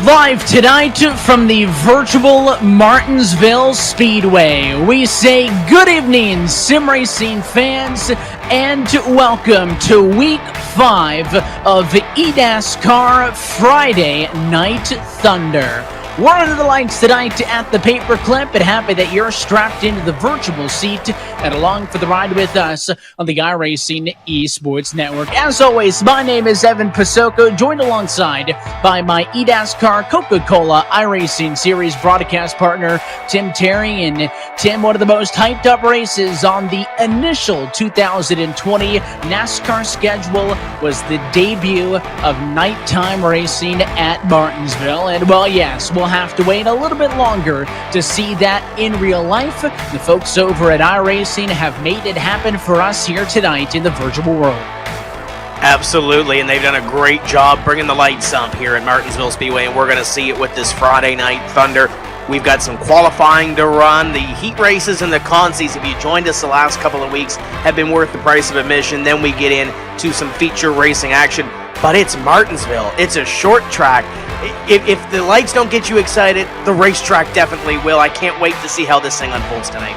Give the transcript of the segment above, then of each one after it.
Live tonight from the virtual Martinsville Speedway, we say good evening, sim racing fans, and welcome to Week 5 of NASCAR Friday Night Thunder. We're under the lights tonight at the Paperclip, and happy that you're strapped into the virtual seat and along for the ride with us on the iRacing Esports Network. As always, my name is Evan Pasoko, joined alongside by my NASCAR Coca-Cola iRacing Series broadcast partner, Tim Terry. And Tim, one of the most hyped up races on the initial 2020 NASCAR schedule was the debut of nighttime racing at Martinsville. And well, yes, we'll have to wait a little bit longer to see that in real life. The folks over at iRacing have made it happen for us here tonight in the virtual world. Absolutely, and they've done a great job bringing the lights up here at Martinsville Speedway, and we're going to see it with this Friday Night Thunder. We've got some qualifying to run. The heat races and the consies, if you joined us the last couple of weeks, have been worth the price of admission. Then we get into some feature racing action, but it's Martinsville. It's a short track. If the lights don't get you excited, the racetrack definitely will. I can't wait to see how this thing unfolds tonight.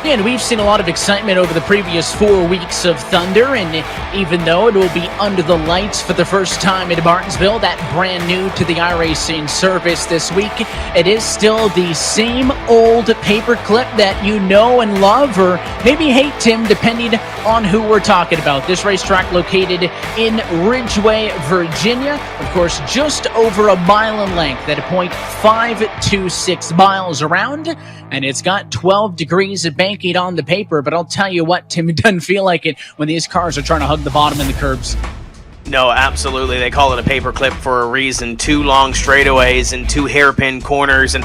And we've seen a lot of excitement over the previous 4 weeks of Thunder, and even though it will be under the lights for the first time at Martinsville, that brand new to the iRacing service this week, it is still the same old paperclip that you know and love, or maybe hate, Tim, depending on who we're talking about. This racetrack located in Ridgeway, Virginia, of course, just over a mile in length at a .526 miles around, and it's got 12 degrees of banking on the paper, but I'll tell you what, Tim, it doesn't feel like it when these cars are trying to hug the bottom and the curbs. No, absolutely. They call it a paperclip for a reason. 2 long straightaways and 2 hairpin corners, and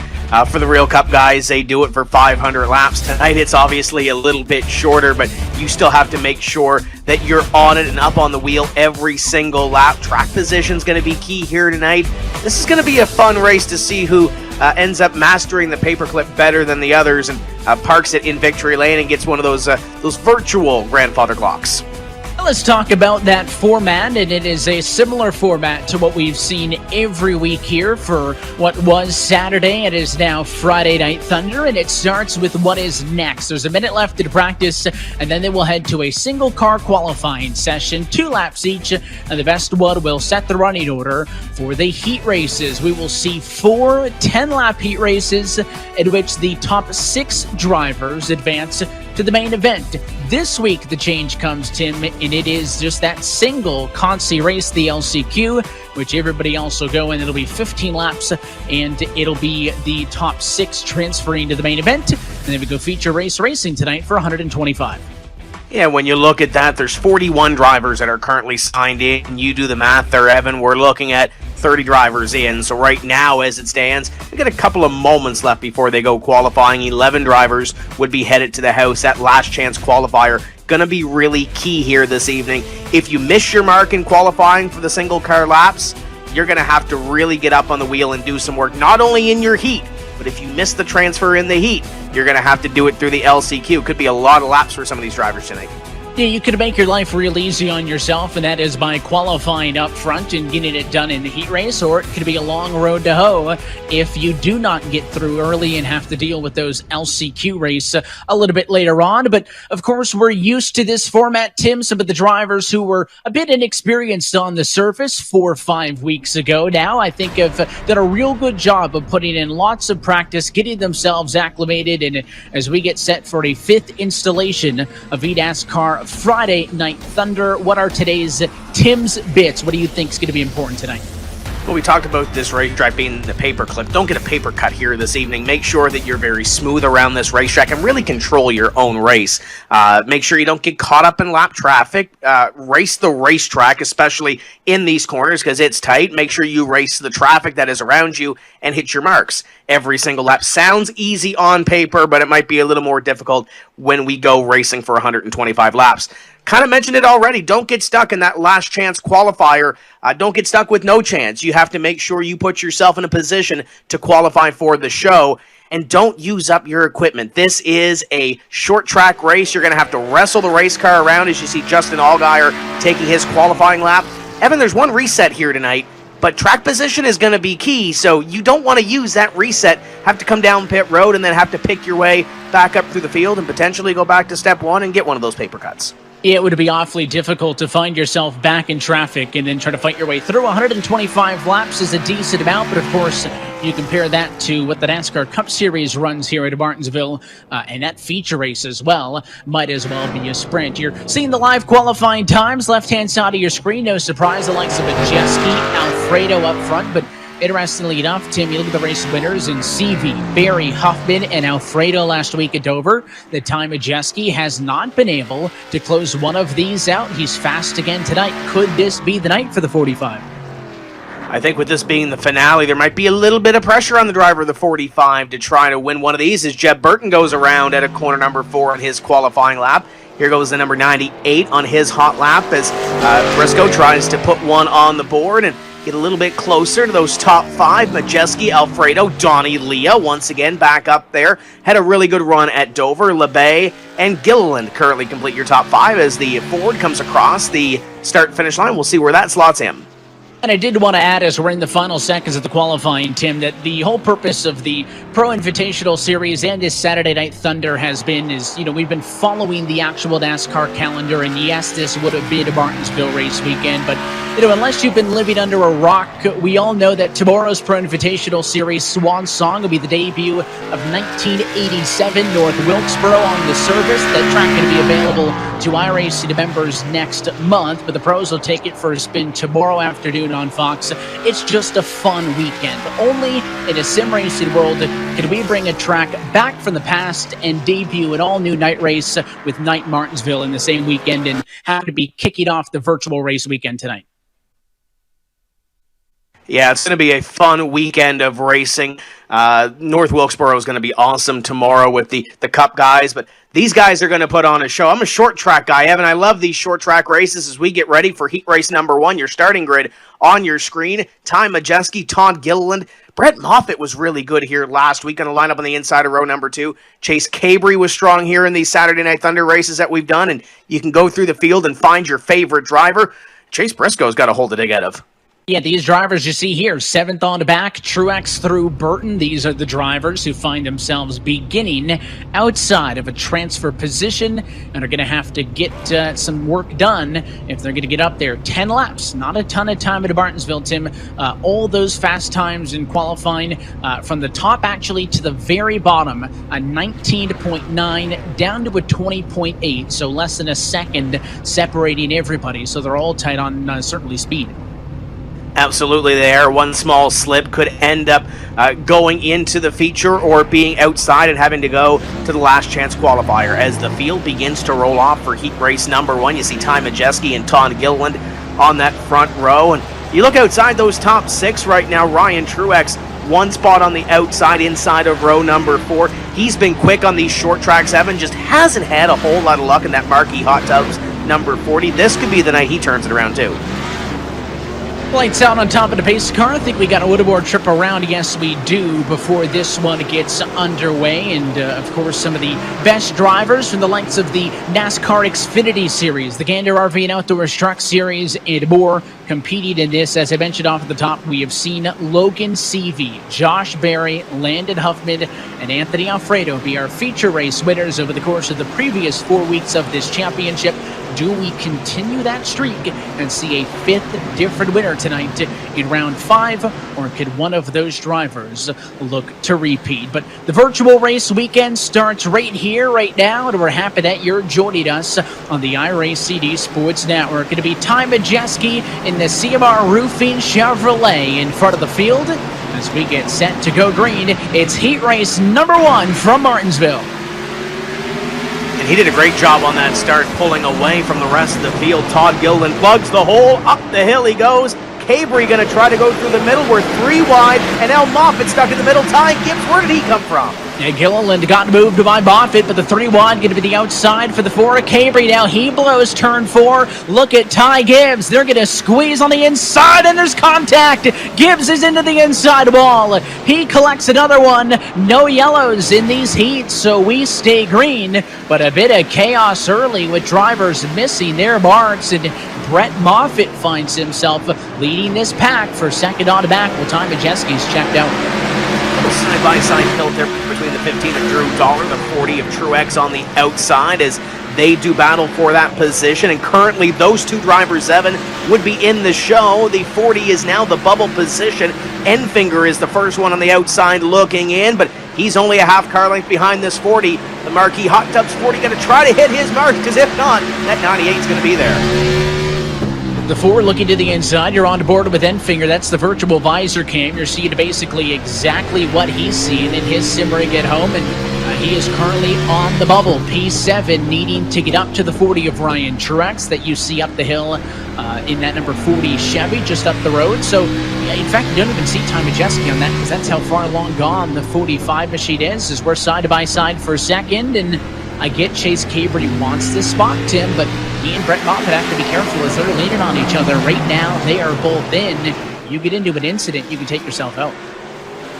for the Real Cup guys, they do it for 500 laps. Tonight, it's obviously a little bit shorter, but you still have to make sure that you're on it and up on the wheel every single lap. Track position is going to be key here tonight. This is going to be a fun race to see who ends up mastering the paperclip better than the others and parks it in victory lane and gets one of those virtual grandfather clocks. Let's talk about that format, and it is a similar format to what we've seen every week here for what was Saturday. It is now Friday Night Thunder, and it starts with what is next. There's a minute left to practice, and then they will head to a single car qualifying session, 2 laps each, and the best one will set the running order for the heat races. We will see 4 10-lap heat races in which the top 6 drivers advance to the main event. This week, the change comes, Tim, and it is just that single consi race, the LCQ, which everybody else will go in. It'll be 15 laps, and it'll be the top 6 transferring to the main event. And then we go feature race racing tonight for 125. Yeah, when you look at that, there's 41 drivers that are currently signed in. And you do the math there, Evan. We're looking at 30 drivers in. So right now, as it stands, we got a couple of moments left before they go qualifying. 11 drivers would be headed to the house. That last chance qualifier going to be really key here this evening. If you miss your mark in qualifying for the single car laps, you're going to have to really get up on the wheel and do some work, not only in your heat, but if you miss the transfer in the heat, you're going to have to do it through the LCQ. Could be a lot of laps for some of these drivers tonight. Yeah, you could make your life real easy on yourself, and that is by qualifying up front and getting it done in the heat race, or it could be a long road to hoe if you do not get through early and have to deal with those LCQ race a little bit later on. But, of course, we're used to this format, Tim. Some of the drivers who were a bit inexperienced on the surface 4 or 5 weeks ago now, I think, have done a real good job of putting in lots of practice, getting themselves acclimated, and as we get set for a 5th installation of NASCAR Friday Night Thunder, what are today's Tim's bits? What do you think is going to be important tonight? Well, we talked about this racetrack being the paperclip. Don't get a paper cut here this evening. Make sure that you're very smooth around this racetrack and really control your own race. Make sure you don't get caught up in lap traffic. Race the racetrack, especially in these corners, because it's tight. Make sure you race the traffic that is around you and hit your marks every single lap. Sounds easy on paper, but it might be a little more difficult when we go racing for 125 laps. Kind of mentioned it already. Don't get stuck in that last chance qualifier. Don't get stuck with no chance. You have to make sure you put yourself in a position to qualify for the show. And don't use up your equipment. This is a short track race. You're going to have to wrestle the race car around as you see Justin Allgaier taking his qualifying lap. Evan, there's one reset here tonight. but track position is going to be key, so you don't want to use that reset, have to come down pit road, and then have to pick your way back up through the field and potentially go back to step one and get one of those paper cuts. It would be awfully difficult to find yourself back in traffic and then try to fight your way through. 125 laps is a decent amount, but of course, you compare that to what the NASCAR Cup Series runs here at Martinsville, and that feature race as well might as well be a sprint. You're seeing the live qualifying times, left-hand side of your screen. No surprise, the likes of Majeski, Alfredo up front, but interestingly enough, Tim, you look at the race winners in CV, Barry, Huffman, and Alfredo last week at Dover. The time Majeski has not been able to close one of these out. He's fast again tonight. Could this be the night for the 45? I think with this being the finale, there might be a little bit of pressure on the driver of the 45 to try to win one of these as Jeb Burton goes around at a corner number 4 on his qualifying lap. Here goes the number 98 on his hot lap as Briscoe tries to put one on the board and get a little bit closer to those top 5. Majeski, Alfredo, Donnie Leah once again back up there. Had a really good run at Dover. LeBay and Gilliland currently complete your top 5 as the Ford comes across the start-finish line. We'll see where that slots him. And I did want to add, as we're in the final seconds of the qualifying, Tim, that the whole purpose of the Pro Invitational Series and this Saturday Night Thunder has been, we've been following the actual NASCAR calendar, and yes, this would have been a Martinsville race weekend, but, unless you've been living under a rock, we all know that tomorrow's Pro Invitational Series swan song will be the debut of 1987 North Wilkesboro on the service. That track going to be available to iRacing members next month, but the pros will take it for a spin tomorrow afternoon on Fox. It's just a fun weekend. Only in a sim racing world can we bring a track back from the past and debut an all-new night race with Night Martinsville in the same weekend and have to be kicking off the virtual race weekend tonight. Yeah, it's going to be a fun weekend of racing. North Wilkesboro is going to be awesome tomorrow with the Cup guys, but these guys are going to put on a show. I'm a short track guy, Evan. I love these short track races as we get ready for heat race number 1. Your starting grid on your screen. Ty Majeski, Todd Gilliland. Brett Moffitt was really good here last week. Going to line up on the inside of row number 2. Chase Cabry was strong here in these Saturday Night Thunder races that we've done, and you can go through the field and find your favorite driver. Chase Briscoe's got a hole to dig out of. Yeah, these drivers you see here, 7th on the back, Truex through Burton. These are the drivers who find themselves beginning outside of a transfer position and are going to have to get some work done if they're going to get up there. 10 laps, not a ton of time at Martinsville, Tim. All those fast times in qualifying from the top actually to the very bottom, a 19.9 down to a 20.8, so less than a second separating everybody. So they're all tight on certainly speed. Absolutely there. One small slip could end up going into the feature or being outside and having to go to the last chance qualifier. As the field begins to roll off for heat race number 1, you see Ty Majeski and Todd Gilliland on that front row. And you look outside those top 6 right now, Ryan Truex, one spot on the outside inside of row number 4. He's been quick on these short tracks, Evan, just hasn't had a whole lot of luck in that marquee hot tubs number 40. This could be the night he turns it around too. Lights out on top of the pace car. I think we got a little more trip around. Yes, we do before this one gets underway. And, of course, some of the best drivers from the likes of the NASCAR Xfinity Series, the Gander RV and Outdoors Truck Series, and more competing in this. As I mentioned off at the top, we have seen Logan Seavey, Josh Berry, Landon Huffman, and Anthony Alfredo be our feature race winners over the course of the previous 4 weeks of this championship. Do we continue that streak and see a 5th different winner tonight in round 5, or could one of those drivers look to repeat? But the virtual race weekend starts right here, right now, and we're happy that you're joining us on the iRacing Sports Network. It'll be Ty Majeski in the CMR Roofing Chevrolet in front of the field as we get set to go green. It's heat race number 1 from Martinsville. And he did a great job on that start, pulling away from the rest of the field. Todd Gilliland plugs the hole. Up the hill he goes. Cabry going to try to go through the middle. We're 3 wide, and now Moffitt stuck in the middle. Ty Gibbs, where did he come from? Yeah, Gilliland got moved by Moffitt, but the 3 wide going to be the outside for the 4. Cabry now, he blows turn 4. Look at Ty Gibbs. They're going to squeeze on the inside, and there's contact. Gibbs is into the inside wall. He collects another one. No yellows in these heats, so we stay green. But a bit of chaos early with drivers missing their marks, and Brett Moffitt finds himself leading this pack for second on the back. Well, Ty Majeski's checked out. Side-by-side tilt there between the 15 of Drew Dollar, the 40 of Truex on the outside as they do battle for that position. And currently those two drivers, Evan, would be in the show. The 40 is now the bubble position. Enfinger is the first one on the outside looking in, but he's only a half car length behind this 40. The Marquee Hot Tubs 40 going to try to hit his mark, because if not, that 98 is going to be there. The 4 looking to the inside. You're on board with Enfinger. That's the virtual visor cam. You're seeing basically exactly what he's seeing in his sim rig at home, and he is currently on the bubble. P7 needing to get up to the 40 of Ryan Truex that you see up the hill in that number 40 Chevy just up the road. So, in fact, you don't even see Ty Majeski on that, because that's how far long gone the 45 machine is, as we're side by side for second. And I get Chase Cabrey wants this spot, Tim, but he and Brett Moffitt have to be careful as they're leaning on each other. Right now, they are both in. You get into an incident, you can take yourself out.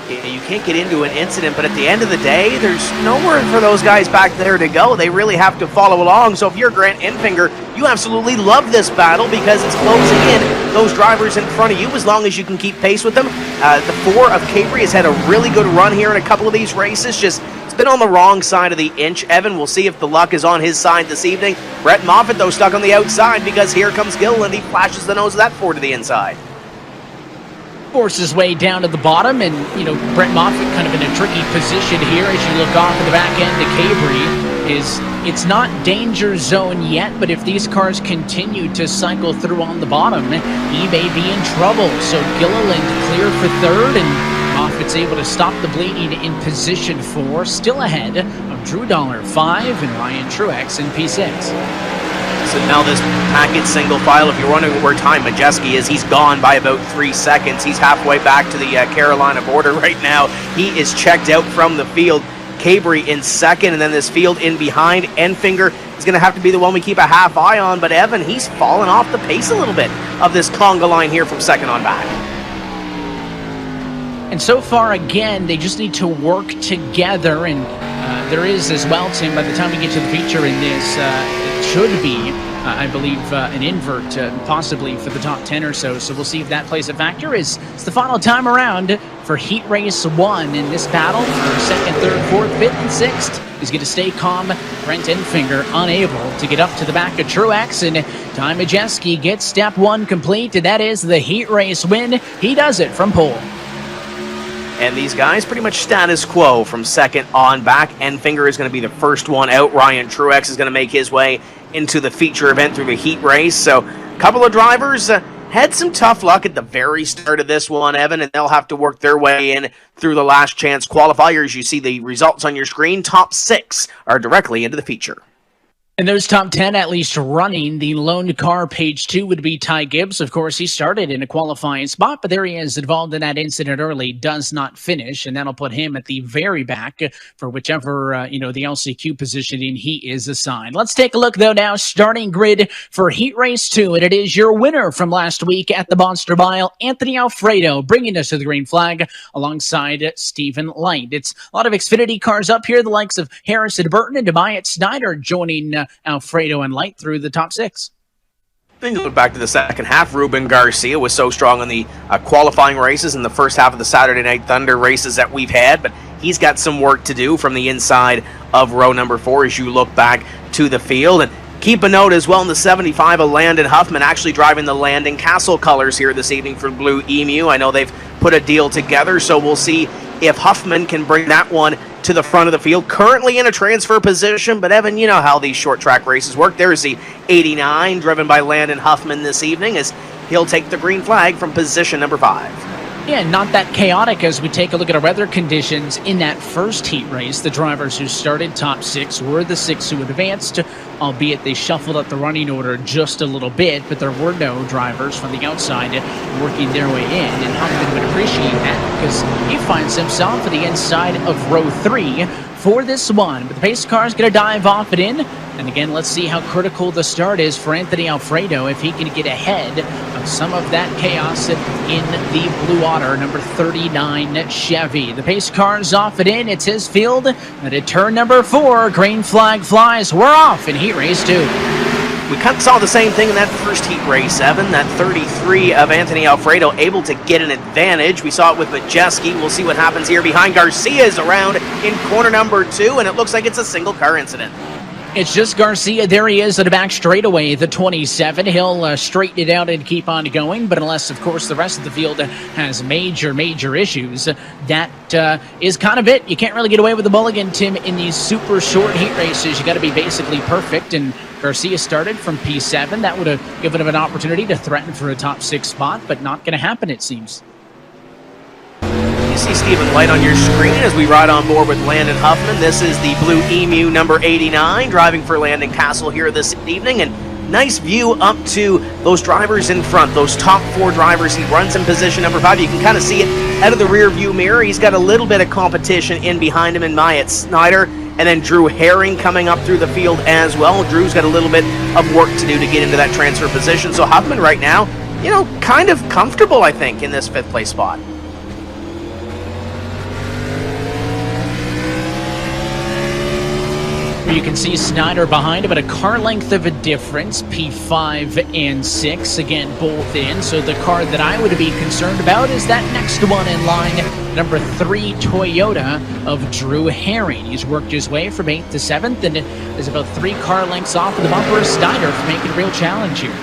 Yeah, you can't get into an incident, but at the end of the day, there's nowhere for those guys back there to go. They really have to follow along. So if you're Grant Enfinger, you absolutely love this battle, because it's closing in those drivers in front of you as long as you can keep pace with them. The 4 of Cabrey has had a really good run here in a couple of these races. Just it's been on the wrong side of the inch. Evan, we'll see if the luck is on his side this evening. Brett Moffitt, though, stuck on the outside, because here comes Gilliland. He flashes the nose of that 4 to the inside. Forces his way down to the bottom, and Brett Moffitt kind of in a tricky position here as you look off in the back end to Cabrey. It's not danger zone yet, but if these cars continue to cycle through on the bottom, he may be in trouble. So Gilliland clear for third, and Moffitt's able to stop the bleeding in position 4, still ahead of Drew Dollar 5 and Ryan Truex in P6. So now this packet single file, if you're wondering where Ty Majeski is, he's gone by about 3 seconds. He's halfway back to the Carolina border right now. He is checked out from the field. Cabrey in second, and then this field in behind. Enfinger is going to have to be the one we keep a half eye on, but Evan, he's fallen off the pace a little bit of this conga line here from second on back. And so far, again, they just need to work together, and there is as well, Tim, by the time we get to the feature in this, it should be, I believe, an invert, possibly for the top 10 or so. So we'll see if that plays a factor. It's the final time around for Heat Race 1 in this battle for second, third, fourth, fifth, and sixth. He's going to stay calm. Brent Enfinger unable to get up to the back of Truex, and Ty Majeski gets step 1 complete, and that is the Heat Race win. He does it from pole. And these guys pretty much status quo from second on back. Enfinger is going to be the first one out. Ryan Truex is going to make his way into the feature event through the heat race. So a couple of drivers had some tough luck at the very start of this one, Evan, and they'll have to work their way in through the last chance qualifiers. You see the results on your screen. Top 6 are directly into the feature. And those top 10 at least running, the lone car, page 2, would be Ty Gibbs. Of course, he started in a qualifying spot, but there he is involved in that incident early, does not finish, and that'll put him at the very back for whichever, the LCQ positioning he is assigned. Let's take a look, though, now, starting grid for Heat Race 2, and it is your winner from last week at the Monster Mile, Anthony Alfredo, bringing us to the green flag alongside Stephen Light. It's a lot of Xfinity cars up here, the likes of Harrison Burton and Demayat Snyder joining Alfredo and Light through the top 6. Then go back to the second half. Ruben Garcia was so strong in the qualifying races in the first half of the Saturday Night Thunder races that we've had, but he's got some work to do from the inside of row number 4 as you look back to the field. And keep a note as well in the 75 of Landon Huffman, actually driving the Landon Castle colors here this evening for Blue Emu. I know they've put a deal together, so we'll see if Huffman can bring that one to the front of the field. Currently in a transfer position, but Evan, you know how these short track races work. There's the 89 driven by Landon Huffman this evening as he'll take the green flag from position number 5. Yeah, not that chaotic as we take a look at our weather conditions in that first heat race. The drivers who started top 6 were the 6 who advanced, albeit they shuffled up the running order just a little bit, but there were no drivers from the outside working their way in, and Huffman would appreciate that because he finds himself at the inside of row 3 for this one. But the pace car is going to dive off it in, and again, let's see how critical the start is for Anthony Alfredo if he can get ahead of some of that chaos in the Blue Otter number 39 Chevy. The pace car is off it in. It's his field. And at turn number 4, green flag flies. We're off in Heat Race 2. We kind of saw the same thing in that first heat race, Evan. That 33 of Anthony Alfredo able to get an advantage. We saw it with Majeski. We'll see what happens here behind. Garcia is around in corner number 2, and it looks like it's a single car incident. It's just Garcia. There he is at the back straightaway, the 27. He'll straighten it out and keep on going, but unless, of course, the rest of the field has major issues, that is kind of it. You can't really get away with the mulligan, Tim, in these super short heat races. You got to be basically perfect, and Garcia started from P7. That would have given him an opportunity to threaten for a top 6 spot, but not going to happen, it seems. You see Stephen Light on your screen as we ride on board with Landon Huffman. This is the Blue Emu number 89 driving for Landon Castle here this evening, and nice view up to those drivers in front, those top 4 drivers. He runs in position number 5. You can kind of see it out of the rear view mirror. He's got a little bit of competition in behind him in Myatt Snyder, and then Drew Herring coming up through the field as well. Drew's got a little bit of work to do to get into that transfer position. So Huffman right now, kind of comfortable, I think, in this 5th place spot. You can see Snyder behind him at a car length of a difference, P5 and 6, again, both in. So the car that I would be concerned about is that next one in line, number 3 Toyota of Drew Herring. He's worked his way from 8th to 7th, and is about 3 car lengths off of the bumper of Snyder for making a real challenge here.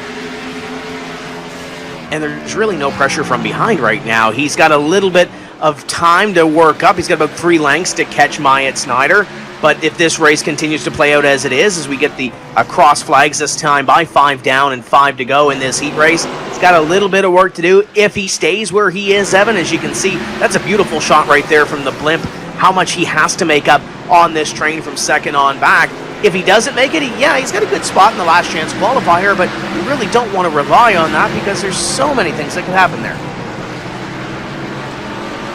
And there's really no pressure from behind right now. He's got a little bit of time to work up. He's got about 3 lengths to catch Myatt Snyder. But if this race continues to play out as it is, as we get the cross flags this time by 5 down and 5 to go in this heat race, he's got a little bit of work to do if he stays where he is, Evan. As you can see, that's a beautiful shot right there from the blimp, how much he has to make up on this train from second on back. If he doesn't make it, he's got a good spot in the last chance qualifier, but you really don't want to rely on that because there's so many things that could happen there.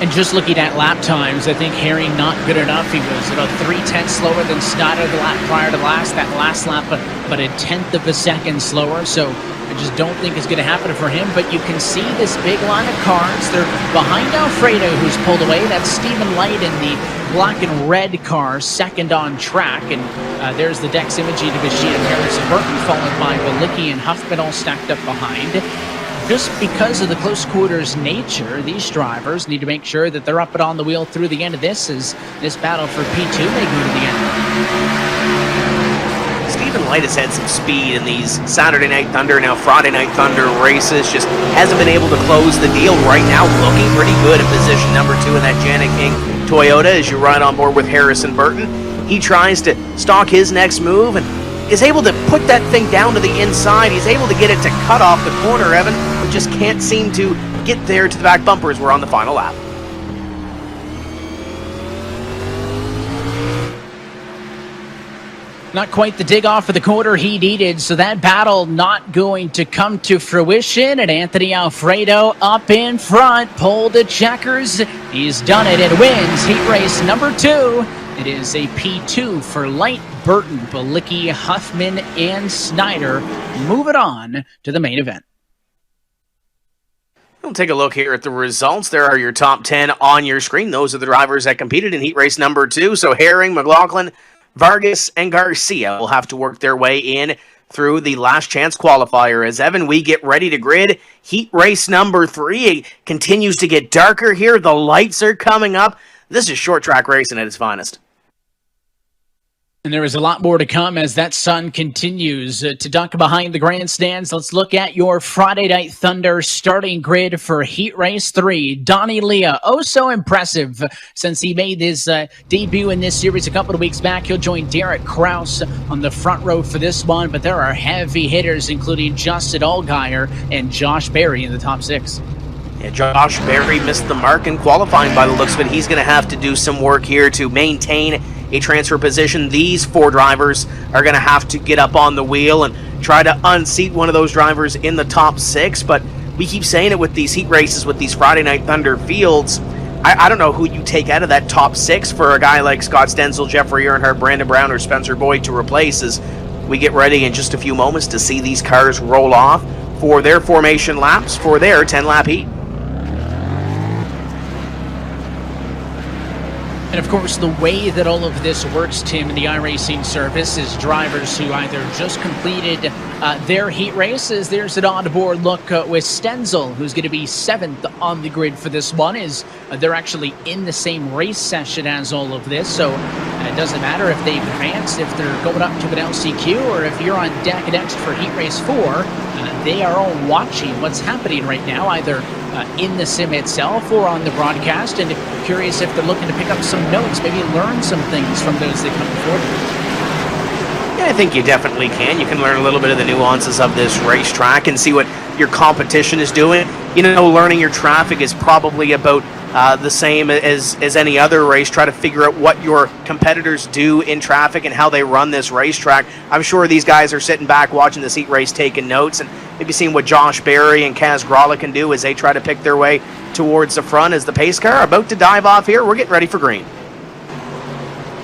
And just looking at lap times, I think Herring not good enough. He was about 3/10 slower than Snyder the lap prior to that last lap, but a 1/10 of a second slower. So I just don't think it's going to happen for him. But you can see this big line of cars. They're behind Alfredo, who's pulled away. That's Stephen Light in the black and red car, second on track. And there's the Dex imaging of Bashir and Harrison Burton, followed by Walicki and Huffman all stacked up behind. Just because of the close quarters nature, these drivers need to make sure that they're up and on the wheel through the end of this, as this battle for P2 may go to the end. Stephen Light has had some speed in these Saturday Night Thunder, now Friday Night Thunder races. Just hasn't been able to close the deal right now. Looking pretty good in position number 2 in that Janet King Toyota as you ride on board with Harrison Burton. He tries to stalk his next move and is able to put that thing down to the inside. He's able to get it to cut off the corner, Evan, but just can't seem to get there to the back bumpers. We're on the final lap. Not quite the dig off of the corner he needed, so that battle not going to come to fruition. And Anthony Alfredo up in front, pole to checkers. He's done it and wins heat race number 2. It is a P2 for Light, Burton, Balicki, Huffman, and Snyder. Moving on to the main event. We'll take a look here at the results. There are your top 10 on your screen. Those are the drivers that competed in heat race number 2. So Herring, McLaughlin, Vargas, and Garcia will have to work their way in through the last chance qualifier. As Evan, we get ready to grid heat race number 3. It continues to get darker here. The lights are coming up. This is short track racing at its finest. And there is a lot more to come as that sun continues to duck behind the grandstands. Let's look at your Friday Night Thunder starting grid for Heat Race 3. Donnie Leah, oh so impressive since he made his debut in this series a couple of weeks back. He'll join Derek Kraus on the front row for this one, but there are heavy hitters including Justin Allgaier and Josh Berry in the top 6. Yeah, Josh Berry missed the mark in qualifying by the looks of it. He's going to have to do some work here to maintain a transfer position. These 4 drivers are going to have to get up on the wheel and try to unseat one of those drivers in the top 6. But we keep saying it with these heat races, with these Friday Night Thunder fields. I don't know who you take out of that top 6 for a guy like Scott Stenzel, Jeffrey Earnhardt, Brandon Brown, or Spencer Boyd to replace as we get ready in just a few moments to see these cars roll off for their formation laps for their 10-lap heat. And of course, the way that all of this works, Tim, in the iRacing service is drivers who either just completed their heat races. There's an on-board look with Stenzel, who's going to be 7th on the grid for this one, is they're actually in the same race session as all of this. So it doesn't matter if they've advanced, if they're going up to an LCQ, or if you're on deck next for heat race 4, they are all watching what's happening right now, either in the sim itself or on the broadcast, and curious if they're looking to pick up some notes, maybe learn some things from those that come before them. Yeah, I think you definitely can. You can learn a little bit of the nuances of this racetrack and see what your competition is doing. You know, learning your traffic is probably about the same as any other race. Try to figure out what your competitors do in traffic and how they run this racetrack. I'm sure these guys are sitting back watching this heat race, taking notes, and maybe seeing what Josh Berry and Kaz Gralla can do as they try to pick their way towards the front as the pace car about to dive off here. We're getting ready for green.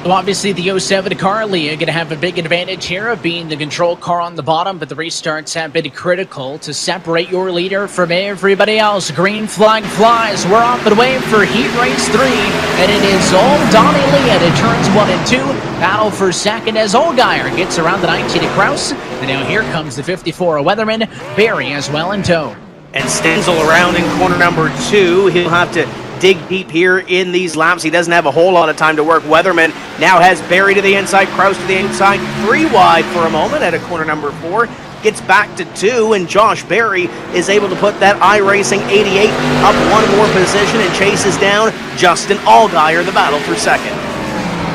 Well, obviously, the 07 car, Leah, going to have a big advantage here of being the control car on the bottom, but the restarts have been critical to separate your leader from everybody else. Green flag flies. We're off and away for Heat Race 3, and it is all Donnie Leah to turns 1 and 2. Battle for second as Allgaier gets around the 19 of Kraus, and now here comes the 54 of Weatherman, Barry as well in tow. And Stenzel around in corner number 2. He'll have to dig deep here in these laps. He doesn't have a whole lot of time to work. Weatherman now has Barry to the inside, Kraus to the inside, 3 wide for a moment at a corner number 4. Gets back to 2, and Josh Berry is able to put that iRacing 88 up 1 more position and chases down Justin Allgaier, the battle for second.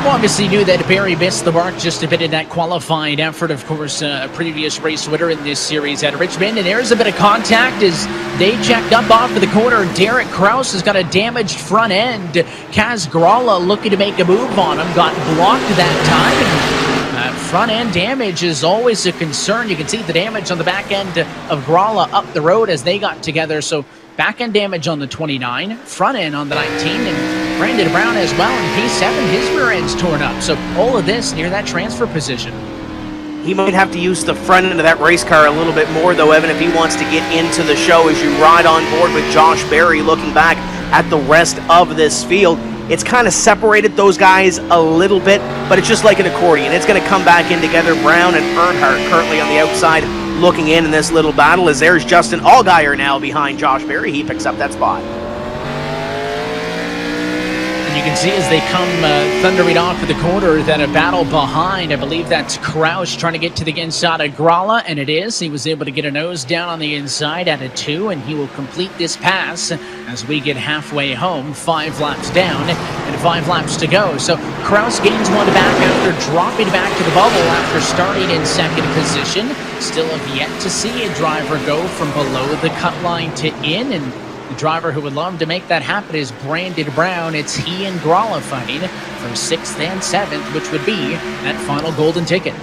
Well, obviously knew that Barry missed the mark just a bit in that qualifying effort. Of course, a previous race winner in this series at Richmond. And there's a bit of contact as they checked up off of the corner. Derek Kraus has got a damaged front end. Kaz Gralla looking to make a move on him. Got blocked that time. Front end damage is always a concern. You can see the damage on the back end of Gralla up the road as they got together. So back end damage on the 29, front end on the 19, and Brandon Brown as well in P7, his rear end's torn up. So all of this near that transfer position. He might have to use the front end of that race car a little bit more, though, Evan, if he wants to get into the show as you ride on board with Josh Berry looking back at the rest of this field. It's kind of separated those guys a little bit, but it's just like an accordion. It's going to come back in together. Brown and Earnhardt currently on the outside looking in this little battle as there's Justin Allgaier now behind Josh Berry. He picks up that spot. You can see as they come thundering off of the corner that a battle behind. I believe that's Kraus trying to get to the inside of Gralla, and it is. He was able to get a nose down on the inside at a 2, and he will complete this pass as we get halfway home, 5 laps down and 5 laps to go. So Kraus gains 1 back after dropping back to the bubble after starting in second position. Still have yet to see a driver go from below the cut line to in, and the driver who would love to make that happen is Brandon Brown. It's he and Gralla fighting for 6th and 7th, which would be that final golden ticket.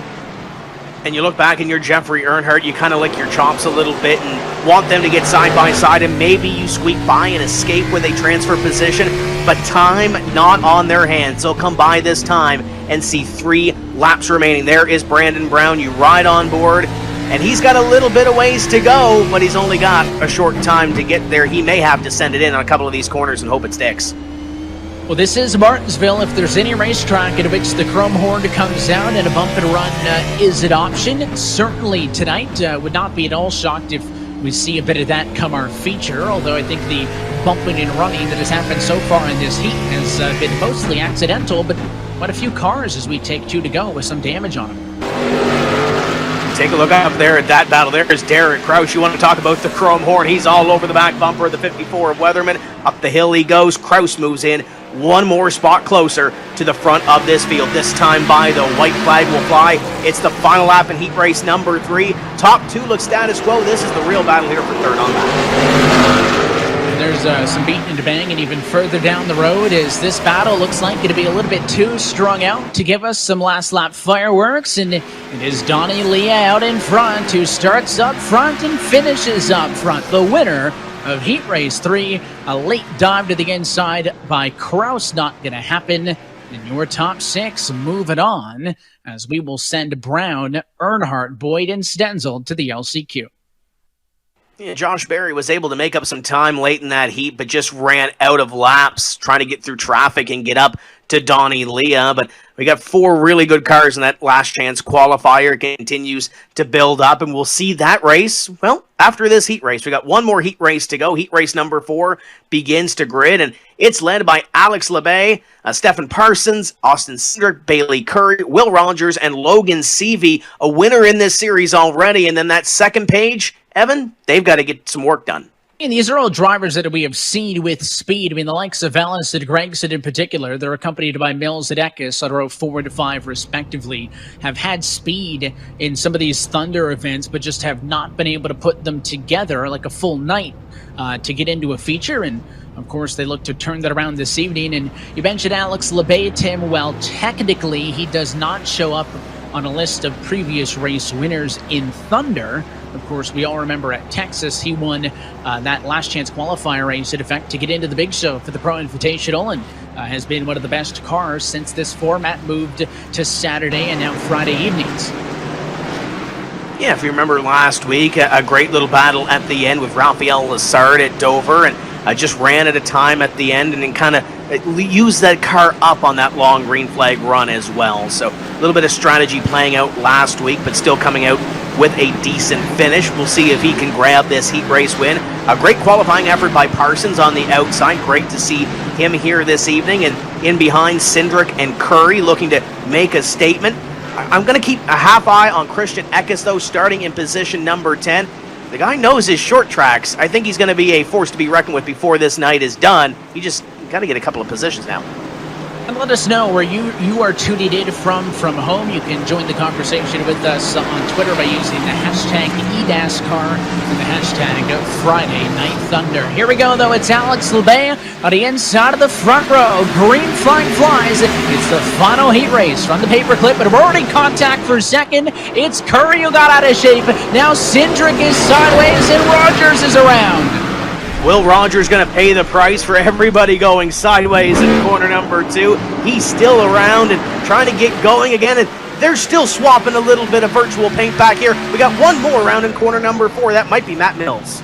And you look back and you're Jeffrey Earnhardt, you kind of lick your chops a little bit and want them to get side by side, and maybe you squeak by and escape with a transfer position, but time not on their hands. They'll come by this time and see 3 laps remaining. There is Brandon Brown. You ride on board, and he's got a little bit of ways to go, but he's only got a short time to get there. He may have to send it in on a couple of these corners and hope it sticks. Well, this is Martinsville. If there's any racetrack in which the chrome horn comes out and a bump and run is an option, certainly tonight would not be at all shocked if we see a bit of that come our feature, although I think the bumping and running that has happened so far in this heat has been mostly accidental, but quite a few cars as we take 2 to go with some damage on them. Take a look up there at that battle. There's Derek Kraus. You want to talk about the chrome horn. He's all over the back bumper of the 54 of Weatherman. Up the hill he goes. Kraus moves in 1 more spot closer to the front of this field. This time by the white flag will fly. It's the final lap in heat race number 3. Top 2 look status quo. This is the real battle here for 3rd on back. There's some beating and banging even further down the road as this battle looks like it'll be a little bit too strung out to give us some last lap fireworks, and it is Donnie Leah out in front who starts up front and finishes up front. The winner of Heat Race 3, a late dive to the inside by Kraus, not going to happen. In your top 6, moving on as we will send Brown, Earnhardt, Boyd, and Stenzel to the LCQ. Yeah, Josh Berry was able to make up some time late in that heat, but just ran out of laps trying to get through traffic and get up to Donnie Leah. But we got 4 really good cars in that last chance qualifier. It continues to build up, and we'll see that race, well, after this heat race. We got one more heat race to go. Heat race number 4 begins to grid, and it's led by Alex Labbe, Stephen Parsons, Austin Cindric, Bailey Curry, Will Rogers, and Logan Seavey, a winner in this series already. And then that second page, Evan, they've got to get some work done. And these are all drivers that we have seen with speed. I mean, the likes of Vallis and Gregson in particular, they're accompanied by Mills and Eckes on row 4 and 5 respectively, have had speed in some of these Thunder events, but just have not been able to put them together like a full night to get into a feature. And of course, they look to turn that around this evening. And you mentioned Alex Labbe, Tim. Well, technically, he does not show up on a list of previous race winners in Thunder. Of course, we all remember at Texas, he won that last chance qualifier race, in effect, to get into the big show for the Pro Invitational, and has been one of the best cars since this format moved to Saturday and now Friday evenings. Yeah, if you remember last week, a great little battle at the end with Raphael Lessard at Dover, and just ran at a time at the end and then kind of used that car up on that long green flag run as well. So a little bit of strategy playing out last week, but still coming out with a decent finish. We'll see if he can grab this heat race win. A great qualifying effort by Parsons on the outside. Great to see him here this evening. And in behind, Cindric and Curry looking to make a statement. I'm going to keep a half eye on Christian Eckes, though, starting in position number 10. The guy knows his short tracks. I think he's going to be a force to be reckoned with before this night is done. You just got to get a couple of positions now. And let us know where you are tuning in from home. You can join the conversation with us on Twitter by using the hashtag eNASCAR and the hashtag Friday Night Thunder. Here we go, though. It's Alex Labbe on the inside of the front row. Green flag flies. It's the final heat race from the paperclip, but we're already contact for second. It's Curry who got out of shape. Now Cindric is sideways and Rogers is around. Will Rogers going to pay the price for everybody going sideways in corner number 2? He's still around and trying to get going again, and they're still swapping a little bit of virtual paint back here. We got one more round in corner number 4. That might be Matt Mills.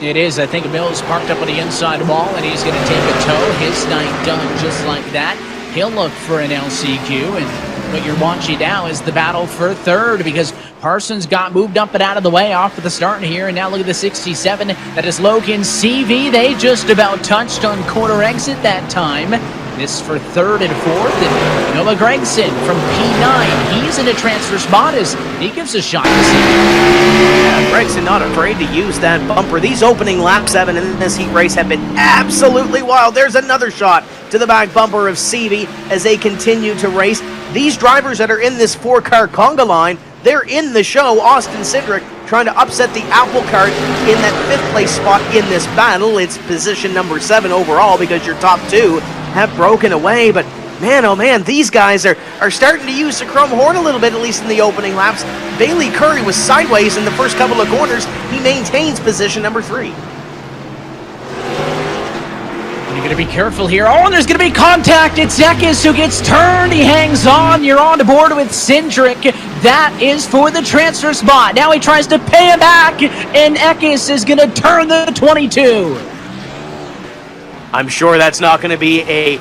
It is. I think Mills parked up on the inside wall, and he's going to take a tow. His night done just like that. He'll look for an LCQ, and what you're watching now is the battle for third, because Parsons got moved up and out of the way off of the start here, and now look at the 67. That is Logan Seavey. They just about touched on corner exit that time. This for third and fourth, and Noah Gregson from P9. He's in a transfer spot as he gives a shot to Seavey. Yeah, Gregson not afraid to use that bumper. These opening laps, Evan, in this heat race have been absolutely wild. There's another shot to the back bumper of Seavey as they continue to race. These drivers that are in this 4-car conga line, they're in the show. Austin Cindric trying to upset the apple cart in that 5th place spot in this battle. It's position number 7 overall because your top 2 have broken away. But man, oh man, these guys are starting to use the chrome horn a little bit, at least in the opening laps. Bailey Curry was sideways in the first couple of corners. He maintains position number 3. You're going to be careful here. Oh, and there's going to be contact. It's Eckes who gets turned. He hangs on. You're on the board with Cindric. That is for the transfer spot. Now he tries to pay him back, and Eckes is going to turn the 22. I'm sure that's not going to be a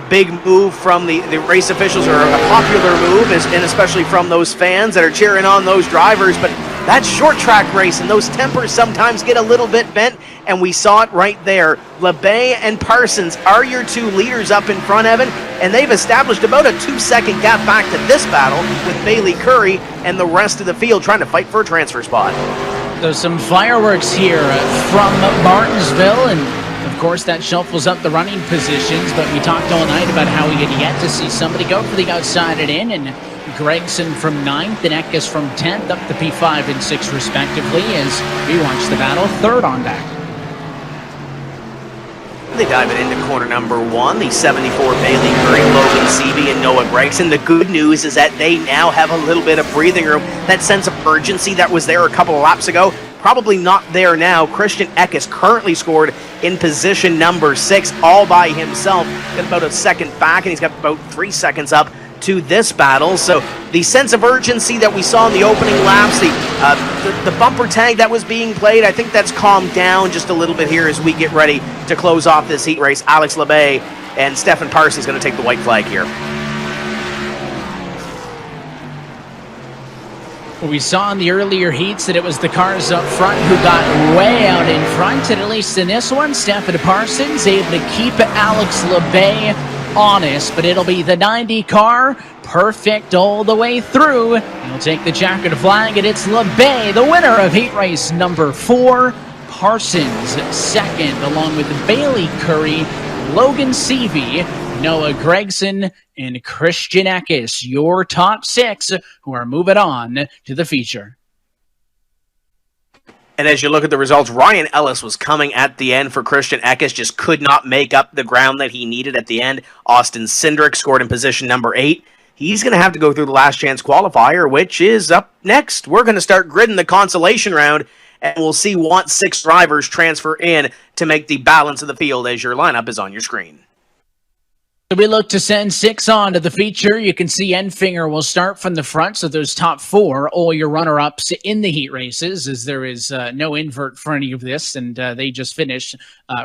big move from the race officials, or a popular move, and especially from those fans that are cheering on those drivers. But that short track race, and those tempers sometimes get a little bit bent, and we saw it right there. Labbe and Parsons are your 2 leaders up in front, Evan, and they've established about a 2-second gap back to this battle with Bailey Curry and the rest of the field trying to fight for a transfer spot. There's some fireworks here from Martinsville, and of course that shuffles up the running positions, but we talked all night about how we had yet to see somebody go for the outside and in, and Gregson from 9th and Eckes from 10th up to P5 and 6 respectively as we watch the battle. Third on deck. They dive it into corner number 1, the 74 Bailey Curry, Logan Seavey, and Noah Gregson. The good news is that they now have a little bit of breathing room. That sense of urgency that was there a couple of laps ago, probably not there now. Christian Eckes currently scored in position number 6 all by himself. Got about a second back, and he's got about 3 seconds up to this battle. So the sense of urgency that we saw in the opening laps, the the bumper tag that was being played, I think that's calmed down just a little bit here as we get ready to close off this heat race. Alex LeBay and Stephen Parsons going to take the white flag here. We saw in the earlier heats that it was the cars up front who got way out in front, and at least in this one, Stephen Parsons able to keep Alex LeBay honest, but it'll be the 90 car, perfect all the way through. He'll take the checkered flag, and it's LeBay, the winner of heat race number 4. Parsons second, along with Bailey Curry, Logan Seavey, Noah Gregson, and Christian Eckes, your top 6 who are moving on to the feature. And as you look at the results, Ryan Ellis was coming at the end for Christian Eckes, just could not make up the ground that he needed at the end. Austin Cindric scored in position number 8. He's going to have to go through the last chance qualifier, which is up next. We're going to start gridding the consolation round, and we'll see what 6 drivers transfer in to make the balance of the field as your lineup is on your screen. We look to send 6 on to the feature. You can see Enfinger will start from the front, so those top 4, all your runner-ups in the heat races, as there is no invert for any of this, and they just finished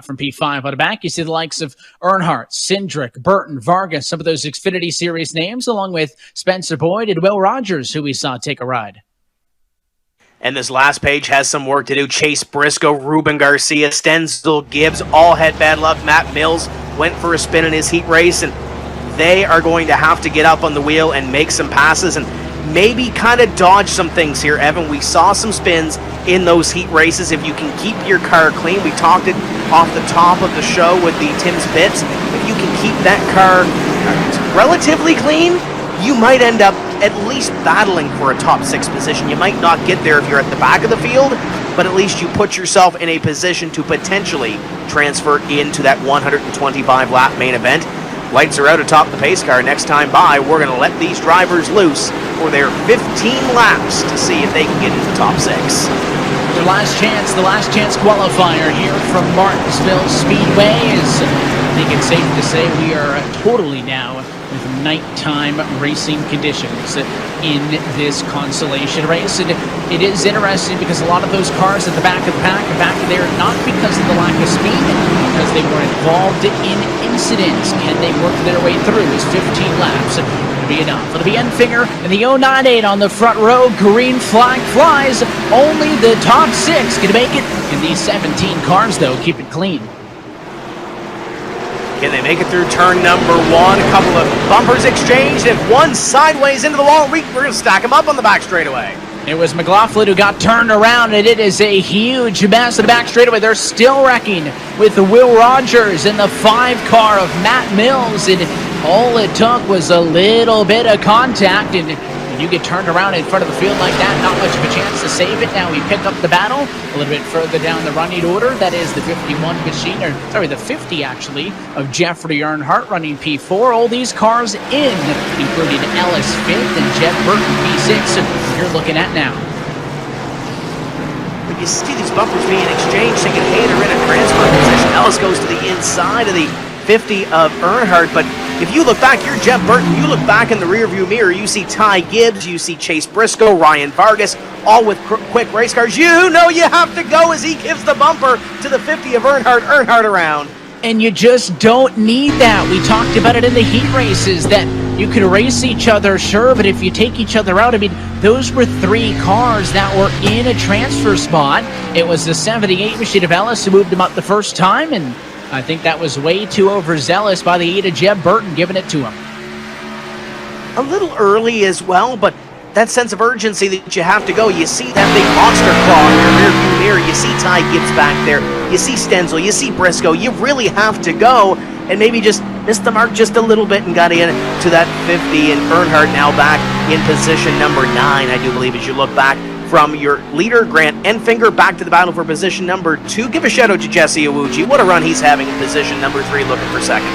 from P5 out of back. You see the likes of Earnhardt, Cindric, Burton, Vargas, some of those Xfinity Series names, along with Spencer Boyd and Will Rogers, who we saw take a ride. And this last page has some work to do. Chase Briscoe, Ruben Garcia, Stenzel Gibbs all had bad luck. Matt Mills went for a spin in his heat race, and they are going to have to get up on the wheel and make some passes and maybe kind of dodge some things here, Evan. We saw some spins in those heat races. If you can keep your car clean, we talked it off the top of the show with the Tim's Pits. If you can keep that car relatively clean, you might end up at least battling for a top 6 position. You might not get there if you're at the back of the field, but at least you put yourself in a position to potentially transfer into that 125-lap main event. Lights are out atop the pace car. Next time by, we're going to let these drivers loose for their 15 laps to see if they can get into the top 6. The last chance qualifier here from Martinsville Speedway is, I think it's safe to say, we are totally now with nighttime racing conditions in this consolation race. And it is interesting because a lot of those cars at the back of the pack are back there not because of the lack of speed, because they were involved in incidents. Can they work their way through? Is 15 laps going to be enough? It'll be Enfinger and the 098 on the front row. Green flag flies. Only the top 6 can make it in these 17 cars, though. Keep it clean. Can they make it through turn number 1? A couple of bumpers exchanged, and one sideways into the wall. We're going to stack them up on the back straightaway. It was McLaughlin who got turned around, and it is a huge mess in the back straightaway. They're still wrecking with the Will Rogers in the 5 car of Matt Mills, and all it took was a little bit of contact, and when you get turned around in front of the field like that, not much of a chance to save it. Now we pick up the battle a little bit further down the running order. That is the 51 machine, or sorry, the 50 actually, of Jeffrey Earnhardt running P4. All these cars in, including Ellis 5th and Jed Burton P6, you're looking at now. When you see these bumpers being exchanged, thinking, hey, they're in a transfer position. Ellis goes to the inside of the 50 of Earnhardt, but if you look back, you're Jeff Burton, you look back in the rearview mirror, you see Ty Gibbs, you see Chase Briscoe, Ryan Vargas, all with quick race cars. You know you have to go as he gives the bumper to the 50 of Earnhardt around. And you just don't need that. We talked about it in the heat races, that you could race each other, sure, but if you take each other out, I mean, those were 3 cars that were in a transfer spot. It was the 78 machine of Ellis who moved him up the first time, and I think that was way too overzealous by the 8 of Jeb Burton giving it to him. A little early as well, but that sense of urgency that you have to go. You see that big monster claw in your rearview mirror. You see Ty Gibbs back there. You see Stenzel. You see Briscoe. You really have to go, and maybe just missed the mark just a little bit and got in to that 50, and Earnhardt now back in position number 9, I do believe, as you look back from your leader, Grant Enfinger, back to the battle for position number 2. Give a shout out to Jesse Iwuji. What a run he's having in position number 3, looking for second.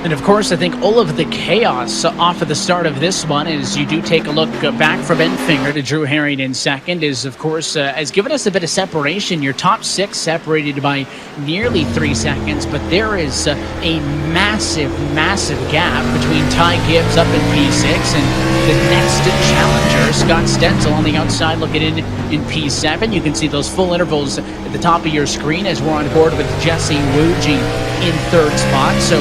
And of course, I think all of the chaos off of the start of this one, as you do take a look back from Enfinger to Drew Herring in second, is of course has given us a bit of separation. Your top six separated by nearly 3 seconds, but there is a massive gap between Ty Gibbs up in P6 and the next challenger, Scott Stenzel, on the outside looking in P7. You can see those full intervals at the top of your screen as we're on board with Jesse Wuji in third spot. So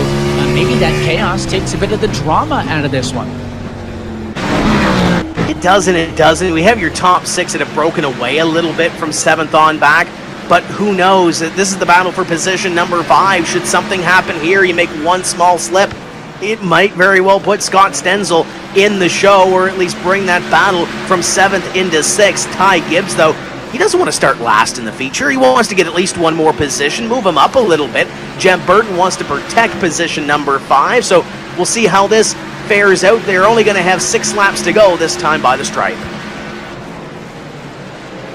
maybe that chaos takes a bit of the drama out of this one. It doesn't. We have your top six that have broken away a little bit from seventh on back, but who knows? This is the battle for position number 5. Should something happen here, you make one small slip, it might very well put Scott Stenzel in the show, or at least bring that battle from 7th into 6th. Ty Gibbs, though, he doesn't want to start last in the feature. He wants to get at least one more position, move him up a little bit. Jeb Burton wants to protect position number 5, so we'll see how this fares out. They're only going to have 6 laps to go this time by the stripe.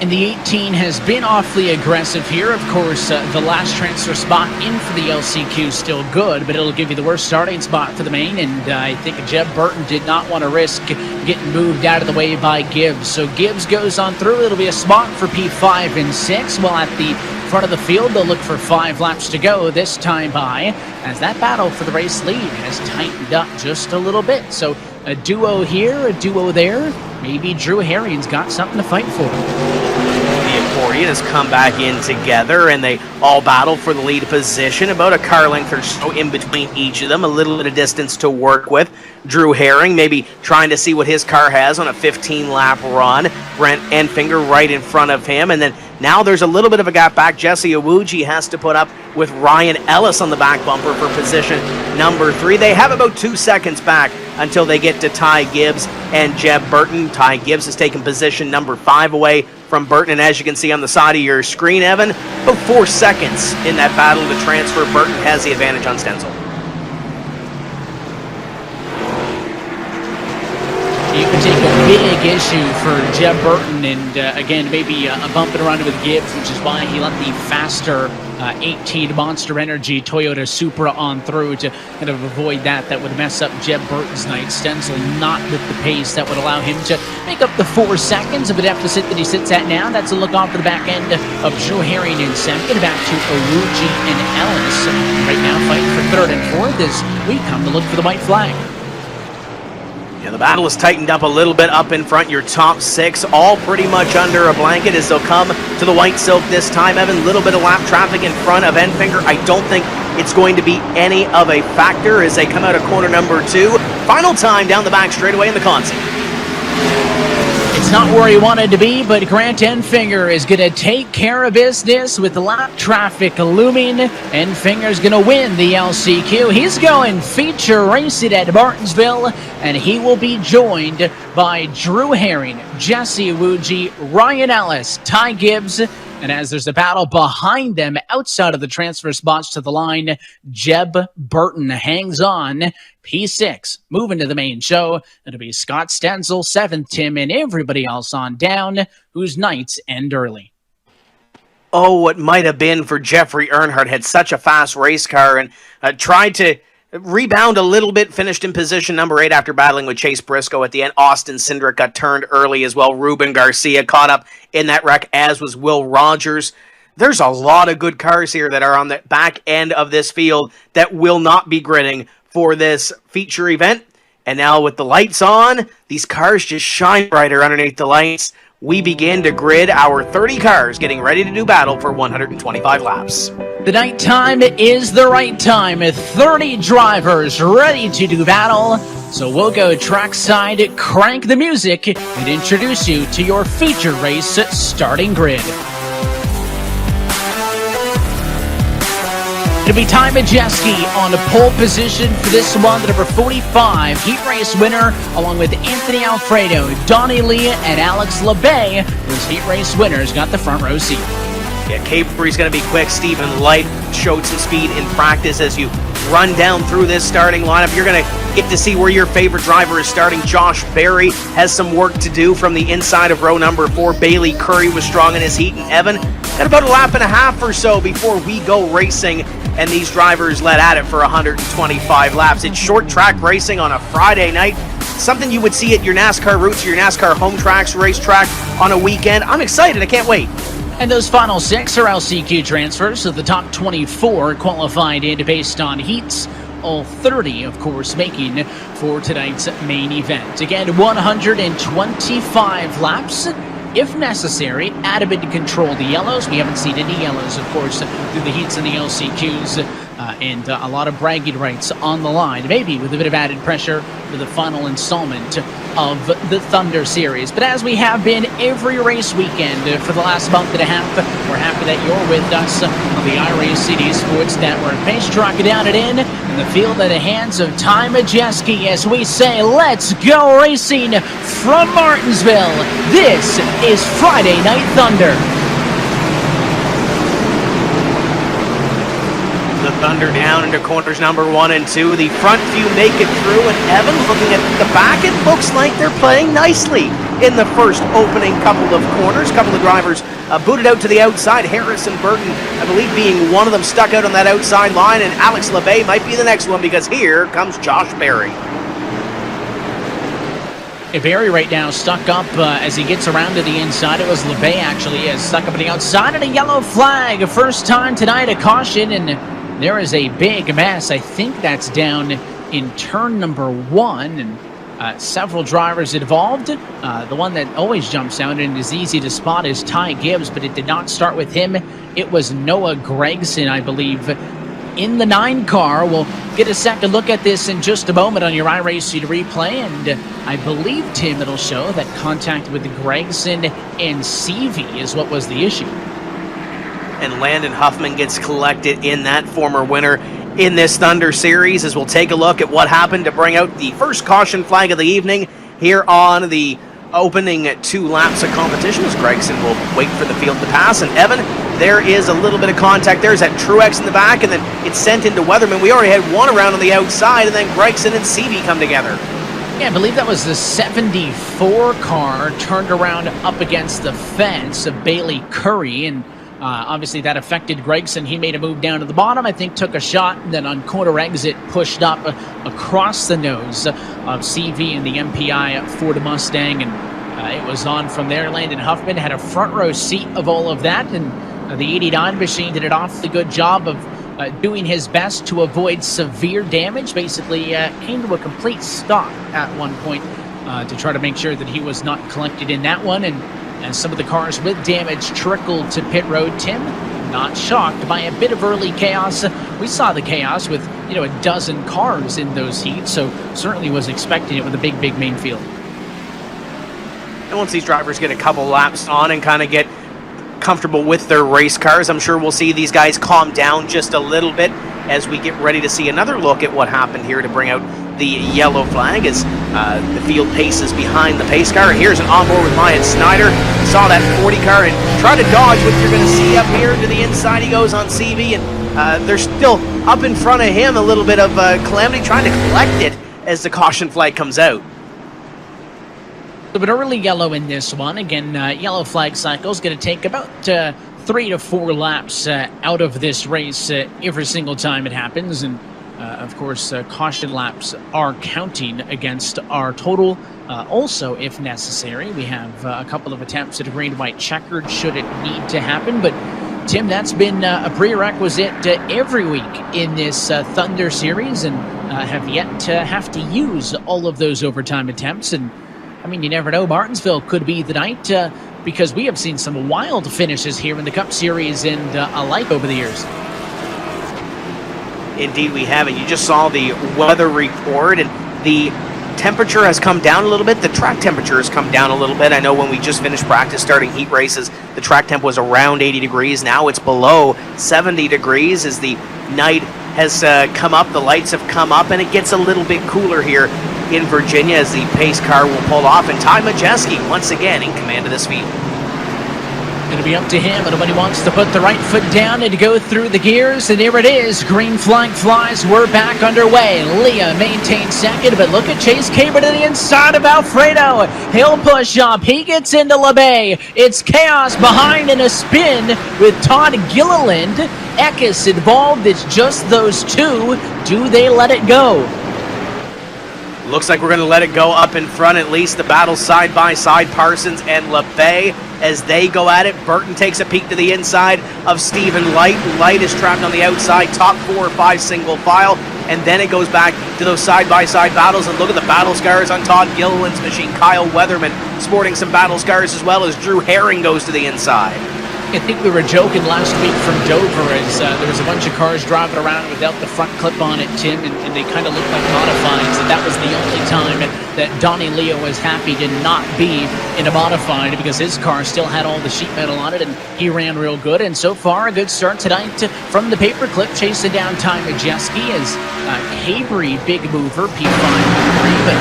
And the 18 has been awfully aggressive here. Of course, the last transfer spot in for the LCQ is still good, but it'll give you the worst starting spot for the main, and I think Jeb Burton did not want to risk getting moved out of the way by Gibbs. So Gibbs goes on through. It'll be a spot for P5 and 6, while at the front of the field, they'll look for 5 laps to go this time by, as that battle for the race lead has tightened up just a little bit. So a duo here, a duo there. Maybe Drew Herring's got something to fight for. The accordion has come back in together, and they all battle for the lead position. About a car length or so in between each of them, a little bit of distance to work with. Drew Herring maybe trying to see what his car has on a 15-lap run. Brent Enfinger right in front of him, and then now there's a little bit of a gap back. Jesse Owuji has to put up with Ryan Ellis on the back bumper for position number 3. They have about 2 seconds back until they get to Ty Gibbs and Jeb Burton. Ty Gibbs has taken position number 5 away from Burton, and as you can see on the side of your screen, Evan, about 4 seconds in that battle to transfer. Burton has the advantage on Stenzel. You can take a big issue for Jeb Burton, and again, maybe a bumping around with Gibbs, which is why he let the faster 18 Monster Energy Toyota Supra on through to kind of avoid that. That would mess up Jeb Burton's night. Stenzel not with the pace that would allow him to make up the 4 seconds of a deficit that he sits at now. That's a look off to the back end of Drew Herring in second, back to Owuji and Ellis. Right now fighting for 3rd and 4th as we come to look for the white flag. Yeah, the battle is tightened up a little bit up in front. Your top 6 all pretty much under a blanket as they'll come to the white silk this time. Evan, little bit of lap traffic in front of Enfinger. I don't think it's going to be any of a factor as they come out of corner number 2. Final time down the back straightaway in the Consi. It's not where he wanted to be, but Grant Enfinger is going to take care of business with the lap traffic looming. Enfinger's going to win the LCQ. He's going feature racing at Martinsville, and he will be joined by Drew Herring, Jesse Owuji, Ryan Ellis, Ty Gibbs, and as there's a battle behind them outside of the transfer spots to the line, Jeb Burton hangs on. P6, moving to the main show. It'll be Scott Stenzel, 7th, Tim, and everybody else on down, whose nights end early. Oh, what might have been for Jeffrey Earnhardt. Had such a fast race car and tried to rebound a little bit, finished in position number 8 after battling with Chase Briscoe at the end. Austin Cindric got turned early as well. Ruben Garcia caught up in that wreck, as was Will Rogers. There's a lot of good cars here that are on the back end of this field that will not be gridding for this feature event. And now with the lights on, these cars just shine brighter underneath the lights. We begin to grid our 30 cars getting ready to do battle for 125 laps. The night time is the right time. 30 drivers ready to do battle. So we'll go trackside, crank the music, and introduce you to your feature race starting grid. It'll be Ty Majeski on the pole position for this one, the number 45 heat race winner, along with Anthony Alfredo, Donnie Lee, and Alex LeBay, whose heat race winners got the front row seat. Yeah, Capry's going to be quick. Stephen Light showed some speed in practice. As you run down through this starting lineup, you're going to get to see where your favorite driver is starting. Josh Berry has some work to do from the inside of row number 4. Bailey Curry was strong in his heat, and Evan got about a lap and a half or so before we go racing and these drivers let at it for 125 laps. It's short track racing on a Friday night, something you would see at your NASCAR routes or your NASCAR home tracks racetrack on a weekend. I'm excited. I can't wait. And those final 6 are LCQ transfers, so the top 24 qualified in based on heats. All 30, of course, making for tonight's main event. Again, 125 laps, if necessary. Adamant to control the yellows. We haven't seen any yellows, of course, through the heats and the LCQs. And a lot of bragging rights on the line, maybe with a bit of added pressure for the final installment of the Thunder Series. But as we have been every race weekend for the last month and a half, we're happy that you're with us on the iRacing Sports Network. Pace truck down it in the field at the hands of Ty Majeski as we say, let's go racing from Martinsville. This is Friday Night Thunder. The Thunder down into corners number 1 and 2. The front few make it through, and Evan, looking at the back, it looks like they're playing nicely in the first opening couple of corners. Couple of drivers booted out to the outside. Harrison Burton, I believe, being one of them, stuck out on that outside line, and Alex LeBay might be the next one because here comes Josh Berry. Berry right now stuck up as he gets around to the inside. It was LeBay actually stuck up on the outside, and a yellow flag. First time tonight, a caution, and there is a big mess. I think that's down in turn number 1, and several drivers involved. The one that always jumps out and is easy to spot is Ty Gibbs, but it did not start with him. It was Noah Gregson, I believe, in the 9 car. We'll get a second look at this in just a moment on your iRacing replay, and I believe, Tim, it'll show that contact with Gregson and Seavey is what was the issue. And Landon Huffman gets collected in that, former winner in this Thunder Series, as we'll take a look at what happened to bring out the first caution flag of the evening here on the opening 2 laps of competition, as Gregson will wait for the field to pass. And Evan, there is a little bit of contact. There's that Truex in the back, and then it's sent into Weatherman. We already had one around on the outside, and then Gregson and Seavey come together. Yeah, I believe that was the 74 car turned around up against the fence of Bailey Curry, and obviously that affected Gregson. He made a move down to the bottom, I think took a shot, and then on corner exit pushed up across the nose of CV and the MPI Ford Mustang, and it was on from there. Landon Huffman had a front row seat of all of that, and the 89 machine did an awfully good job of doing his best to avoid severe damage. Basically came to a complete stop at one point to try to make sure that he was not collected in that one, and as some of the cars with damage trickled to pit road. Tim, not shocked by a bit of early chaos. We saw the chaos with, a dozen cars in those heats, so certainly was expecting it with a big main field. And once these drivers get a couple laps on and kind of get comfortable with their race cars, I'm sure we'll see these guys calm down just a little bit as we get ready to see another look at what happened here to bring out the yellow flag as the field paces behind the pace car. Here's an onboard with Myatt Snyder. Saw that 40 car and try to dodge what you're going to see up here to the inside. He goes on CV, and they're still up in front of him. A little bit of calamity trying to collect it as the caution flag comes out. But early yellow in this one. Again, yellow flag cycle is going to take about 3 to 4 laps out of this race every single time it happens. And of course, caution laps are counting against our total. Also, if necessary, we have a couple of attempts at a green and white checkered should it need to happen. But Tim, that's been a prerequisite every week in this Thunder Series, and have yet to have to use all of those overtime attempts. And I mean, you never know. Martinsville could be the night because we have seen some wild finishes here in the Cup Series and alike over the years. Indeed, we have it. You just saw the weather report, and the temperature has come down a little bit. The track temperature has come down a little bit. I know when we just finished practice starting heat races, the track temp was around 80 degrees. Now it's below 70 degrees as the night has come up. The lights have come up, and it gets a little bit cooler here in Virginia as the pace car will pull off. And Ty Majeski, once again, in command of this field. going to be up to him. Nobody wants to put the right foot down and to go through the gears. And there it is. Green flag flies. We're back underway. Leah maintains second, but look at Chase Caber to the inside of Alfredo. He'll push up. He gets into LeBay. It's chaos behind in a spin with Todd Gilliland. Eckes involved. It's just those two. Do they let it go? Looks like we're going to let it go up in front, at least the battle side by side, Parsons and LeBay as they go at it. Burton takes a peek to the inside of Stephen Light. Light is trapped on the outside, top 4 or 5 single file, and then it goes back to those side by side battles. And look at the battle scars on Todd Gilliland's machine. Kyle Weatherman sporting some battle scars as well as Drew Herring goes to the inside. I think we were joking last week from Dover as there was a bunch of cars driving around without the front clip on it, Tim, and they kind of looked like modifieds, and that was the only time that Donnie Leo was happy to not be in a modified because his car still had all the sheet metal on it, and he ran real good. And so far, a good start tonight from the paperclip, chasing down Ty Majeski as Cabry, big mover, P5 but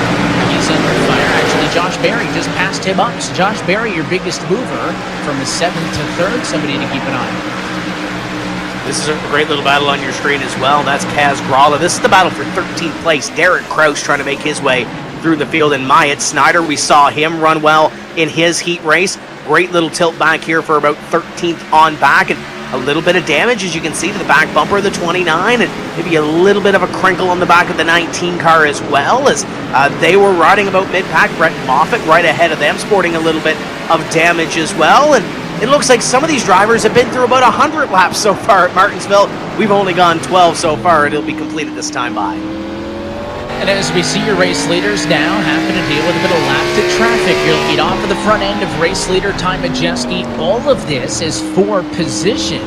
he's under fire. Actually, Josh Berry just passed him up. So Josh Berry, your biggest mover, from a 7th to 3rd. Somebody to keep an eye on. This is a great little battle on your screen as well. That's Kaz Gralla. This is the battle for 13th place. Derek Kraus trying to make his way through the field. And Myatt Snyder, we saw him run well in his heat race. Great little tilt back here for about 13th on back. And a little bit of damage, as you can see, to the back bumper of the 29, and maybe a little bit of a crinkle on the back of the 19 car as well, as they were riding about mid-pack. Brett Moffitt right ahead of them, sporting a little bit of damage as well. And it looks like some of these drivers have been through about 100 laps so far at Martinsville. We've only gone 12 so far, and it'll be completed this time by. And as we see your race leaders now having to deal with a bit of lap-to traffic, you're looking off of the front end of race leader Ty Majeski. All of this is for position.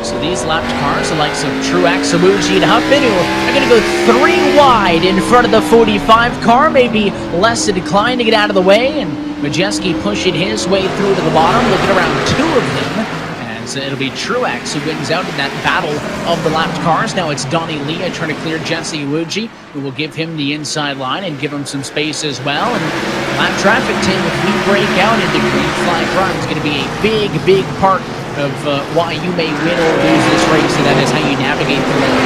So these lapped cars, the likes of Truex, Amuji, and Huffman, who are going to go 3 wide in front of the 45 car, maybe less inclined to get out of the way. And Majeski pushing his way through to the bottom, looking around 2 of them. It'll be Truex who wins out in that battle of the lapped cars. Now it's Donnie Leah trying to clear Jesse Iwuji, who will give him the inside line and give him some space as well. And lap traffic, Tim, if we break out into green flag runs, is going to be a big part of why you may win or lose this race, and that is how you navigate through it.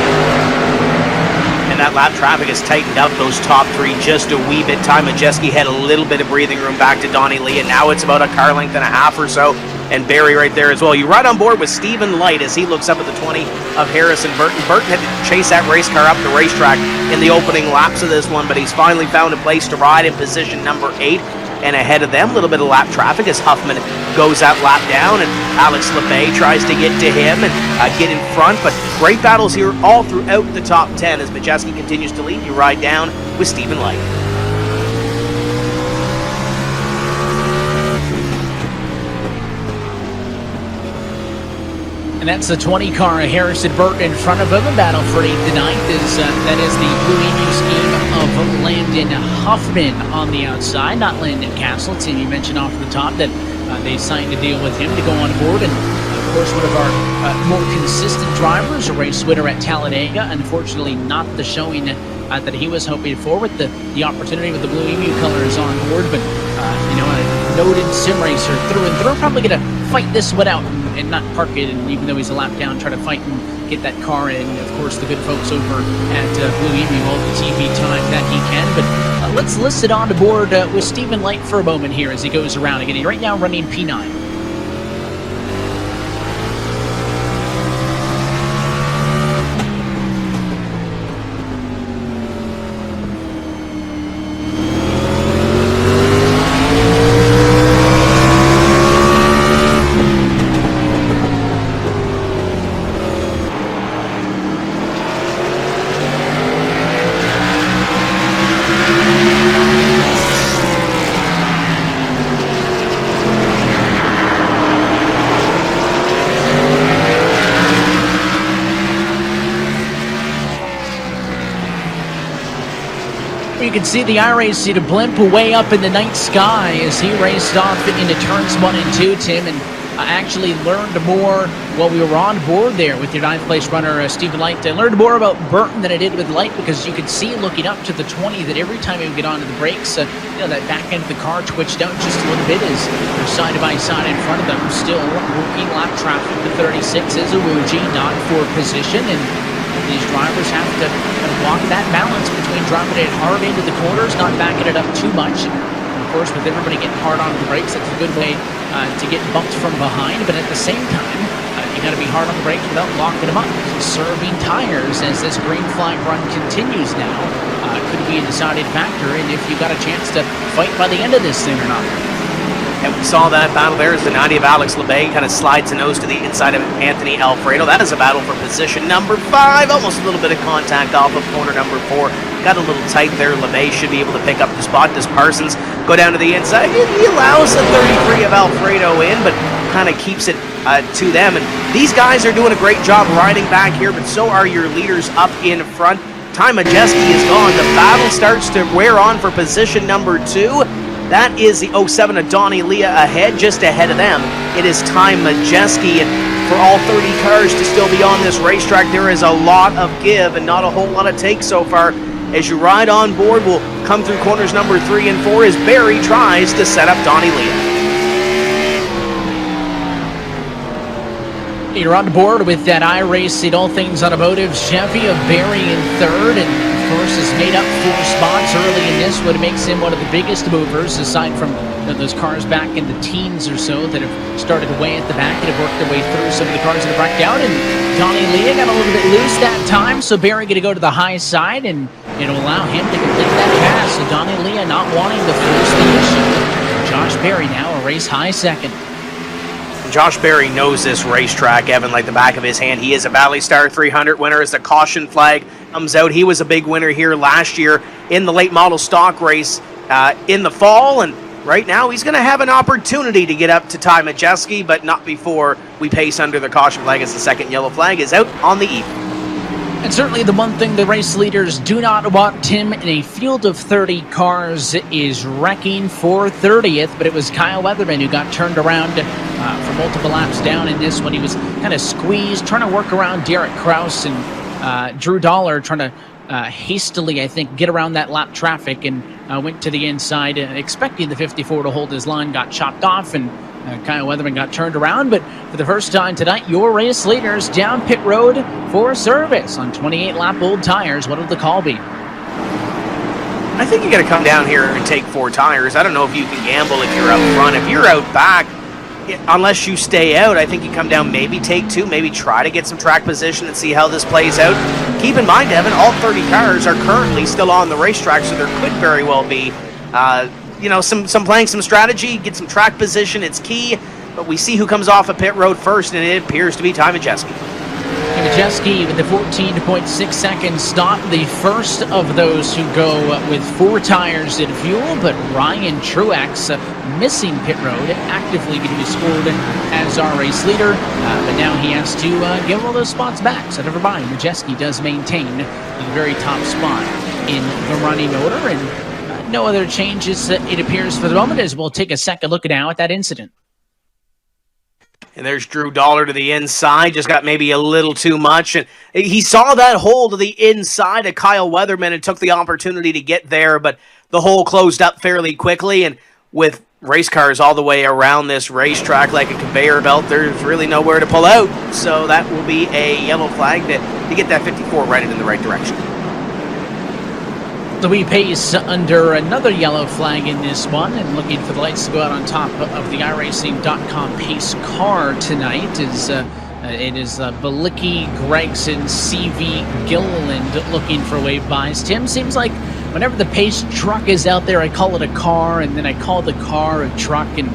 And that lap traffic has tightened up those top 3 just a wee bit. Ty Majeski had a little bit of breathing room back to Donnie Lee, and now it's about a car length and a half or so. And Barry right there as well. You ride on board with Stephen Light as he looks up at the 20 of Harrison Burton. Burton had to chase that race car up the racetrack in the opening laps of this one, but he's finally found a place to ride in position number 8. And ahead of them, a little bit of lap traffic as Huffman goes that lap down, and Alex LeBay tries to get to him and get in front. But great battles here all throughout the top 10 as Majeski continues to lead. You ride down with Stephen Light. And that's the 20 car of Harrison Burton in front of him. A battle for 8th to 9th that is the Blue Emu scheme of Landon Huffman on the outside, not Landon Castle. Tim, you mentioned off the top that they signed a deal with him to go on board. And of course, one of our more consistent drivers, a race winner at Talladega. Unfortunately, not the showing that he was hoping for with the opportunity with the Blue Emu colors on board. But a noted sim racer through and through, probably going to fight this one out and not park it, and even though he's a lap down, try to fight and get that car in. Of course, the good folks over at Blue Emu, all the TV time that he can. But let's listen on board with Stephen Light for a moment here as he goes around again. He's right now running P9. You can see the iRacing blimp way up in the night sky as he raced off into turns 1 and 2, Tim, and I actually learned more while we were on board there with your 9th place runner, Stephen Light. I learned more about Burton than I did with Light because you could see looking up to the 20 that every time he would get onto the brakes, that back end of the car twitched out just a little bit as they're side by side in front of them. still working lap traffic. The 36 is a Wuji, not for position, and these drivers have to kind of walk that balance between driving it hard into the corners, not backing it up too much. And of course, with everybody getting hard on the brakes, that's a good way to get bumped from behind, but at the same time, you got to be hard on the brakes without locking them up. Conserving tires as this green flag run continues now could be a decided factor, and if you got a chance to fight by the end of this thing or not. And we saw that battle there as the 90 of Alex LeBay kind of slides a nose to the inside of Anthony Alfredo. That is a battle for position number 5. Almost a little bit of contact off of corner number 4. Got a little tight there. LeBay should be able to pick up the spot. Does Parsons go down to the inside? He allows the 33 of Alfredo in, but kind of keeps it to them. And these guys are doing a great job riding back here, but so are your leaders up in front. Ty Majeski is gone. The battle starts to wear on for position number 2. That is the 07 of Donnie Leah ahead, just ahead of them. It is Ty Majeski, and for all 30 cars to still be on this racetrack, there is a lot of give and not a whole lot of take so far. As you ride on board, we'll come through corners number 3 and 4 as Barry tries to set up Donnie Leah. You're on board with that iRacing All Things Automotive Chevy of Barry in 3rd, and of course has made up 4 spots early in this, what makes him one of the biggest movers, aside from those cars back in the teens or so that have started way at the back and have worked their way through some of the cars that have wrecked out. And Donnie Leah got a little bit loose that time, so Barry going to go to the high side, and it'll allow him to complete that pass. So Donnie Leah not wanting to force the issue. Josh Barry now a race high 2nd. Josh Barry knows this racetrack, Evan, like the back of his hand. He is a Valley Star 300 winner as the caution flag comes out. He was a big winner here last year in the late model stock race in the fall, and right now he's going to have an opportunity to get up to Ty Majeski, but not before we pace under the caution flag as the second yellow flag is out on the eve. And certainly the one thing the race leaders do not want him in a field of 30 cars is wrecking for 30th, but it was Kyle Weatherman who got turned around for multiple laps down in this one. He was kind of squeezed, trying to work around Derek Kraus and Drew Dollar, trying to hastily, I think, get around that lap traffic, and went to the inside, expecting the 54 to hold his line, got chopped off, and Kyle Weatherman got turned around. But for the first time tonight, your race leaders down pit road for service on 28-lap old tires. What will the call be? I think you got to come down here and take 4 tires. I don't know if you can gamble if you're up front. If you're out back, unless you stay out, I think you come down, maybe take 2, maybe try to get some track position and see how this plays out. Keep in mind, Evan, all 30 cars are currently still on the racetrack, so there could very well be some playing some strategy, get some track position. It's key, but we see who comes off a pit road first, and it appears to be Ty Majeski. Majeski with the 14.6 second stop, the first of those who go with 4 tires in fuel, but Ryan Truex missing pit road, actively getting scored as our race leader, but now he has to give all those spots back. So never mind, Majeski does maintain the very top spot in the running order, and no other changes, it appears, for the moment, as we'll take a second look now at that incident. And there's Drew Dollar to the inside, just got maybe a little too much. And he saw that hole to the inside of Kyle Weatherman and took the opportunity to get there, but the hole closed up fairly quickly. And with race cars all the way around this racetrack like a conveyor belt, there's really nowhere to pull out. So that will be a yellow flag to get that 54 right in the right direction. So we pace under another yellow flag in this one, and looking for the lights to go out on top of the iRacing.com pace car tonight is it is Balicki, Gregson, CV, Gilliland looking for wave bys. Tim, seems like whenever the pace truck is out there, I call it a car, and then I call the car a truck, and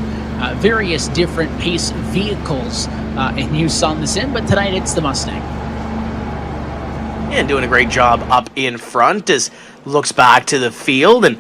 various different pace vehicles in use on this end, but tonight it's the Mustang. And doing a great job up in front as looks back to the field, and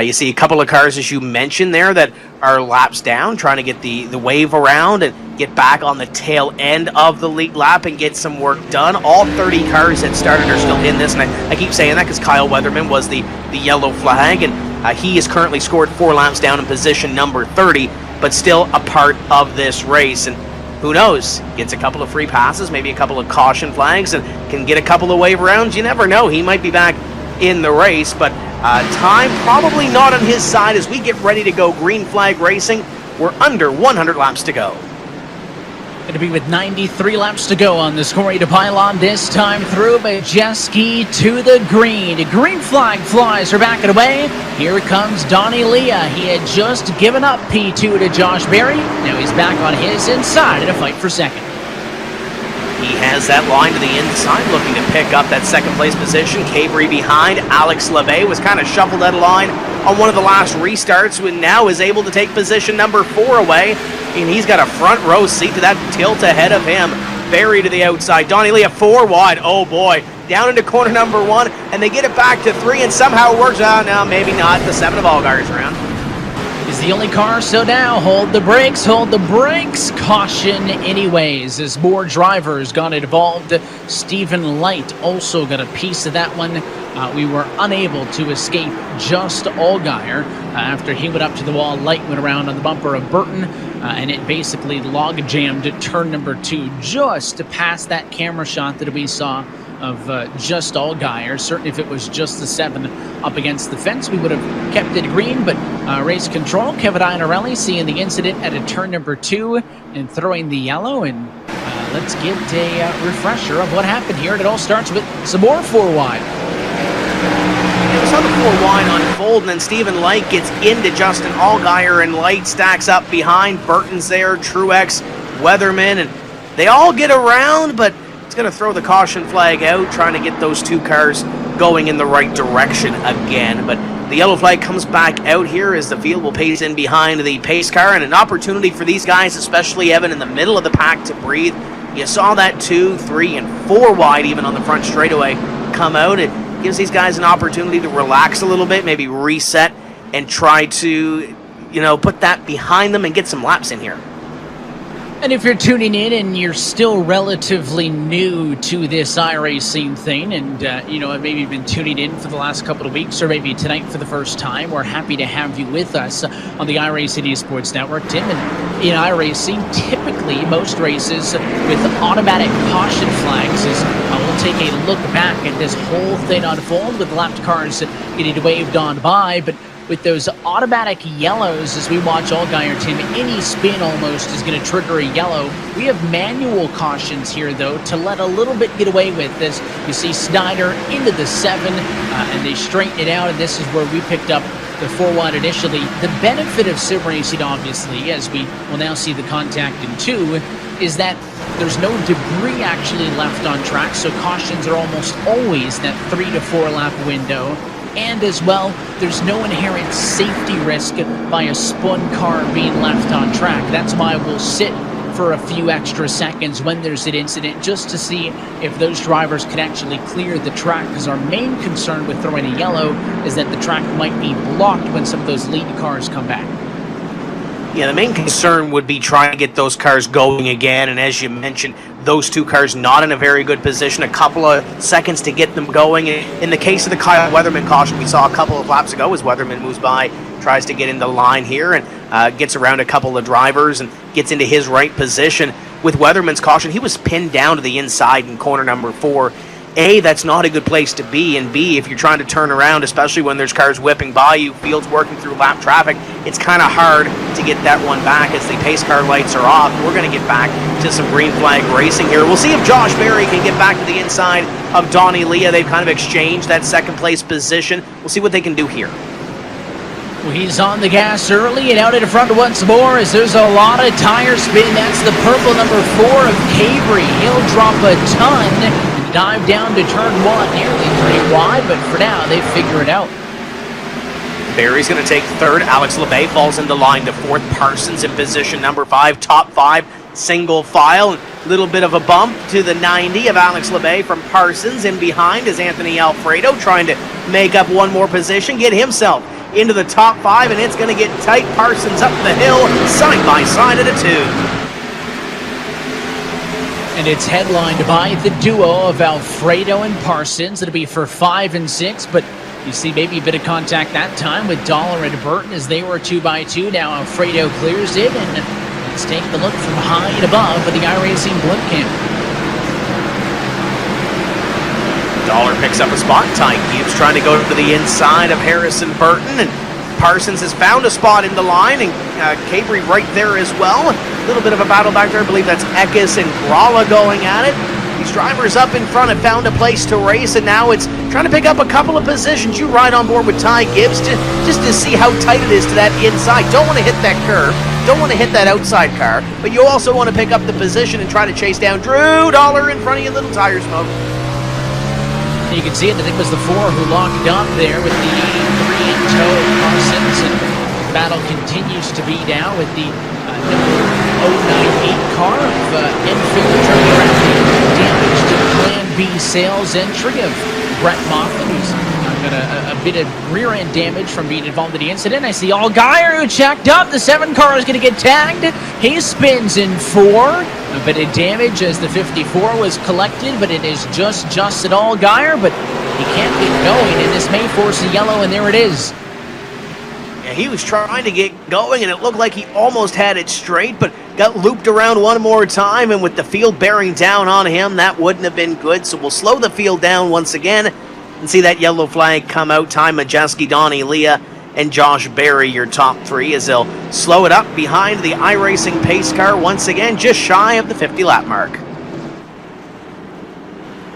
you see a couple of cars, as you mentioned there, that are laps down, trying to get the wave around and get back on the tail end of the lead lap and get some work done. All 30 cars that started are still in this, and I keep saying that because Kyle Weatherman was the yellow flag, and he is currently scored 4 laps down in position number 30, but still a part of this race. And who knows, gets a couple of free passes, maybe a couple of caution flags, and can get a couple of wave rounds. You never know, he might be back in the race, but time probably not on his side as we get ready to go green flag racing. We're under 100 laps to go. Going to be with 93 laps to go on the scoring to pylon, this time through Majeski to the green. Green flag flies her back and away. Here comes Donnie Leah. He had just given up P2 to Josh Berry. Now he's back on his inside in a fight for second. He has that line to the inside, looking to pick up that second place position. Cabri behind. Alex LeVay was kind of shuffled out of line on one of the last restarts, and now is able to take position number 4 away. And he's got a front row seat to that tilt ahead of him. Berry to the outside. Donnie Leah 4 wide. Oh boy. Down into corner number 1, and they get it back to 3, and somehow it works out. Now, maybe not. The 7 of Allgaiers around. Is the only car, so now hold the brakes, caution anyways, as more drivers got involved. Stephen Light also got a piece of that one. We were unable to escape just Allgaier. After he went up to the wall, Light went around on the bumper of Burton, and it basically log jammed at turn number 2, just past that camera shot that we saw of just Allgaier. Certainly if it was just the 7 up against the fence, we would have kept it green, but race control, Kevin Iannarelli seeing the incident at a turn number 2 and throwing the yellow, and let's get a refresher of what happened here. And it all starts with some more 4 wide. We saw the 4 wide unfold, and then Stephen Light gets into Justin Allgaier, and Light stacks up behind. Burton's there, Truex, Weatherman, and they all get around, but it's going to throw the caution flag out, trying to get those 2 cars going in the right direction again. But the yellow flag comes back out here as the field will pace in behind the pace car, and an opportunity for these guys, especially Evan, in the middle of the pack to breathe. You saw that 2, 3, and 4 wide even on the front straightaway come out. It gives these guys an opportunity to relax a little bit, maybe reset, and try to, put that behind them and get some laps in here. And if you're tuning in and you're still relatively new to this iRacing thing, and maybe you've been tuning in for the last couple of weeks, or maybe tonight for the first time, we're happy to have you with us on the iRacing Esports Network. Tim, and in iRacing, typically most races with automatic caution flags is we'll take a look back at this whole thing unfold with lapped cars getting waved on by, but with those automatic yellows, as we watch Allgaier, Tim, any spin almost is going to trigger a yellow. We have manual cautions here, though, to let a little bit get away with this. You see Snyder into the 7, and they straighten it out, and this is where we picked up the 4 wide initially. The benefit of sim racing, obviously, as we will now see the contact in 2, is that there's no debris actually left on track, so cautions are almost always that 3 to 4 lap window. And as well, there's no inherent safety risk by a spun car being left on track. That's why we'll sit for a few extra seconds when there's an incident, just to see if those drivers can actually clear the track, because our main concern with throwing a yellow is that the track might be blocked when some of those lead cars come back. Yeah, the main concern would be trying to get those cars going again, and as you mentioned, those 2 cars not in a very good position, a couple of seconds to get them going. In the case of the Kyle Weatherman caution we saw a couple of laps ago, as Weatherman moves by, tries to get into line here, and gets around a couple of drivers and gets into his right position. With Weatherman's caution, he was pinned down to the inside in corner number 4. A, that's not a good place to be, and B, if you're trying to turn around, especially when there's cars whipping by you, fields working through lap traffic, it's kind of hard to get that one back as the pace car lights are off. We're going to get back to some green flag racing here. We'll see if Josh Berry can get back to the inside of Donnie Leah. They've kind of exchanged that second place position. We'll see what they can do here. Well, he's on the gas early and out in front once more as there's a lot of tire spin. That's the purple number 4 of Cabri. He'll drop a ton and dive down to turn 1, nearly 3 wide, but for now they figure it out. Berry's going to take 3rd. Alex LeVay falls into line to 4th. Parsons in position number 5. Top 5, single file. Little bit of a bump to the 90 of Alex LeVay from Parsons. In behind is Anthony Alfredo, trying to make up one more position, get himself into the top 5, and it's going to get tight. Parsons up the hill, side by side at a 2. And it's headlined by the duo of Alfredo and Parsons. It'll be for 5 and 6, but you see maybe a bit of contact that time with Dollar and Burton as they were 2 by 2. Now Alfredo clears it, and let's take the look from high and above with the iRacing blimp cam. Dollar picks up a spot. Ty Gibbs trying to go to the inside of Harrison Burton, and Parsons has found a spot in the line, and Cabri right there as well. A little bit of a battle back there. I believe that's Eckes and Gralla going at it. These drivers up in front have found a place to race, and now it's trying to pick up a couple of positions. You ride on board with Ty Gibbs just to see how tight it is to that inside. Don't want to hit that curve. Don't want to hit that outside car, but you also want to pick up the position and try to chase down Drew Dollar in front of you, little tire smoke. You can see it. I think it was the 4 who locked up there with the 83 in tow of Parsons, and the battle continues to be now with the number 098 car of Enfield turning around the damage to Plan B sales entry of Brett Moffitt, who's got a bit of rear end damage from being involved in the incident. I see Allgaier who checked up. The 7 car is going to get tagged. He spins in 4. A bit of damage as the 54 was collected, but it is just at Allgaier, but he can't get going, and this may force a yellow, and there it is. Yeah, he was trying to get going, and it looked like he almost had it straight, but got looped around one more time, and with the field bearing down on him, that wouldn't have been good. So we'll slow the field down once again and see that yellow flag come out. Ty Majeski, Donnie Leah, and Josh Berry, your top 3, as they'll slow it up behind the iRacing pace car once again, just shy of the 50-lap mark.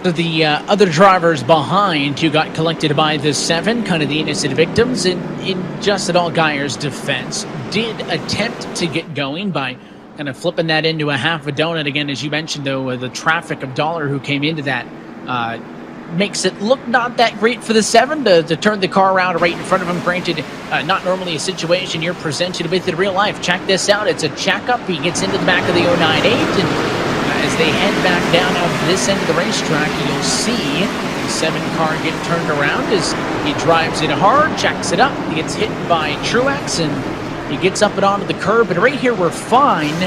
So the other drivers behind who got collected by the 7, kind of the innocent victims, in just at Allgaier's defense, did attempt to get going by kind of flipping that into a half a donut again. As you mentioned, though, the traffic of Dollar who came into that makes it look not that great for the 7 to turn the car around right in front of him. Granted, not normally a situation you're presented with in real life. Check this out. It's a checkup. He gets into the back of the 098, and as they head back down off this end of the racetrack, you'll see the 7 car get turned around as he drives it hard, checks it up. He gets hit by Truex, and he gets up and onto the curb. And right here, we're fine.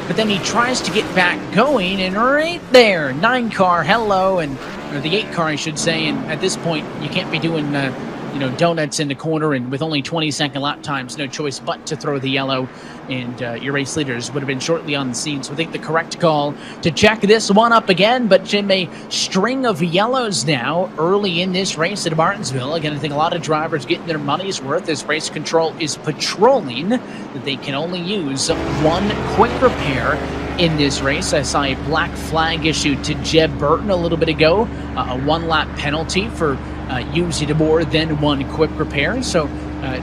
But then he tries to get back going, and right there, 9 car, hello, or the 8 car, I should say. And at this point, you can't be doing donuts in the corner, and with only 20-second lap times, no choice but to throw the yellow, and your race leaders would have been shortly on the scene. So I think the correct call to check this one up again, but Jim, a string of yellows now early in this race at Martinsville. Again, I think a lot of drivers getting their money's worth as race control is patrolling that they can only use 1 quick repair in this race. I saw a black flag issued to Jeb Burton a little bit ago, a 1-lap penalty for using more than 1 quick repair. So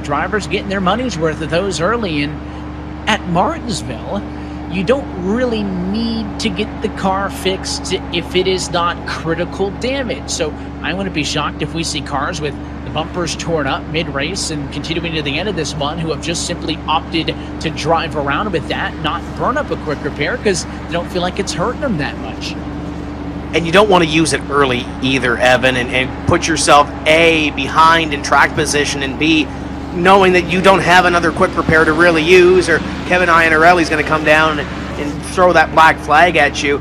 drivers getting their money's worth of those early. And at Martinsville, you don't really need to get the car fixed if it is not critical damage. So I wouldn't be shocked if we see cars with the bumpers torn up mid-race and continuing to the end of this one who have just simply opted to drive around with that, not burn up a quick repair because they don't feel like it's hurting them that much. And you don't want to use it early either, Evan, and put yourself, A, behind in track position, and B, knowing that you don't have another quick repair to really use, or Kevin Iannarelli's going to come down and throw that black flag at you.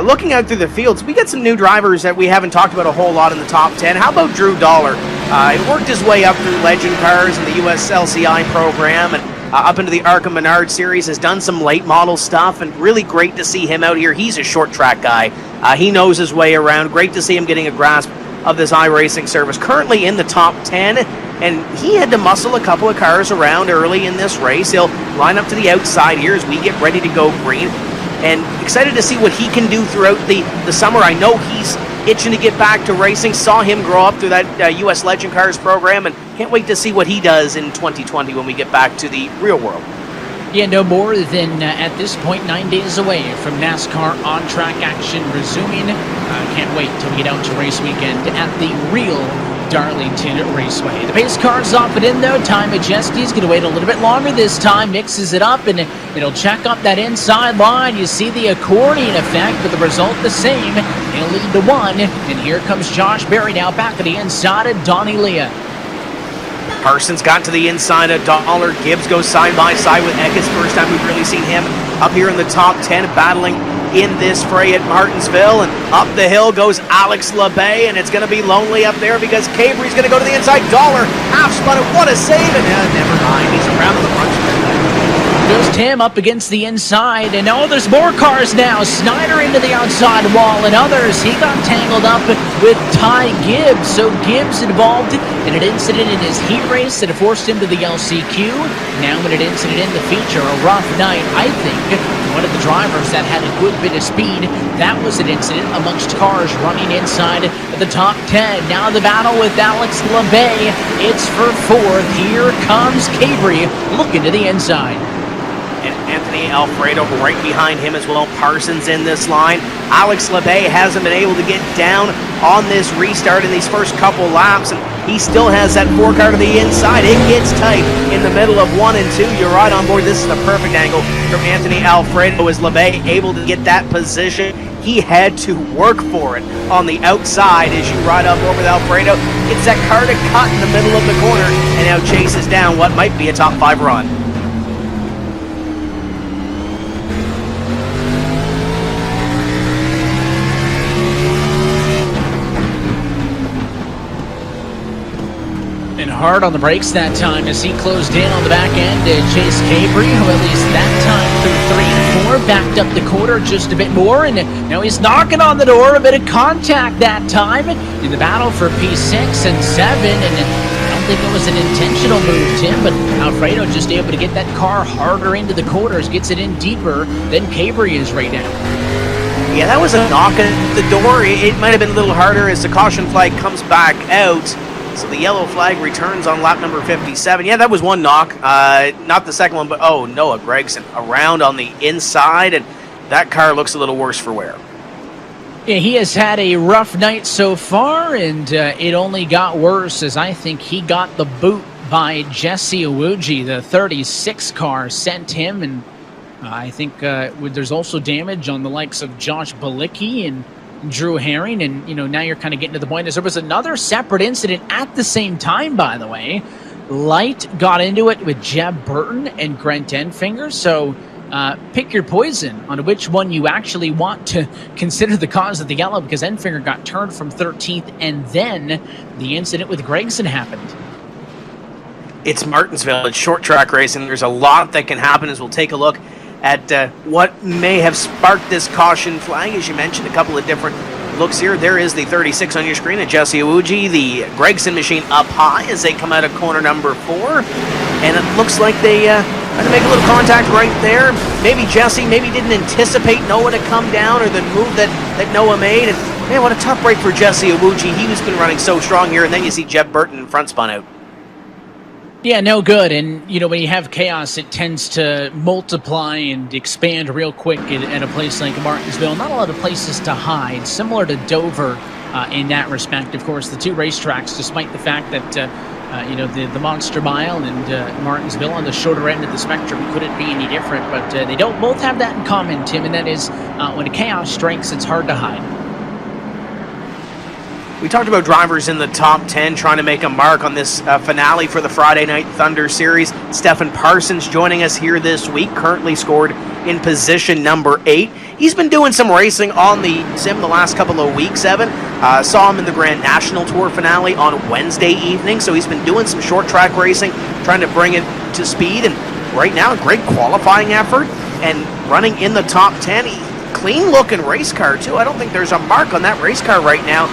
Looking out through the fields, we get some new drivers that we haven't talked about a whole lot in the top 10. How about Drew Dollar? He worked his way up through Legend Cars in the US LCI program, and up into the ARCA Menards Series, has done some late model stuff, and really great to see him out here. He's a short track guy. He knows his way around. Great to see him getting a grasp of this iRacing service. Currently in the top 10, and he had to muscle a couple of cars around early in this race. He'll line up to the outside here as we get ready to go green, and excited to see what he can do throughout the summer. I know he's itching to get back to racing. Saw him grow up through that US Legend Cars program, and can't wait to see what he does in 2020 when we get back to the real world. Yeah, no more than, at this point, 9 days away from NASCAR on-track action resuming. Can't wait till we get out to race weekend at the real Darlington Raceway. The pace car's off and in, though. Ty Majeski's going to wait a little bit longer this time, mixes it up, and it'll check up that inside line. You see the accordion effect, but the result the same. He'll lead to 1, and here comes Josh Berry now back to the inside of Donnie Leah. Parsons got to the inside of Dollar. Gibbs goes side by side with Eckes. First time we've really seen him up here in the top 10 battling in this fray at Martinsville. And up the hill goes Alex LeBay, and it's going to be lonely up there because Cabry's going to go to the inside. Dollar half spun it. What a save! And never mind. He's around the front. Goes Tim up against the inside, and oh, there's more cars now. Snyder into the outside wall, and others. He got tangled up with Ty Gibbs. So Gibbs involved in an incident in his heat race that forced him to the LCQ. Now in an incident in the feature, a rough night, I think. One of the drivers that had a good bit of speed. That was an incident amongst cars running inside the top 10. Now the battle with Alex LeBay. It's for fourth. Here comes Cabri looking to the inside. And Anthony Alfredo right behind him as well. Parsons in this line. Alex LeBay hasn't been able to get down on this restart in these first couple laps, and he still has that 4 car to the inside. It gets tight in the middle of 1 and 2. You're right on board. This is the perfect angle from Anthony Alfredo. Is LeBay able to get that position? He had to work for it on the outside as you ride up over with Alfredo. Gets that car to cut in the middle of the corner and now chases down what might be a top 5 run. Hard on the brakes that time as he closed in on the back end and Chase Cabri, who at least that time through 3 and 4 backed up the quarter just a bit more, and now he's knocking on the door. A bit of contact that time in the battle for P6 and 7, and I don't think it was an intentional move, Tim, but Alfredo just able to get that car harder into the quarters, gets it in deeper than Cabri is right now. Yeah, that was a knock at the door. It might have been a little harder as the caution flag comes back out. So the yellow flag returns on lap number 57. Yeah, that was one knock. Not the second one, but Noah Gregson around on the inside, and that car looks a little worse for wear. Yeah, he has had a rough night so far, and it only got worse as I think he got the boot by Jesse Iwuji. The 36 car sent him, and I think there's also damage on the likes of Josh Balicki and Drew Herring, and now you're kind of getting to the point as there was another separate incident at the same time, by the way. Light got into it with Jeb Burton and Grant Enfinger, so pick your poison on which one you actually want to consider the cause of the yellow, because Enfinger got turned from 13th, and then the incident with Gregson happened. It's Martinsville. It's short track racing. There's a lot that can happen as we'll take a look at what may have sparked this caution flag. As you mentioned, a couple of different looks here. There is the 36 on your screen at Jesse Iwuji. The Gregson machine up high as they come out of corner number 4. And it looks like they trying to make a little contact right there. Maybe Jesse didn't anticipate Noah to come down, or the move that Noah made. And man, what a tough break for Jesse Iwuji. He was been running so strong here, and then you see Jeb Burton in front spun out. Yeah, no good. And, when you have chaos, it tends to multiply and expand real quick at a place like Martinsville. Not a lot of places to hide, similar to Dover in that respect. Of course, the two racetracks, despite the fact that, the Monster Mile and Martinsville on the shorter end of the spectrum couldn't be any different. But they don't both have that in common, Tim, and that is when chaos strikes, it's hard to hide. We talked about drivers in the top 10 trying to make a mark on this finale for the Friday Night Thunder Series. Stephen Parsons joining us here this week, currently scored in position number 8. He's been doing some racing on the sim the last couple of weeks, Evan. Saw him in the Grand National Tour finale on Wednesday evening, so he's been doing some short track racing, trying to bring it to speed, and right now, a great qualifying effort, and running in the top 10. Clean looking race car too. I don't think there's a mark on that race car right now.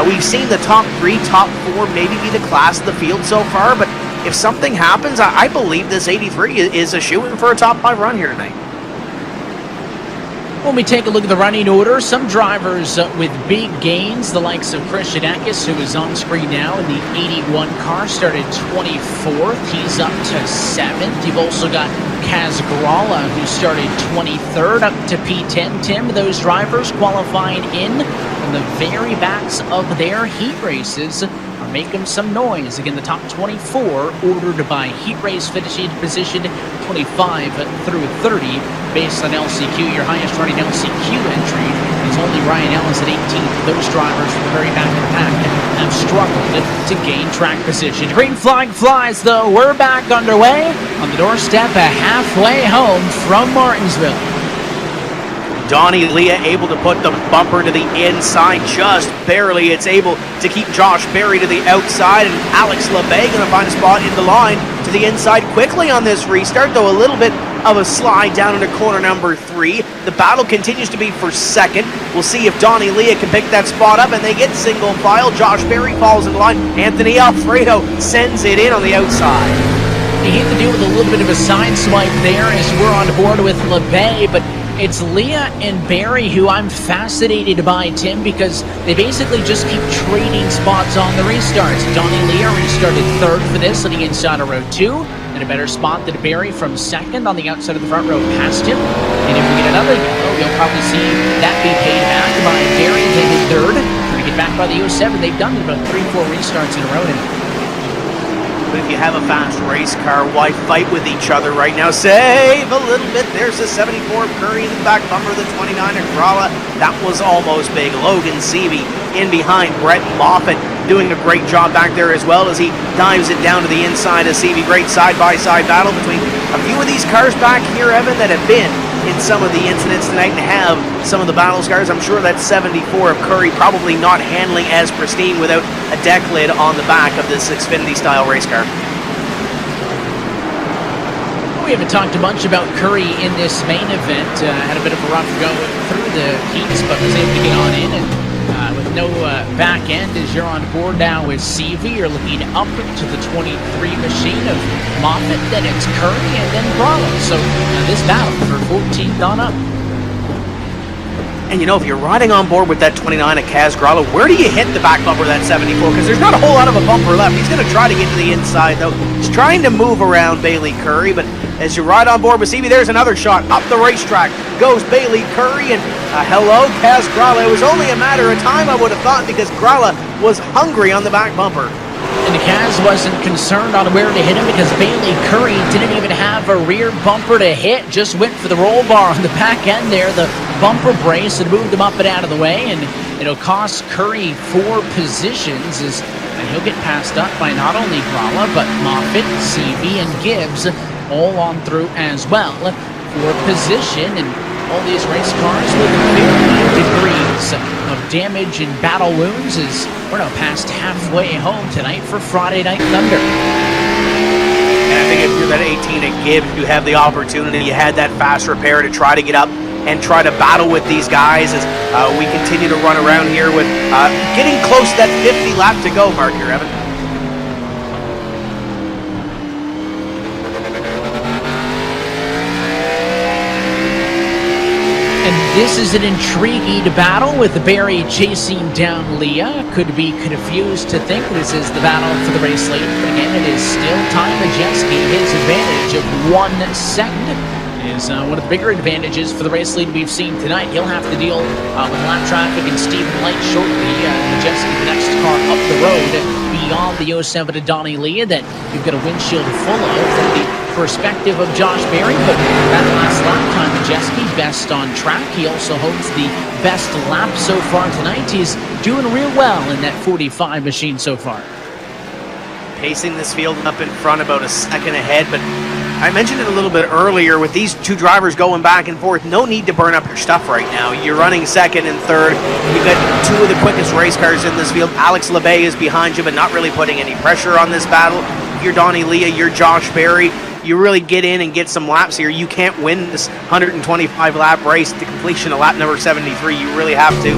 We've seen the top 3, top 4 maybe be the class of the field so far, but if something happens, I believe this 83 is a shoo-in for a top 5 run here tonight. When we take a look at the running order, some drivers with big gains, the likes of Christian Eckes, who is on screen now in the 81 car, started 24th. He's up to 7th. You've also got Kaz Gralla, who started 23rd, up to P10. Tim, those drivers qualifying in on the very backs of their heat races are making some noise. Again, the top 24 ordered by heat race finishing position 25 through 30 based on LCQ. Your highest running LCQ entry is only Ryan Ellis at 18th. Those drivers from the very back of the pack have struggled to gain track position. Green flag flies, though. We're back underway on the doorstep, halfway home from Martinsville. Donnie Leah able to put the bumper to the inside just barely. It's able to keep Josh Berry to the outside, and Alex LeBay going to find a spot in the line to the inside quickly on this restart, though a little bit of a slide down into corner number 3. The battle continues to be for second. We'll see if Donnie Leah can pick that spot up, and they get single file. Josh Berry falls in line. Anthony Alfredo sends it in on the outside. He had to deal with a little bit of a side swipe there as we're on board with LeBay, but it's Leah and Barry who I'm fascinated by, Tim, because they basically just keep trading spots on the restarts. Donnie Leah restarted third for this on the inside of row 2, and a better spot than Barry from second on the outside of the front row past him. And if we get another yellow, you'll probably see that be paid back by Barry then in third. Trying to get back by the 07. They've done it about 3-4 restarts in a row now. But if you have a fast race car, why fight with each other right now? Save a little bit. There's the 74 of Curry in the back bumper, the 29 of Gralla. That was almost big. Logan Seavey in behind. Brett Moffitt doing a great job back there as well as he dives it down to the inside of Seavey. Great side-by-side battle between a few of these cars back here, Evan, that have been in some of the incidents tonight and have some of the battle scars. I'm sure that 74 of Curry probably not handling as pristine without a deck lid on the back of this Xfinity style race car. We haven't talked a bunch about Curry in this main event. Had a bit of a rough go through the heats, but was able to get on in, and with no back end as you're on board now with Seavey. You're looking up to the 23 machine of Moffitt, then it's Curry, and then Bravo. So this battle for 14th on up. And you know, if you're riding on board with that 29 at Kaz Gralla, where do you hit the back bumper of that 74? Because there's not a whole lot of a bumper left. He's going to try to get to the inside, though. He's trying to move around Bailey Curry, but as you ride on board with Seavey, there's another shot. Up the racetrack goes Bailey Curry, and hello, Kaz Gralla. It was only a matter of time, I would have thought, because Gralla was hungry on the back bumper. And Kaz wasn't concerned on where to hit him because Bailey Curry didn't even have a rear bumper to hit. Just went for the roll bar on the back end there. The bumper brace and moved him up and out of the way. And it'll cost Curry 4 positions as he'll get passed up by not only Gralla, but Moffitt, Seavey, and Gibbs all on through as well for position. And all these race cars with varying degrees of damage and battle wounds as we're now past halfway home tonight for Friday Night Thunder. And I think if you're that 18 at Gibbs, you have the opportunity. You had that fast repair to try to get up and try to battle with these guys as we continue to run around here with getting close to that 50 lap to go mark here, Evan. This is an intriguing battle with Barry chasing down Leah. Could be confused to think this is the battle for the race lead. But again, it is still Ty Majeski. His advantage of 1 second is one of the bigger advantages for the race lead we've seen tonight. He'll have to deal with lap traffic and Stephen Light shortly. Majeski, the next car up the road beyond the 07 to Donnie Leah that you've got a windshield full of from the perspective of Josh Berry, but that last lap time, Majeski best on track. He also holds the best lap so far tonight. He's doing real well in that 45 machine so far. Pacing this field up in front about a second ahead, but I mentioned it a little bit earlier with these two drivers going back and forth. No need to burn up your stuff right now. You're running second and third. You've got 2 of the quickest race cars in this field. Alex LeBay is behind you, but not really putting any pressure on this battle. You're Donnie Leah, you're Josh Berry. You really get in and get some laps here. You can't win this 125 lap race to completion of lap number 73. You really have to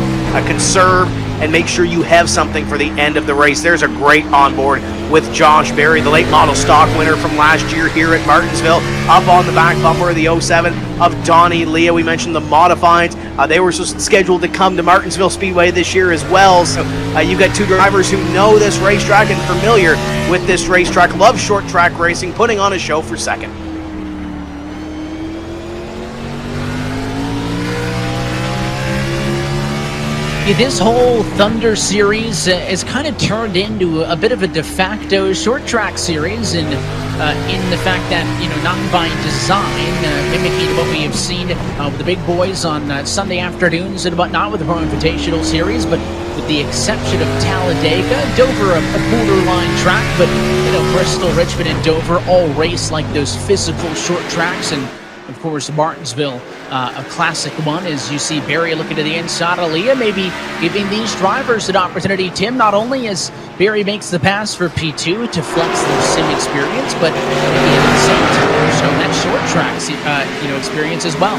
conserve and make sure you have something for the end of the race. There's a great onboard with Josh Berry, the late model stock winner from last year here at Martinsville, up on the back bumper of the 07 of Donnie Leah. We mentioned the modifieds. They were scheduled to come to Martinsville Speedway this year as well. So you've got 2 drivers who know this racetrack and familiar with this racetrack, love short track racing, putting on a show for second. This whole Thunder series is kind of turned into a bit of a de facto short track series, and in the fact that, not by design, mimicking what we have seen with the big boys on Sunday afternoons and whatnot with the Pro Invitational Series, but with the exception of Talladega, Dover a borderline track, but Bristol, Richmond, and Dover all race like those physical short tracks, and of course, Martinsville, a classic one, as you see Barry looking to the inside of Leah, maybe giving these drivers an opportunity, Tim, not only as Barry makes the pass for P2 to flex their sim experience, but maybe at the same time show that short track experience as well.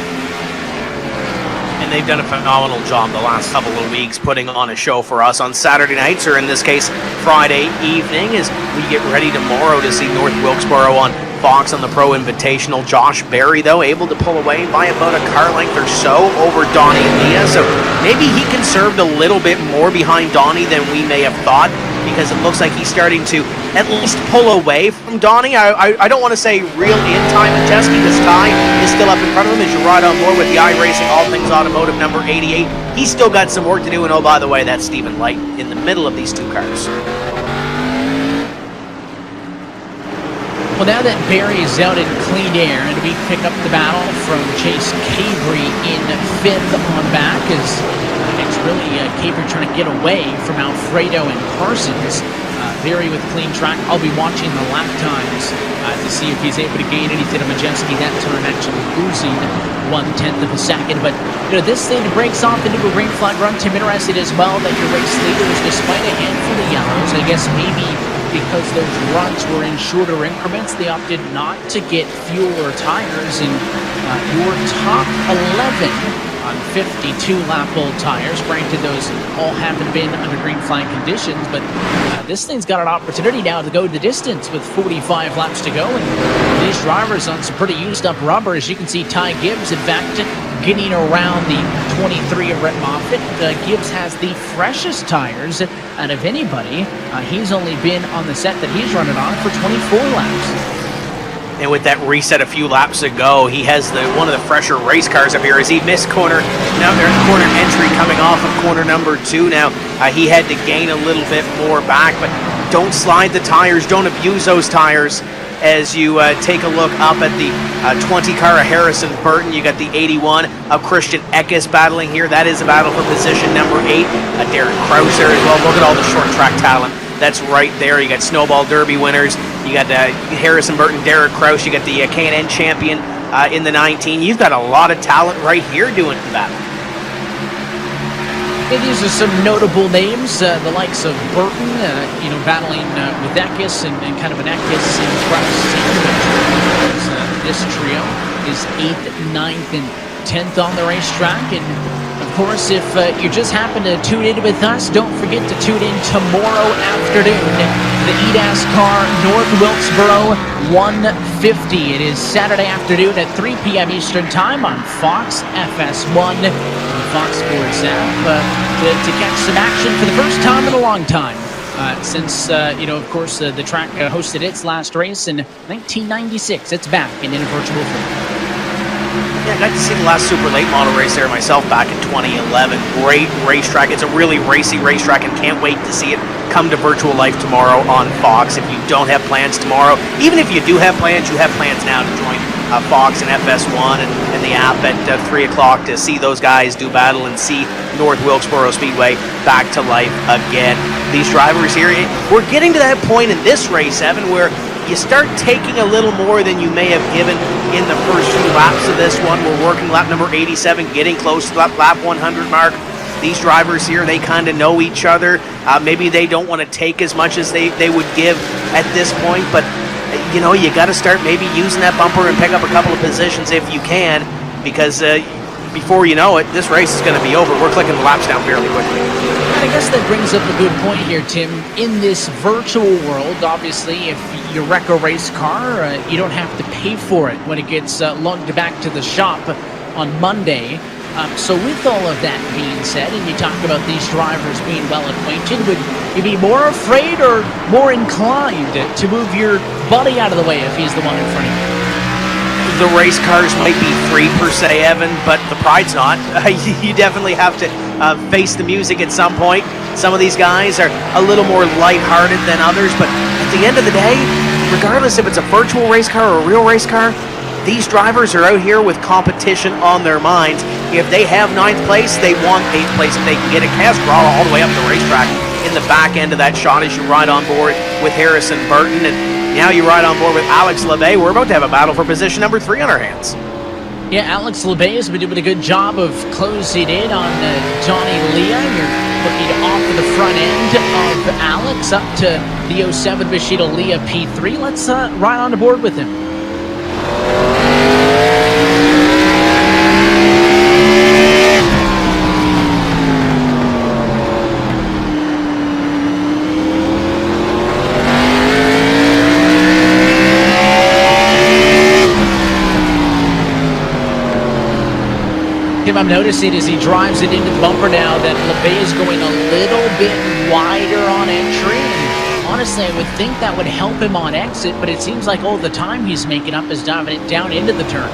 And they've done a phenomenal job the last couple of weeks putting on a show for us on Saturday nights, or in this case, Friday evening, as we get ready tomorrow to see North Wilkesboro on Fox on the Pro Invitational. Josh Berry, though, able to pull away by about a car length or so over Donnie and Leah, so maybe he conserved a little bit more behind Donnie than we may have thought, because it looks like he's starting to at least pull away from Donnie. I don't want to say real in time at Jeske, because Ty is still up in front of him as you ride on board with the iRacing All Things Automotive number 88. He's still got some work to do, and oh, by the way, that's Stephen Light in the middle of these two cars. Well, now that Barry is out in clean air, and we pick up the battle from Chase Cabrey in 5th on back, as it's really Cabrey trying to get away from Alfredo and Parsons. Barry with clean track. I'll be watching the lap times to see if he's able to gain anything of Majeski. That turn actually losing 1/10 of a second. But this thing breaks off into a green flag run. Tim, interested as well that your race leaders, despite a handful of yellows, I guess maybe because those runs were in shorter increments, they opted not to get fuel or tires, and your top 11 on 52 lap old tires. Granted, those all haven't been under green flag conditions, but this thing's got an opportunity now to go the distance with 45 laps to go, and these drivers on some pretty used up rubber. As you can see, Ty Gibbs, in fact, getting around the 23 of Rhett Moffitt. Gibbs has the freshest tires out of anybody. He's only been on the set that he's running on for 24 laps. And with that reset a few laps ago, he has one of the fresher race cars up here as he missed corner entry coming off of corner number 2. Now, he had to gain a little bit more back, but don't slide the tires, don't abuse those tires. As you take a look up at the 20 car of Harrison Burton, you got the 81 of Christian Eckes battling here. That is a battle for position number 8. Derek Krause there as well. Look at all the short track talent that's right there. You got Snowball Derby winners. You got Harrison Burton, Derek Krause. You got the K&N champion in the 19. You've got a lot of talent right here doing the battle. And these are some notable names, the likes of Burton, battling with Eckes and kind of an Eckes and Krause. This trio is 8th, 9th, and 10th on the racetrack. And of course, if you just happen to tune in with us, don't forget to tune in tomorrow afternoon to the NASCAR North Wilkesboro 150. It is Saturday afternoon at 3 p.m. Eastern Time on Fox FS1 and Fox Sports app to catch some action for the first time in a long time. Since, of course, the track hosted its last race in 1996. It's back in a virtual form. Yeah, I got to see the last super late model race there myself back in 2011. Great racetrack. It's a really racy racetrack, and can't wait to see it come to virtual life tomorrow on Fox. If you don't have plans tomorrow, even if you do have plans, you have plans now to join Fox and FS1 and the app at 3 o'clock to see those guys do battle and see North Wilkesboro Speedway back to life again. These drivers here, we're getting to that point in this race, Evan, where you start taking a little more than you may have given in the first few laps of this one. We're working lap number 87, getting close to that lap 100 mark. These drivers here, they kind of know each other. Maybe they don't want to take as much as they would give at this point, but you got to start maybe using that bumper and pick up a couple of positions if you can, because before you know it, this race is going to be over. We're clicking the laps down fairly quickly. I guess that brings up a good point here, Tim. In this virtual world, obviously, if you wreck a race car, you don't have to pay for it when it gets lugged back to the shop on Monday. So with all of that being said, and you talk about these drivers being well acquainted, would you be more afraid or more inclined to move your buddy out of the way if he's the one in front of you? The race cars might be free per se, Evan, but the pride's not. You definitely have to face the music at some point. Some of these guys are a little more lighthearted than others, but at the end of the day, regardless if it's a virtual race car or a real race car, these drivers are out here with competition on their minds. If they have 9th place, they want 8th place if they can get it. Castrol all the way up the racetrack in the back end of that shot as you ride on board with Harrison Burton, and now you ride on board with Alex LeVay. We're about to have a battle for position number 3 on our hands. Yeah, Alex LeBay has been doing a good job of closing in on Johnny Leah. You're looking off of the front end of Alex up to the 07 Machida Leah P3. Let's ride on the board with him. Tim, I'm noticing as he drives it into the bumper now that LeBay is going a little bit wider on entry. And honestly, I would think that would help him on exit, but it seems like all the time he's making up is driving it down into the turn.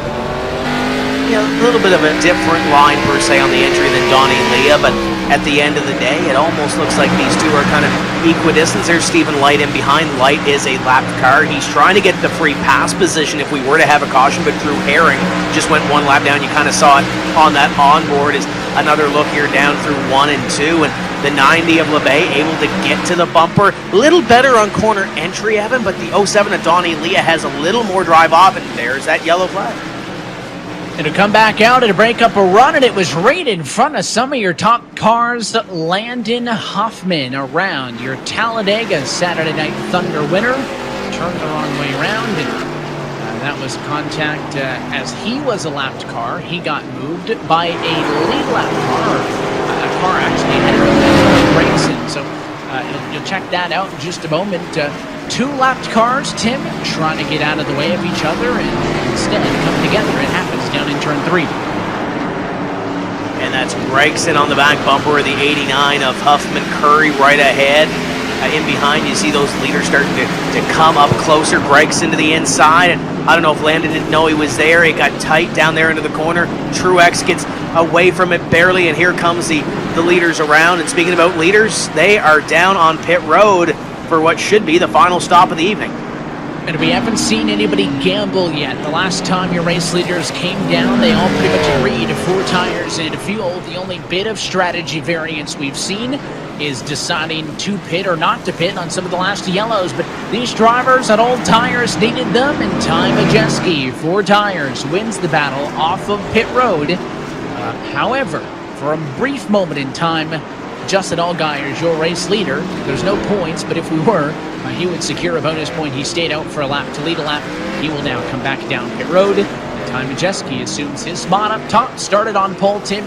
Yeah, a little bit of a different line per se on the entry than Donnie Leah, but at the end of the day, it almost looks like these two are kind of equidistant. There's Stephen Light in behind. Light is a lapped car. He's trying to get the free pass position if we were to have a caution, but Drew Herring just went one lap down. You kind of saw it on that onboard. Is another look here down through 1 and 2, and the 90 of LeBay able to get to the bumper. A little better on corner entry, Evan, but the 07 of Donnie Leah has a little more drive off, and there's that yellow flag. It'll come back out and break up a run, and it was right in front of some of your top cars. Landon Huffman around your Talladega Saturday Night Thunder winner. Turned the wrong way around, and that was contact as he was a lapped car. He got moved by a lead lap car. A car actually headed over brakes in, so you'll check that out in just a moment. Two lapped cars, Tim, trying to get out of the way of each other, and instead come together. It happens down in turn 3. And that's Gregson on the back bumper of the 89 of Huffman. Curry right ahead. In behind, you see those leaders starting to come up closer. Gregson to the inside, and I don't know if Landon didn't know he was there. It got tight down there into the corner. Truex gets away from it barely, and here comes the leaders around. And speaking about leaders, they are down on pit road for what should be the final stop of the evening. And we haven't seen anybody gamble yet. The last time your race leaders came down, they all pretty much agreed 4 tires and fuel. The only bit of strategy variance we've seen is deciding to pit or not to pit on some of the last yellows. But these drivers on old tires needed them, and Ty Majeski, 4 tires, wins the battle off of pit road. However, for a brief moment in time, Justin Allgaier is your race leader. There's no points, but if we were, he would secure a bonus point. He stayed out for a lap to lead a lap. He will now come back down pit road. Ty Majeski assumes his spot up top, started on pole. Tim,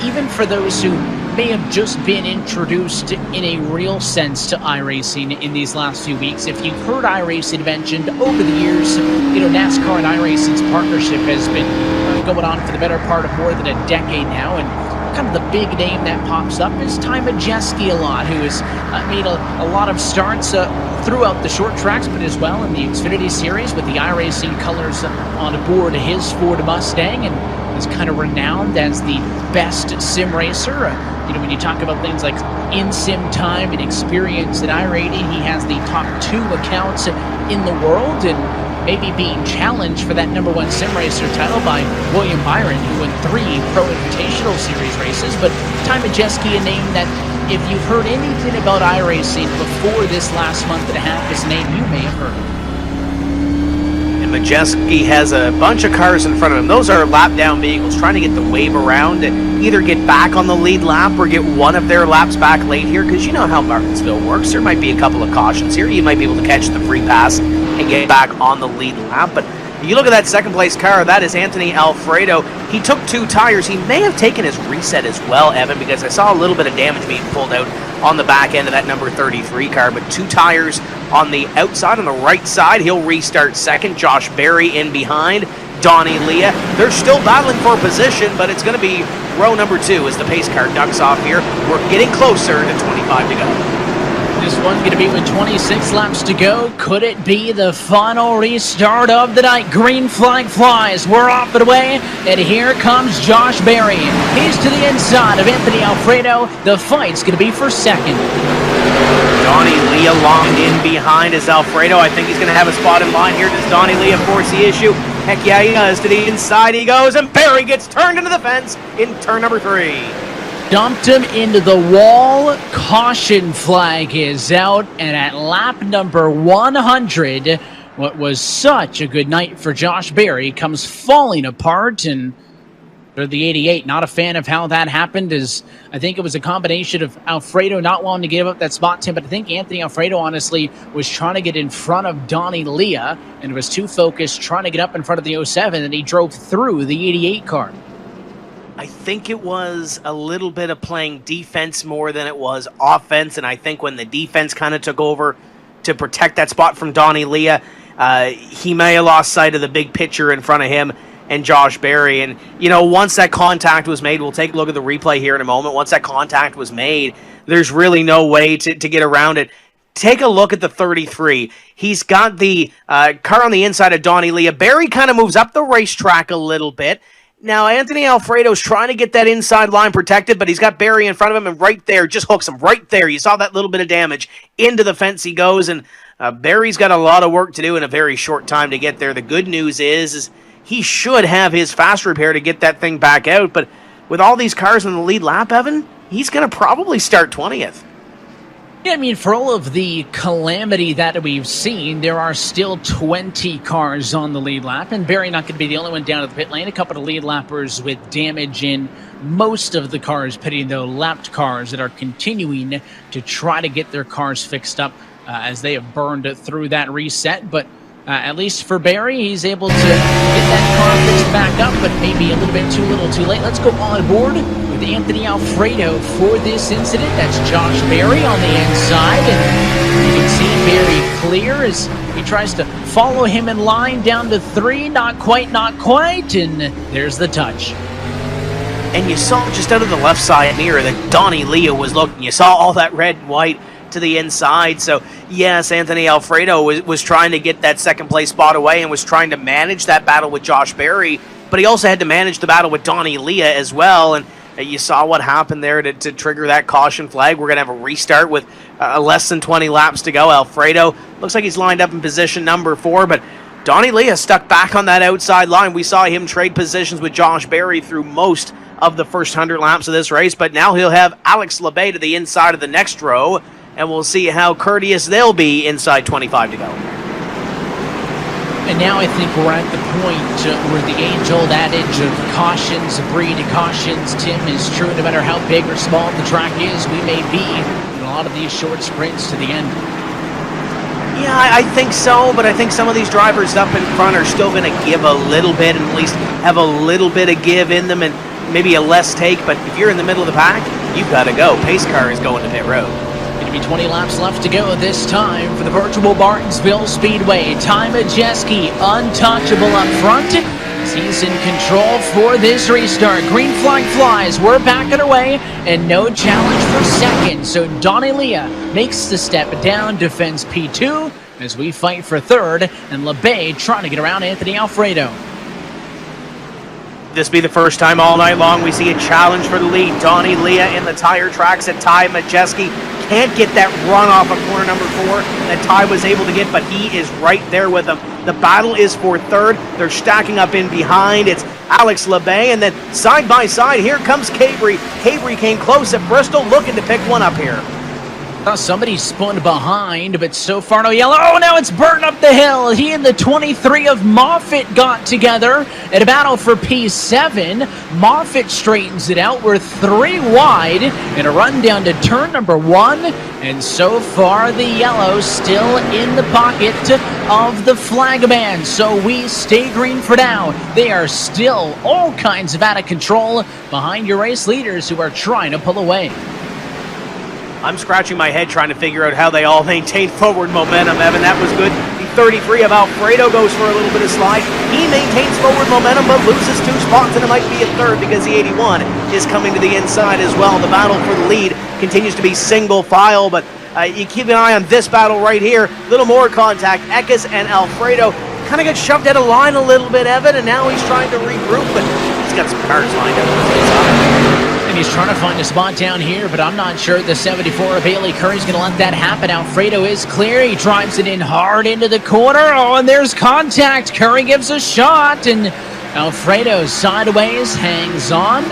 even for those who may have just been introduced in a real sense to iRacing in these last few weeks, if you've heard iRacing mentioned over the years, NASCAR and iRacing's partnership has been going on for the better part of more than a decade now, and kind of the big name that pops up is Ty Majeski a lot, who has made a lot of starts throughout the short tracks, but as well in the Xfinity Series with the iRacing colors on aboard his Ford Mustang, and is kind of renowned as the best sim racer. When you talk about things like in-sim time and experience at iRating, he has the top 2 accounts in the world, and maybe being challenged for that #1 sim racer title by William Byron, who won 3 Pro Invitational Series races. But Ty Majeski, a name that if you've heard anything about iRacing before this last month and a half, is a name you may have heard. And Majeski has a bunch of cars in front of him. Those are lap-down vehicles trying to get the wave around and either get back on the lead lap or get one of their laps back late here, because you know how Martinsville works. There might be a couple of cautions here. You might be able to catch the free pass and get back on the lead lap. But you look at that second-place car, that is Anthony Alfredo. He took 2 tires. He may have taken his reset as well, Evan, because I saw a little bit of damage being pulled out on the back end of that number 33 car, but 2 tires on the outside, on the right side. He'll restart second. Josh Berry in behind. Donnie Leah. They're still battling for position, but it's going to be row number 2 as the pace car ducks off here. We're getting closer to 25 to go. This one going to be with 26 laps to go. Could it be the final restart of the night? Green flag flies. We're off and away. And here comes Josh Berry. He's to the inside of Anthony Alfredo. The fight's going to be for second. Donnie Leah long in behind as Alfredo. I think he's going to have a spot in line here. Does Donnie Leah force the issue? Heck yeah, he does. To the inside he goes, and Berry gets turned into the fence in turn number 3. Dumped him into the wall. Caution flag is out, and at lap number 100, what was such a good night for Josh Berry comes falling apart, and for the 88, not a fan of how that happened. As I think it was a combination of Alfredo not wanting to give up that spot to him, but I think Anthony Alfredo honestly was trying to get in front of Donnie Leah and was too focused trying to get up in front of the 07, and he drove through the 88 car. I think it was a little bit of playing defense more than it was offense, and I think when the defense kind of took over to protect that spot from Donnie Leah, he may have lost sight of the big picture in front of him and Josh Berry. And, you know, once that contact was made, we'll take a look at the replay here in a moment. Once that contact was made, there's really no way to get around it. Take a look at the 33. He's got the car on the inside of Donnie Leah. Berry kind of moves up the racetrack a little bit. Now, Anthony Alfredo's trying to get that inside line protected, but he's got Berry in front of him, and right there, just hooks him right there. You saw that little bit of damage. Into the fence he goes, and Berry's got a lot of work to do in a very short time to get there. The good news is he should have his fast repair to get that thing back out, but with all these cars in the lead lap, Evan, he's going to probably start 20th. Yeah, I mean, for all of the calamity that we've seen, there are still 20 cars on the lead lap, and Berry not going to be the only one down at the pit lane. A couple of lead lappers with damage in most of the cars pitting, though, lapped cars that are continuing to try to get their cars fixed up as they have burned through that reset. But at least for Berry, he's able to get that car fixed back up, but maybe a little bit too little too late. Let's go on board with Anthony Alfredo for this incident. That's Josh Berry on the inside, and you can see Berry clear as he tries to follow him in line down to 3. Not quite, and there's the touch. And you saw just out of the left side mirror that Donnie Leah was looking. You saw all that red and white to the inside. So yes, Anthony Alfredo was trying to get that second place spot away and was trying to manage that battle with Josh Berry, but he also had to manage the battle with Donnie Leah as well. And you saw what happened there to trigger that caution flag. We're going to have a restart with less than 20 laps to go. Alfredo looks like he's lined up in position number 4, but Donnie Leah stuck back on that outside line. We saw him trade positions with Josh Berry through most of the first 100 laps of this race, but now he'll have Alex Labbe to the inside of the next row, and we'll see how courteous they'll be inside 25 to go. And now I think we're at the point where the age-old adage of cautions breed cautions, Tim, is true. No matter how big or small the track is, we may be in a lot of these short sprints to the end. Yeah, I think so, but I think some of these drivers up in front are still going to give a little bit, and at least have a little bit of give in them, and maybe a less take. But if you're in the middle of the pack, you've got to go. Pace car is going to pit road. Going to be 20 laps left to go this time for the virtual Martinsville Speedway. Ty Majeski, untouchable up front. He's in control for this restart. Green flag flies. We're back underway, and no challenge for second. So Donnie Leah makes the step down, defends P2 as we fight for third, and Labbe trying to get around Anthony Alfredo. This be the first time all night long we see a challenge for the lead. Donnie Leah in the tire tracks, and Ty Majeski can't get that run off of corner number 4 that Ty was able to get, but he is right there with him. The battle is for third. They're stacking up in behind. It's Alex Labbe, and then side by side, here comes Cabry. Cabry came close at Bristol, looking to pick one up here. Somebody spun behind, but so far no yellow. Oh, now it's Burton up the hill. He and the 23 of Moffitt got together at a battle for P7. Moffitt straightens it out. We're 3 wide in a run down to turn number 1. And so far the yellow still in the pocket of the flagman. So we stay green for now. They are still all kinds of out of control behind your race leaders who are trying to pull away. I'm scratching my head trying to figure out how they all maintain forward momentum, Evan. That was good. The 33 of Alfredo goes for a little bit of slide. He maintains forward momentum, but loses 2 spots, and it might be a third because the 81 is coming to the inside as well. The battle for the lead continues to be single file, but you keep an eye on this battle right here. A little more contact. Eckes and Alfredo kind of got shoved out of line a little bit, Evan, and now he's trying to regroup, but he's got some cars lined up on the inside. He's trying to find a spot down here, but I'm not sure the 74 of Bailey Curry's going to let that happen. Alfredo is clear. He drives it in hard into the corner. Oh, and there's contact. Curry gives a shot, and Alfredo sideways hangs on.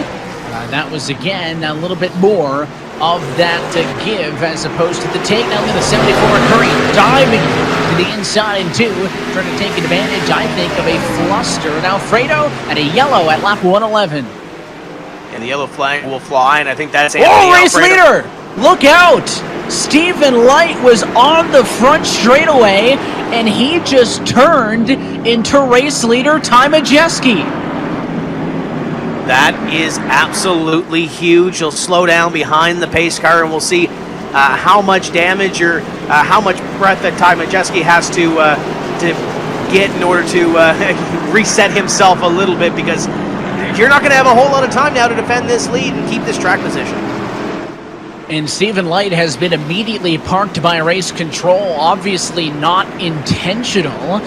That was, again, a little bit more of that give as opposed to the take. Now to the 74, Curry diving to the inside in 2, trying to take advantage, I think, of a fluster at Alfredo and a yellow at lap 111. And the yellow flag will fly, and I think that's race leader! Look out! Stephen Light was on the front straightaway, and he just turned into race leader Ty Majeski. That is absolutely huge. He'll slow down behind the pace car, and we'll see how much damage or how much breath that Ty Majeski has to get in order to reset himself a little bit, because you're not going to have a whole lot of time now to defend this lead and keep this track position. And Stephen Light has been immediately parked by race control, obviously not intentional.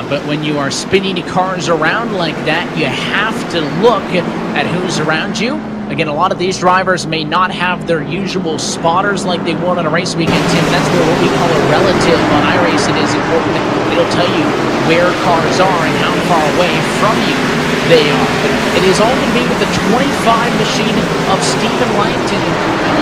But when you are spinning cars around like that, you have to look at who's around you. Again, a lot of these drivers may not have their usual spotters like they would on a race weekend, Tim. That's where what we call a relative on iRacing is important. It'll tell you where cars are and how far away from you they are. But it is all going to be with the 25 machine of Stephen Light, and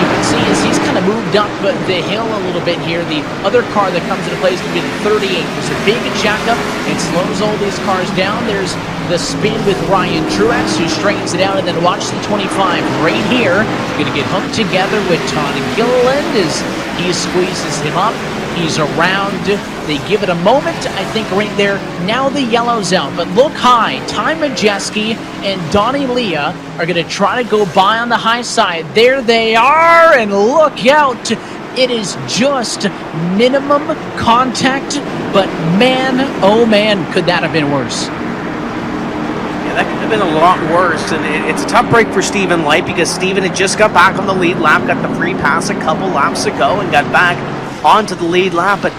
you can see as he's kind of moved up the hill a little bit here. The other car that comes into play is going to be the 38. There's a big jack-up. It slows all these cars down. There's the spin with Ryan Truex, who straightens it out, and then watch the 25 right here. Going to get hooked together with Todd Gilliland as he squeezes him up. He's around. They give it a moment, I think, right there. Now the yellow's out, but look high. Ty Majeski and Donnie Leah are going to try to go by on the high side. There they are, and look out. It is just minimum contact, but man, oh man, could that have been worse. Yeah, that could have been a lot worse, and it's a tough break for Stephen Light, because Stephen had just got back on the lead lap, got the free pass a couple laps ago, and got back onto the lead lap. But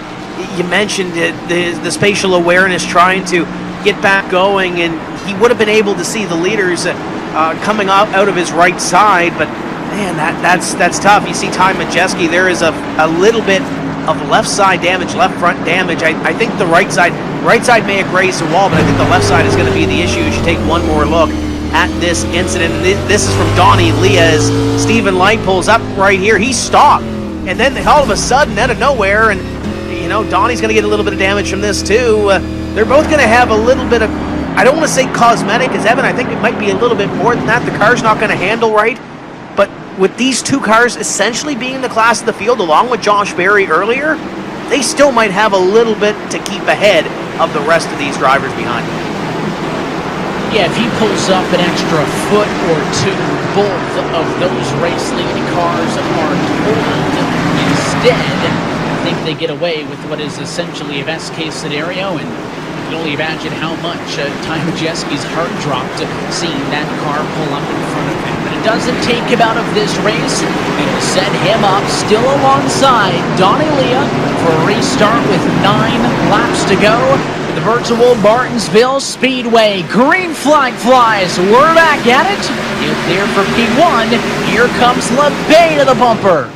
you mentioned the spatial awareness, trying to get back going, and he would have been able to see the leaders coming out of his right side. But man, that's tough. You see Ty Majeski, there is a little bit of left side damage, left front damage. I think the right side may have grazed the wall, but I think the left side is going to be the issue as you take one more look at this incident. This is from Donnie Leah as Stephen Light pulls up right here. He stopped, and then all of a sudden, out of nowhere, and Donnie's going to get a little bit of damage from this too. They're both going to have a little bit of, I don't want to say cosmetic, as Evan, I think it might be a little bit more than that. The car's not going to handle right. But with these two cars essentially being the class of the field, along with Josh Berry earlier, they still might have a little bit to keep ahead of the rest of these drivers behind them. Yeah, if he pulls up an extra foot or two, both of those race leading cars are totaled. Instead, I think they get away with what is essentially a best case scenario, and you can only imagine how much Ty Majeski's heart dropped seeing that car pull up in front of him. But it doesn't take him out of this race. It'll set him up still alongside Donnie Leah for a restart with 9 laps to go. The virtual Martinsville Speedway. Green flag flies. We're back at it. You're clear for P1. Here comes LeBay to the bumper.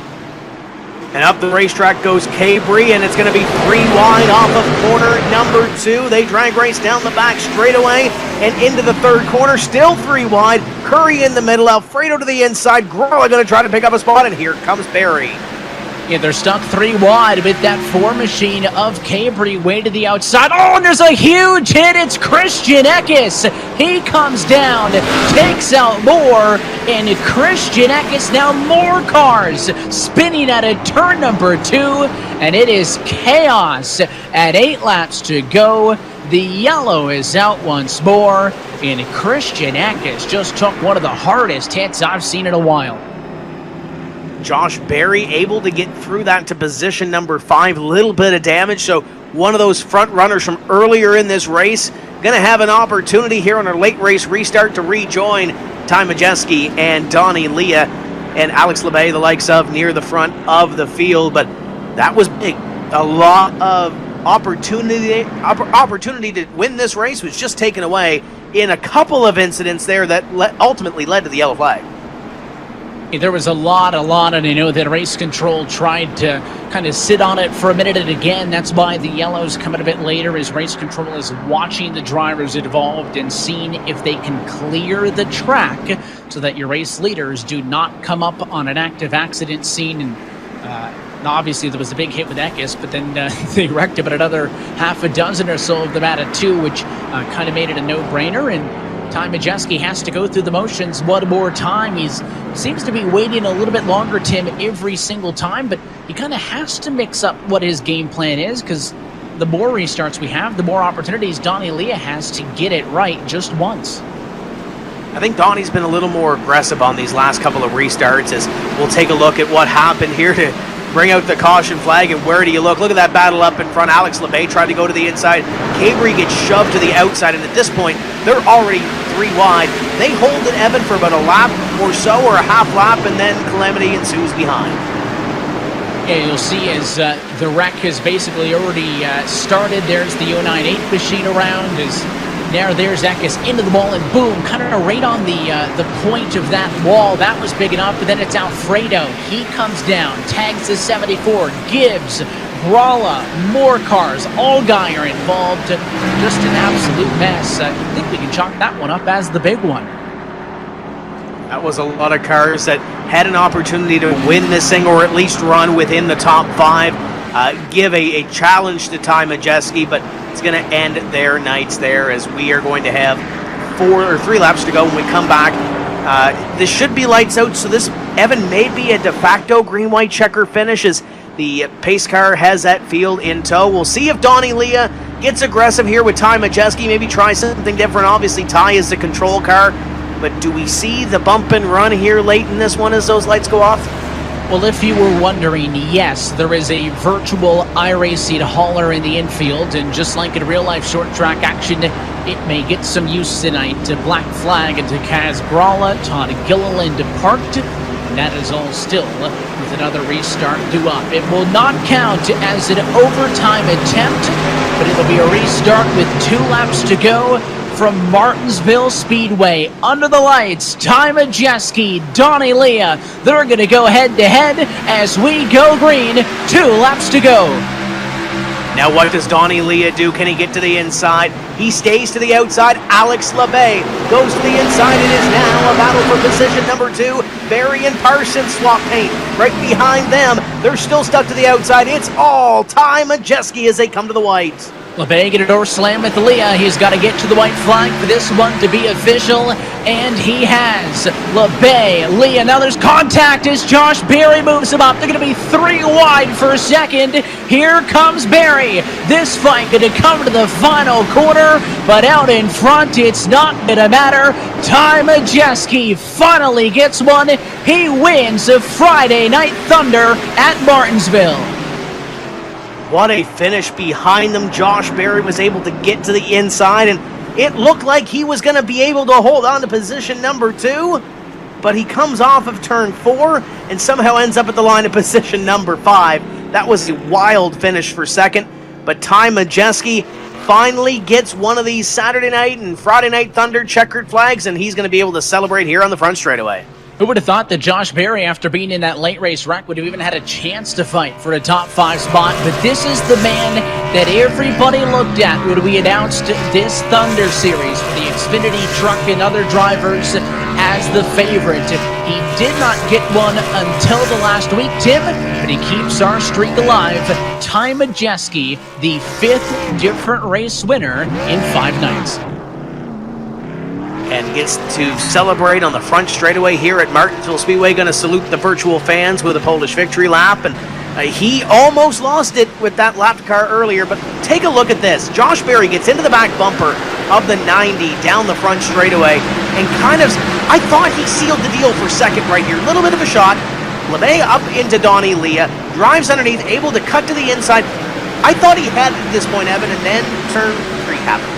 And up the racetrack goes Cabri, and it's going to be 3 wide off of corner number 2. They drag race down the back straightaway and into the third corner. Still 3 wide. Curry in the middle. Alfredo to the inside. Grolla going to try to pick up a spot, and here comes Barry. Yeah, they're stuck 3 wide with that 4 machine of Cabri way to the outside. Oh, and there's a huge hit. It's Christian Eckes. He comes down, takes out more, and Christian Eckes, now more cars spinning at a turn number 2, and it is chaos at 8 laps to go. The yellow is out once more, and Christian Eckes just took one of the hardest hits I've seen in a while. Josh Berry able to get through that to position number 5. Little bit of damage, so one of those front runners from earlier in this race going to have an opportunity here on our late race restart to rejoin Ty Majeski and Donnie Leah and Alex LeBay, the likes of, near the front of the field. But that was big. A lot of opportunity to win this race was just taken away in a couple of incidents there that ultimately led to the yellow flag. There was a lot, and I know that race control tried to kind of sit on it for a minute, and again, that's why the yellows come in a bit later, as race control is watching the drivers involved and seeing if they can clear the track so that your race leaders do not come up on an active accident scene. And obviously there was a big hit with Eckes, but then they wrecked about another half a dozen or so of them out of two, which kind of made it a no-brainer. And Ty Majeski has to go through the motions one more time. He seems to be waiting a little bit longer, Tim, every single time, but he kind of has to mix up what his game plan is, because the more restarts we have, the more opportunities Donnie Leah has to get it right just once. I think Donnie's been a little more aggressive on these last couple of restarts, as we'll take a look at what happened here to bring out the caution flag. And where do you look? Look at that battle up in front. Alex LeBay tried to go to the inside. Cabry gets shoved to the outside, and at this point, they're already 3 wide. They hold it even for about a lap or so, or a half lap, and then calamity ensues behind. Yeah, you'll see as the wreck has basically already started. There's the 098 machine around. Now there's Eckes into the wall, and boom, kind of right on the point of that wall. That was big enough, but then it's Alfredo. He comes down, tags the 74, Gibbs, Gralla, more cars, all guy are involved. Just an absolute mess. I think we can chalk that one up as the big one. That was a lot of cars that had an opportunity to win this thing, or at least run within the top 5. Give a challenge to Ty Majeski, but it's going to end their nights there, as we are going to have 3 laps to go when we come back. This should be lights out, so this, Evan, may be a de facto green-white checker finish, as the pace car has that field in tow. We'll see if Donnie Leah gets aggressive here with Ty Majeski, maybe try something different. Obviously, Ty is the control car, but do we see the bump and run here late in this one as those lights go off? Well, if you were wondering, yes, there is a virtual iRacing hauler in the infield, and just like in real-life short-track action, it may get some use tonight. To Black Flag and to Kaz Gralla, Todd Gilliland parked. That is all still with another restart due up. It will not count as an overtime attempt, but it'll be a restart with 2 laps to go from Martinsville Speedway. Under the lights, Ty Majeski, Donnie Leah. They're going to go head-to-head as we go green. 2 laps to go. Now what does Donnie Leah do? Can he get to the inside? He stays to the outside. Alex LeBay goes to the inside. It is now a battle for position number 2. Barry and Parsons swap paint. Right behind them, they're still stuck to the outside. It's all Ty Majeski as they come to the white. LeBay get a door slam with Leah. He's got to get to the white flag for this one to be official, and he has. LeBay, Leah, now there's contact as Josh Berry moves him up. They're going to be 3 wide for a second. Here comes Berry. This fight going to come to the final corner, but out in front, it's not going to matter. Ty Majeski finally gets one. He wins the Friday Night Thunder at Martinsville. What a finish behind them. Josh Berry was able to get to the inside, and it looked like he was going to be able to hold on to position number 2, but he comes off of turn 4 and somehow ends up at the line of position number 5. That was a wild finish for second, but Ty Majeski finally gets one of these Saturday night and Friday night Thunder checkered flags, and he's going to be able to celebrate here on the front straightaway. Who would have thought that Josh Berry, after being in that late race wreck, would have even had a chance to fight for a top 5 spot? But this is the man that everybody looked at when we announced this Thunder Series for the Xfinity truck and other drivers as the favorite. He did not get one until the last week, Tim, but he keeps our streak alive. Ty Majeski, the 5th different race winner in 5 nights. And gets to celebrate on the front straightaway here at Martinsville Speedway. Going to salute the virtual fans with a Polish victory lap. And he almost lost it with that lap car earlier. But take a look at this. Josh Berry gets into the back bumper of the 90 down the front straightaway. And kind of, I thought he sealed the deal for second right here. A little bit of a shot. LeBay up into Donnie Leah. Drives underneath, able to cut to the inside. I thought he had it at this point, Evan. And then turn 3 happened.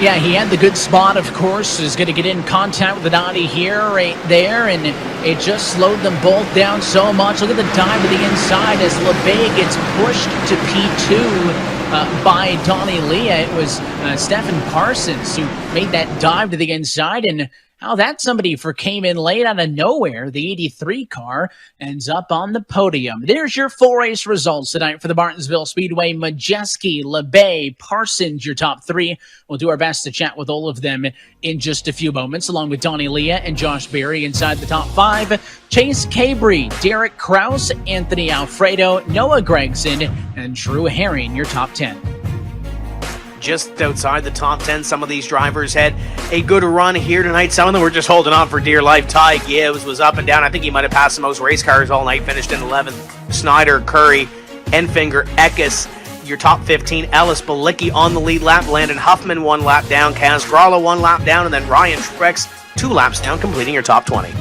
Yeah, he had the good spot, of course. Is going to get in contact with the 90 here, right there, and it just slowed them both down so much. Look at the dive to the inside as LeBay gets pushed to P2 by Donnie Leah. It was Stephen Parsons who made that dive to the inside, and how that somebody for came in late out of nowhere. The 83 car ends up on the podium. There's your full race results tonight for the Martinsville Speedway. Majeski, LeBay, Parsons, your top three. We'll do our best to chat with all of them in just a few moments, along with Donnie Leah and Josh Berry inside the top five. Chase Cabry, Derek Kraus, Anthony Alfredo, Noah Gregson, and Drew Herring, your top 10. Just outside the top 10, some of these drivers had a good run here tonight. Some of them were just holding on for dear life. Ty Gibbs was up and down. I think he might have passed the most race cars all night, finished in 11th. Snyder, Curry, Enfinger, Eckes, your top 15. Ellis Balicki on the lead lap. Landon Huffman 1 lap down. Kaz Gralla 1 lap down. And then Ryan Truex 2 laps down, completing your top 20.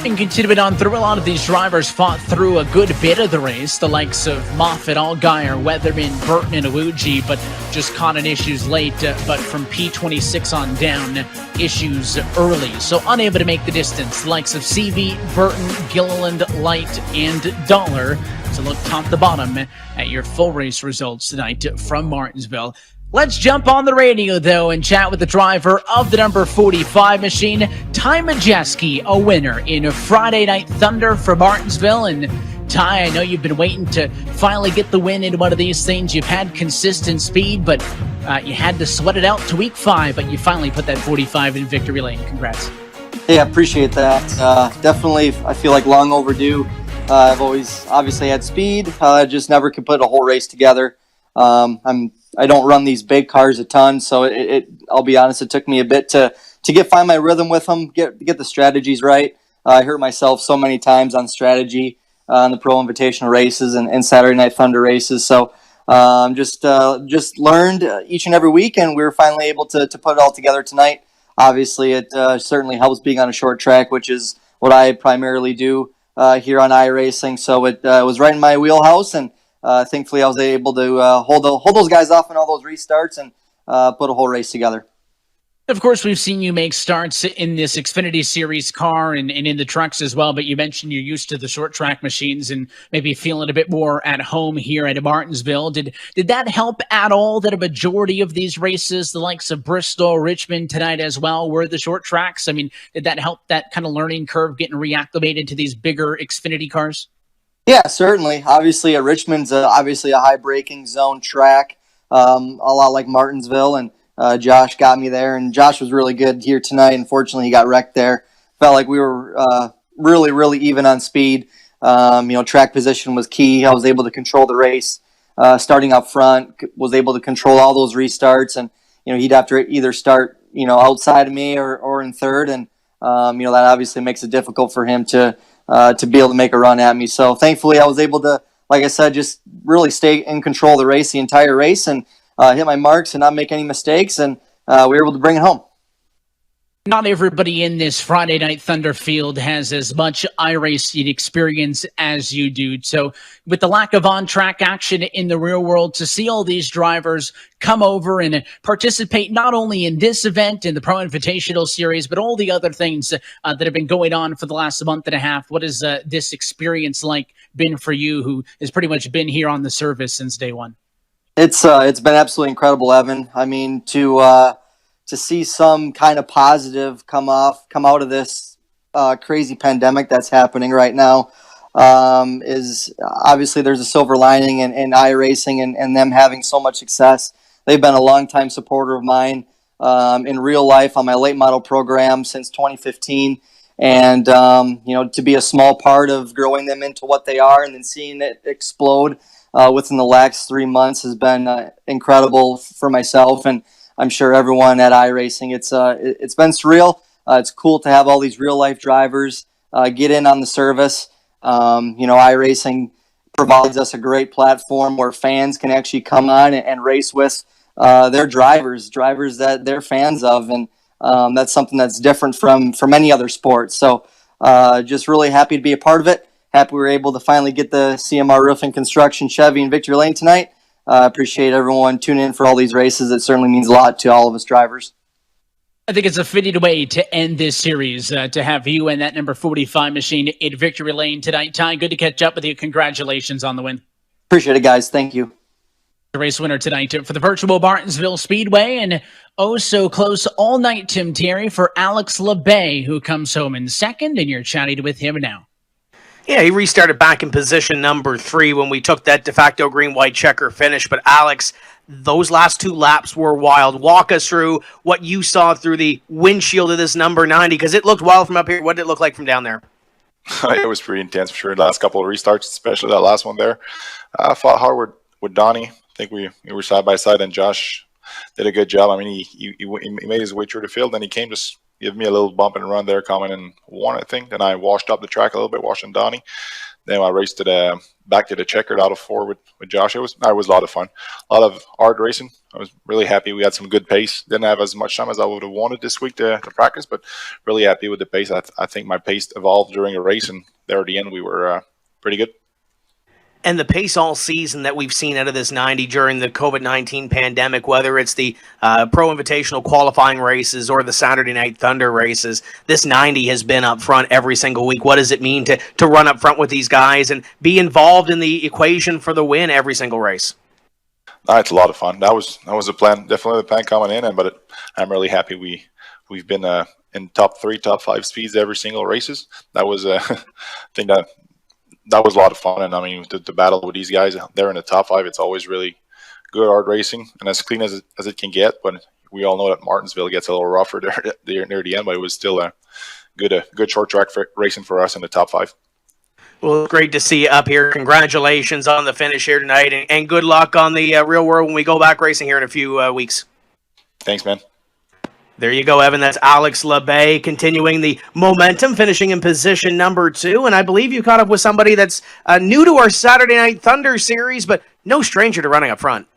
And continuing on through, a lot of these drivers fought through a good bit of the race. The likes of Moffitt, Allgaier, Weatherman, Burton, and Awuji, but just caught in issues late. But from P26 on down, issues early. So unable to make the distance. The likes of CV, Burton, Gilliland, Light, and Dollar. So look top to bottom at your full race results tonight from Martinsville. Let's jump on the radio, though, and chat with the driver of the number 45 machine, Ty Majeski, a winner in Friday Night Thunder for Martinsville. And Ty, I know you've been waiting to finally get the win in one of these things. You've had consistent speed, but you had to sweat it out to week 5, but you finally put that 45 in victory lane. Congrats. Yeah, appreciate that. Definitely, I feel like long overdue. I've always obviously had speed. I just never could put a whole race together. I don't run these big cars a ton, so I'll be honest, it took me a bit to find my rhythm with them, get the strategies right. I hurt myself so many times on strategy on the Pro Invitational races and Saturday Night Thunder races. So just learned each and every week, and we were finally able to put it all together tonight. Obviously, it certainly helps being on a short track, which is what I primarily do here on iRacing. So it was right in my wheelhouse, and thankfully, I was able to hold those guys off in all those restarts and put a whole race together. Of course, we've seen you make starts in this Xfinity Series car and in the trucks as well, but you mentioned you're used to the short track machines and maybe feeling a bit more at home here at Martinsville. Did that help at all that a majority of these races, the likes of Bristol, Richmond tonight as well, were the short tracks? I mean, did that help that kind of learning curve getting reacclimated to these bigger Xfinity cars? Yeah, certainly. Obviously, Richmond's obviously a high braking zone track, a lot like Martinsville, and Josh got me there, and Josh was really good here tonight. Unfortunately, he got wrecked there. Felt like we were really, really even on speed. Track position was key. I was able to control the race, starting up front, was able to control all those restarts, and he'd have to either start outside of me or in third, and that obviously makes it difficult for him to be able to make a run at me. So thankfully I was able to, like I said, just really stay in control of the race, the entire race, and hit my marks and not make any mistakes, and we were able to bring it home. Not everybody in this Friday Night Thunder field has as much iRacing experience as you do. So with the lack of on-track action in the real world, to see all these drivers come over and participate not only in this event, in the Pro Invitational Series, but all the other things that have been going on for the last month and a half, what has this experience like been for you, who has pretty much been here on the service since day one? It's been absolutely incredible, Evan. I mean, to see some kind of positive come out of this crazy pandemic that's happening right now is obviously there's a silver lining in iRacing and them having so much success. They've been a longtime supporter of mine in real life on my late model program since 2015. And, to be a small part of growing them into what they are and then seeing it explode within the last 3 months has been incredible for myself, and I'm sure everyone at iRacing. It's been surreal. It's cool to have all these real life drivers get in on the service. iRacing provides us a great platform where fans can actually come on and race with their drivers that they're fans of, and that's something that's different from any other sport. So just really happy to be a part of it. Happy we were able to finally get the CMR Roofing Construction Chevy in Victory Lane tonight. Appreciate everyone tuning in for all these races. It certainly means a lot to all of us drivers. I think it's a fitting way to end this series, to have you and that number 45 machine in Victory Lane tonight. Ty, good to catch up with you. Congratulations on the win. Appreciate it, guys. Thank you. The race winner tonight for the virtual Martinsville Speedway, and oh so close all night, Tim Terry, for Alex LeBay, who comes home in second, and you're chatting with him now. Yeah, he restarted back in position number 3 when we took that de facto green-white checker finish. But Alex, those last 2 laps were wild. Walk us through what you saw through the windshield of this number 90, because it looked wild from up here. What did it look like from down there? It was pretty intense for sure. The last couple of restarts, especially that last one there. I fought hard with Donnie. I think we were side by side, and Josh did a good job. I mean, he made his way through the field, then he came to give me a little bump and run there, coming in 1, I think. Then I washed up the track a little bit, watching Donnie. Then I raced it back to the checkered out of 4 with Josh. It was a lot of fun, a lot of hard racing. I was really happy. We had some good pace. Didn't have as much time as I would have wanted this week to practice, but really happy with the pace. I think my pace evolved during a race, and there at the end we were pretty good. And the pace all season that we've seen out of this 90 during the COVID-19 pandemic, whether it's the Pro Invitational qualifying races or the Saturday Night Thunder races, this 90 has been up front every single week. What does it mean to run up front with these guys and be involved in the equation for the win every single race? It's a lot of fun. That was the plan, definitely the plan coming in, but I'm really happy we've been in top 3, top 5 speeds every single races. That was I think that was a lot of fun, and I mean, the battle with these guys, they're in the top 5. It's always really good, hard racing, and as clean as it can get. But we all know that Martinsville gets a little rougher there near the end, but it was still a good short track racing for us in the top 5. Well, great to see you up here. Congratulations on the finish here tonight, and good luck on the real world when we go back racing here in a few weeks. Thanks, man. There you go, Evan. That's Alex LeBay continuing the momentum, finishing in position number 2. And I believe you caught up with somebody that's new to our Saturday Night Thunder series, but no stranger to running up front.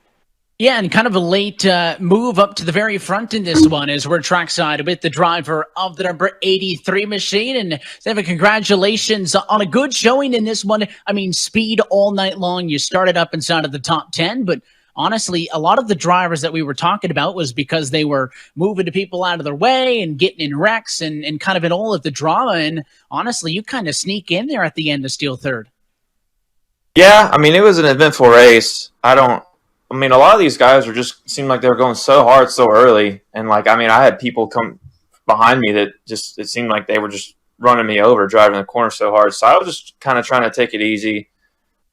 Yeah, and kind of a late move up to the very front in this one as we're trackside with the driver of the number 83 machine. And Evan, congratulations on a good showing in this one. I mean, speed all night long. You started up inside of the top 10, but honestly, a lot of the drivers that we were talking about was because they were moving to people out of their way and getting in wrecks and kind of in all of the drama. And honestly, you kind of sneak in there at the end to steal third. Yeah, I mean, it was an eventful race. A lot of these guys seemed like they were going so hard so early. And I had people come behind me that it seemed like they were just running me over, driving the corner so hard. So I was just kind of trying to take it easy.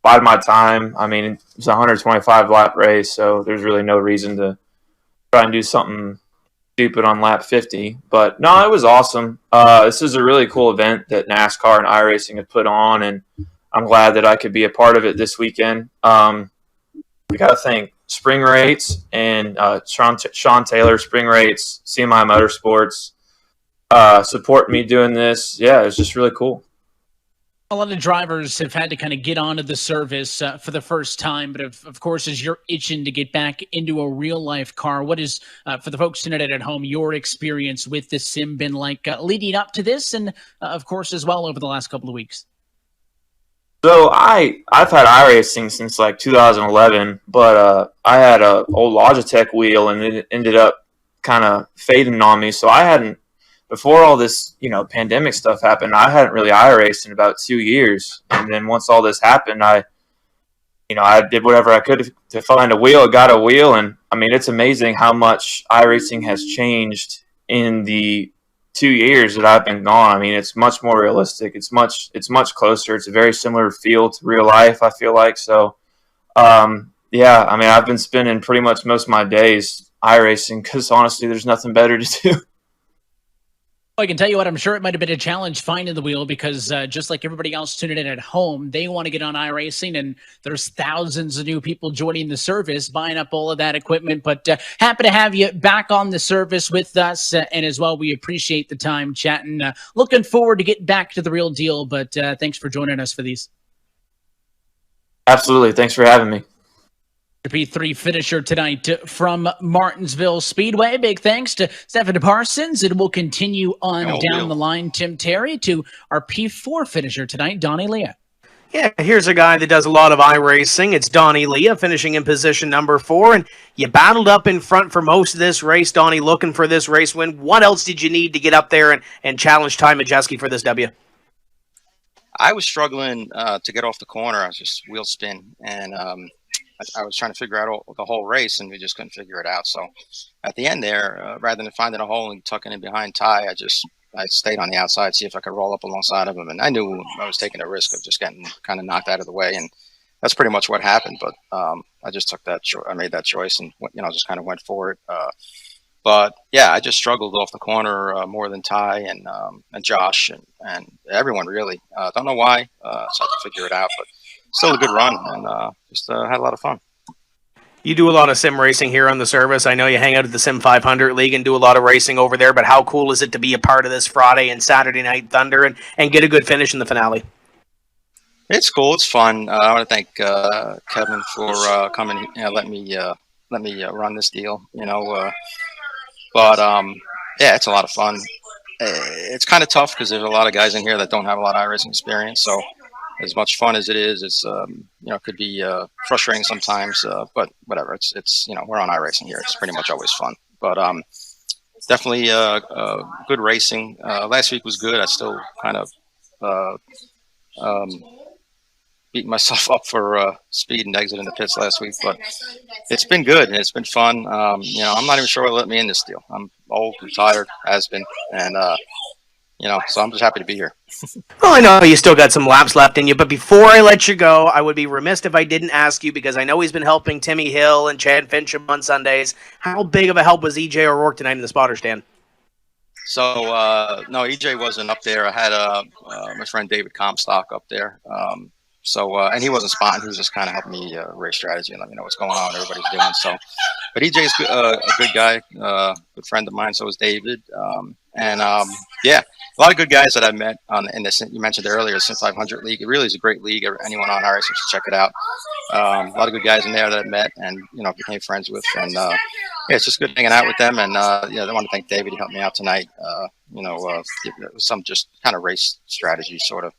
Bide my time. I mean, it's a 125 lap race, so there's really no reason to try and do something stupid on lap 50. But no, it was awesome. This is a really cool event that NASCAR and iRacing have put on, and I'm glad that I could be a part of it this weekend. We got to thank Spring Rates and Sean Taylor, Spring Rates, CMI Motorsports, supporting me doing this. Yeah, it was just really cool. A lot of drivers have had to kind of get onto the service for the first time, but of course, as you're itching to get back into a real-life car, what is, for the folks tonight at home, your experience with this sim been like leading up to this and, of course, as well over the last couple of weeks? So I've had iRacing since 2011, but I had a old Logitech wheel, and it ended up kind of fading on me, so I hadn't. Before all this, pandemic stuff happened, I hadn't really iRaced in about 2 years. And then once all this happened, I did whatever I could to find a wheel. Got a wheel, and I mean, it's amazing how much iRacing has changed in the 2 years that I've been gone. I mean, it's much more realistic. It's much closer. It's a very similar feel to real life, I feel like. So, yeah, I mean, I've been spending pretty much most of my days iRacing because honestly, there's nothing better to do. I can tell you what, I'm sure it might have been a challenge finding the wheel because just like everybody else tuning in at home, they want to get on iRacing, and there's thousands of new people joining the service, buying up all of that equipment. But happy to have you back on the service with us, and as well, we appreciate the time chatting. Looking forward to getting back to the real deal, but thanks for joining us for these. Absolutely. Thanks for having me. P3 finisher tonight from Martinsville Speedway. Big thanks to Stephen Parsons, and we'll continue on down the line, Tim Terry, to our P4 finisher tonight, Donnie Leah. Yeah, here's a guy that does a lot of iRacing. It's Donnie Leah, finishing in position number 4, and you battled up in front for most of this race, Donnie, looking for this race win. What else did you need to get up there and challenge Ty Majeski for this W? I was struggling to get off the corner. I was just wheel spin, and I was trying to figure out the whole race, and we just couldn't figure it out. So at the end there, rather than finding a hole and tucking in behind Ty, I stayed on the outside, see if I could roll up alongside of him. And I knew I was taking a risk of just getting kind of knocked out of the way. And that's pretty much what happened. But I just took that I made that choice and, just kind of went for it. But yeah, I just struggled off the corner more than Ty and Josh and everyone really. Don't know why. So I have to figure it out, but still a good run and just had a lot of fun. You do a lot of sim racing here on the service. I know you hang out at the Sim 500 League and do a lot of racing over there, but how cool is it to be a part of this Friday and Saturday Night Thunder and get a good finish in the finale? It's cool. It's fun. I want to thank Kevin for coming, let me run this deal, But yeah, it's a lot of fun. It's kind of tough because there's a lot of guys in here that don't have a lot of iRacing experience. So as much fun as it is, it's it could be frustrating sometimes. But whatever. It's we're on iRacing here. It's pretty much always fun. But definitely good racing. Last week was good. I still kind of beating myself up for speed and exit in the pits last week, but it's been good and it's been fun. I'm not even sure what let me in this deal. I'm old, retired, has been, and so I'm just happy to be here. Well, I know you still got some laps left in you, but before I let you go, I would be remiss if I didn't ask you, because I know he's been helping Timmy Hill and Chad Fincham on Sundays. How big of a help was EJ O'Rourke tonight in the spotter stand? So, no, EJ wasn't up there. I had my friend David Comstock up there. And he wasn't spotting. He was just kind of helping me race strategy and let me know what's going on, what everybody's doing. So, but EJ's a good guy, good friend of mine. So is David. Yeah, a lot of good guys that I met in this. You mentioned earlier, the Sim 500 League. It really is a great league. Anyone on iRacing should check it out. A lot of good guys in there that I met and became friends with. And yeah, it's just good hanging out with them. And I want to thank David. He helped me out tonight. Some just kind of race strategy sort of.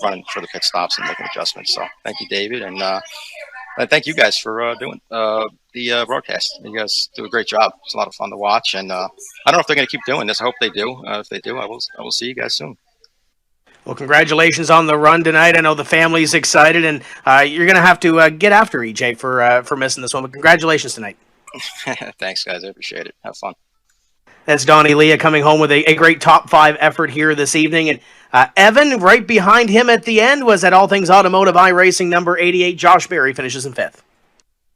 Running for the pit stops and making adjustments. So thank you, David, and thank you guys for doing the broadcast. You guys do a great job. It's a lot of fun to watch, and I don't know if they're going to keep doing this. I hope they do. If they do, I will see you guys soon. Well, congratulations on the run tonight. I know the family's excited, and you're going to have to get after EJ for missing this one. But congratulations tonight. Thanks, guys. I appreciate it. Have fun. That's Donnie Leah coming home with a great top 5 effort here this evening. And Evan, right behind him at the end, was at All Things Automotive iRacing number 88. Josh Berry finishes in 5th.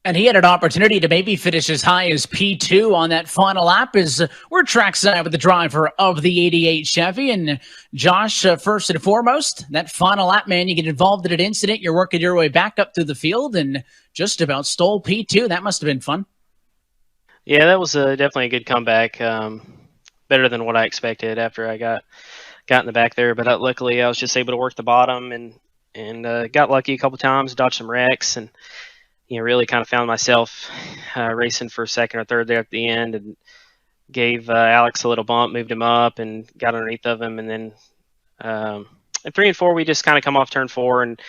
And he had an opportunity to maybe finish as high as P2 on that final lap as we're trackside with the driver of the 88 Chevy. And Josh, first and foremost, that final lap, man, you get involved in an incident, you're working your way back up through the field and just about stole P2. That must have been fun. Yeah, that was definitely a good comeback. Better than what I expected after I got in the back there. But luckily, I was just able to work the bottom and got lucky a couple times, dodged some wrecks, and really kind of found myself racing for second or third there at the end, and gave Alex a little bump, moved him up, and got underneath of him. And then at 3 and 4, we just kind of come off turn 4, and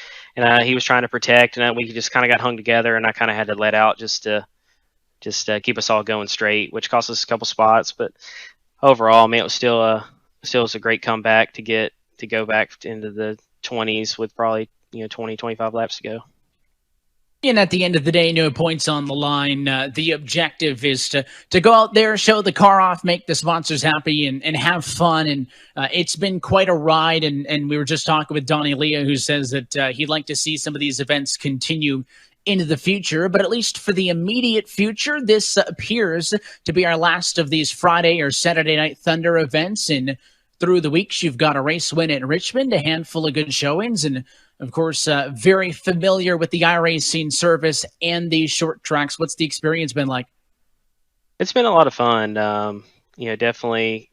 he was trying to protect, and we just kind of got hung together, and I kind of had to let out just to keep us all going straight, which cost us a couple spots. But overall, I mean, it was still a great comeback to go back into the 20s with probably 20, 25 laps to go. And at the end of the day, no points on the line. The objective is to go out there, show the car off, make the sponsors happy, and have fun. And it's been quite a ride. And we were just talking with Donnie Leah, who says that he'd like to see some of these events continue into the future, but at least for the immediate future, this appears to be our last of these Friday or Saturday Night Thunder events. And through the weeks, you've got a race win at Richmond, a handful of good showings, and of course, very familiar with the iRacing service and these short tracks. What's the experience been like? It's been a lot of fun. Definitely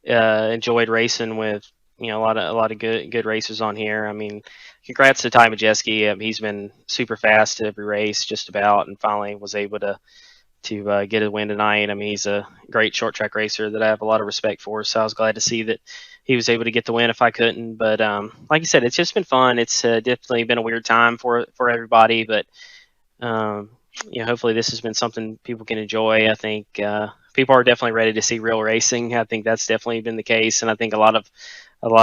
enjoyed racing with a lot of good racers on here. I mean, congrats to Ty Majeski. He's been super fast at every race, just about, and finally was able to get a win tonight. I mean, he's a great short track racer that I have a lot of respect for. So I was glad to see that he was able to get the win if I couldn't. But like you said, it's just been fun. It's definitely been a weird time for everybody, but hopefully this has been something people can enjoy. I think people are definitely ready to see real racing. I think that's definitely been the case, and I think a lot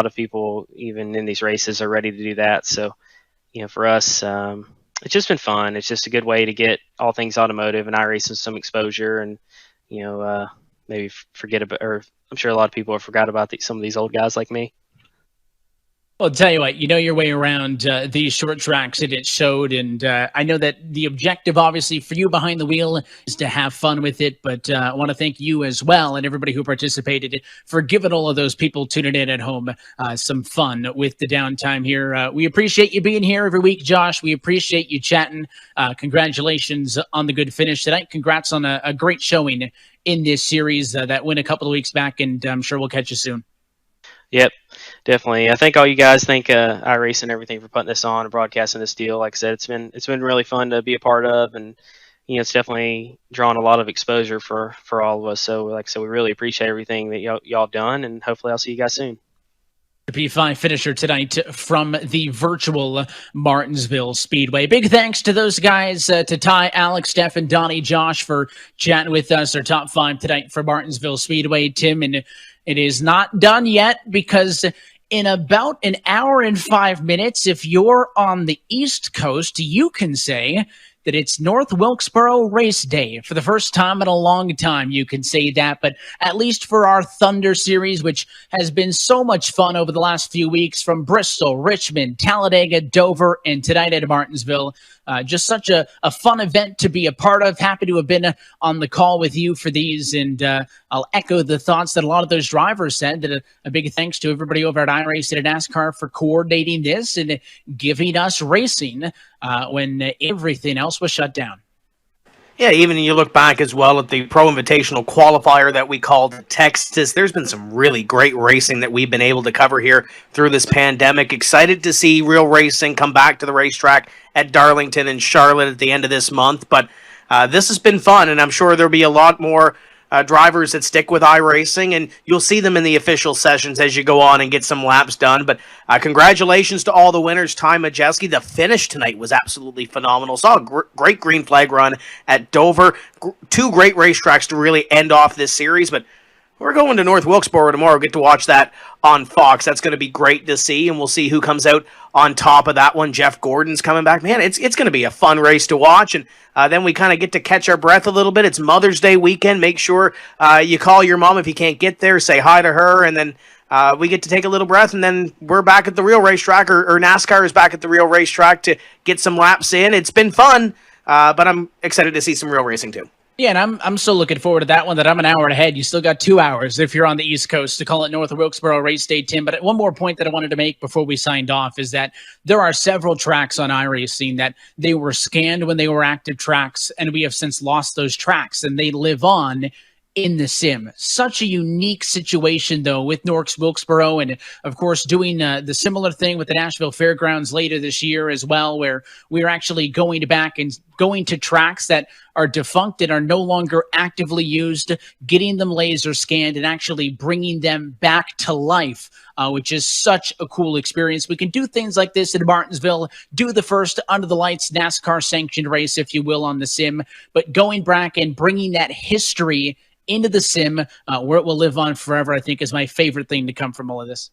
of people, even in these races, are ready to do that. So, for us, it's just been fun. It's just a good way to get all things automotive and iRacing some exposure, and maybe forget about, or I'm sure a lot of people have forgot about some of these old guys like me. Well, I'll tell you what, you know your way around these short tracks, and it showed. And I know that the objective, obviously, for you behind the wheel is to have fun with it. But I want to thank you as well and everybody who participated for giving all of those people tuning in at home some fun with the downtime here. We appreciate you being here every week, Josh. We appreciate you chatting. Congratulations on the good finish tonight. Congrats on a great showing in this series that went a couple of weeks back, and I'm sure we'll catch you soon. Yep, definitely. I thank all you guys. Thank iRacing and everything for putting this on and broadcasting this deal. Like I said, it's been really fun to be a part of, and it's definitely drawn a lot of exposure for all of us. So, like I said, we really appreciate everything that y'all done, and hopefully I'll see you guys soon. P5 finisher tonight from the virtual Martinsville Speedway. Big thanks to those guys, to Ty, Alex, Steph, and Donnie, Josh, for chatting with us. Our top 5 tonight for Martinsville Speedway. Tim, and it is not done yet, because in about an hour and 5 minutes, if you're on the East Coast, you can say that it's North Wilkesboro Race Day. For the first time in a long time, you can say that. But at least for our Thunder Series, which has been so much fun over the last few weeks, from Bristol, Richmond, Talladega, Dover, and tonight at Martinsville. Just such a fun event to be a part of. Happy to have been on the call with you for these. And I'll echo the thoughts that a lot of those drivers said, that a big thanks to everybody over at iRacing and NASCAR for coordinating this and giving us racing when everything else was shut down. Yeah, even you look back as well at the Pro Invitational qualifier that we called Texas, there's been some really great racing that we've been able to cover here through this pandemic. Excited to see real racing come back to the racetrack at Darlington and Charlotte at the end of this month. But this has been fun, and I'm sure there'll be a lot more drivers that stick with iRacing, and you'll see them in the official sessions as you go on and get some laps done. But congratulations to all the winners. Ty Majeski, the finish tonight was absolutely phenomenal. Saw a great green flag run at Dover. 2 great racetracks to really end off this series, but we're going to North Wilkesboro tomorrow. Get to watch that on Fox. That's going to be great to see, and we'll see who comes out on top of that one. Jeff Gordon's coming back. Man, it's going to be a fun race to watch, and then we kind of get to catch our breath a little bit. It's Mother's Day weekend. Make sure you call your mom if you can't get there. Say hi to her, and then we get to take a little breath, and then we're back at the real racetrack, or NASCAR is back at the real racetrack to get some laps in. It's been fun, but I'm excited to see some real racing too. Yeah, and I'm still looking forward to that one. That I'm an hour ahead. You still got 2 hours if you're on the East Coast to call it North Wilkesboro Race Day, Tim. But one more point that I wanted to make before we signed off is that there are several tracks on iRacing that they were scanned when they were active tracks, and we have since lost those tracks, and they live on in the sim. Such a unique situation, though, with North Wilkesboro, and of course doing the similar thing with the Nashville Fairgrounds later this year as well, where we're actually going back and going to tracks that are defunct and are no longer actively used, getting them laser scanned and actually bringing them back to life, which is such a cool experience. We can do things like this in Martinsville, do the first under the lights NASCAR sanctioned race, if you will, on the sim, but going back and bringing that history into the sim, where it will live on forever, I think is my favorite thing to come from all of this.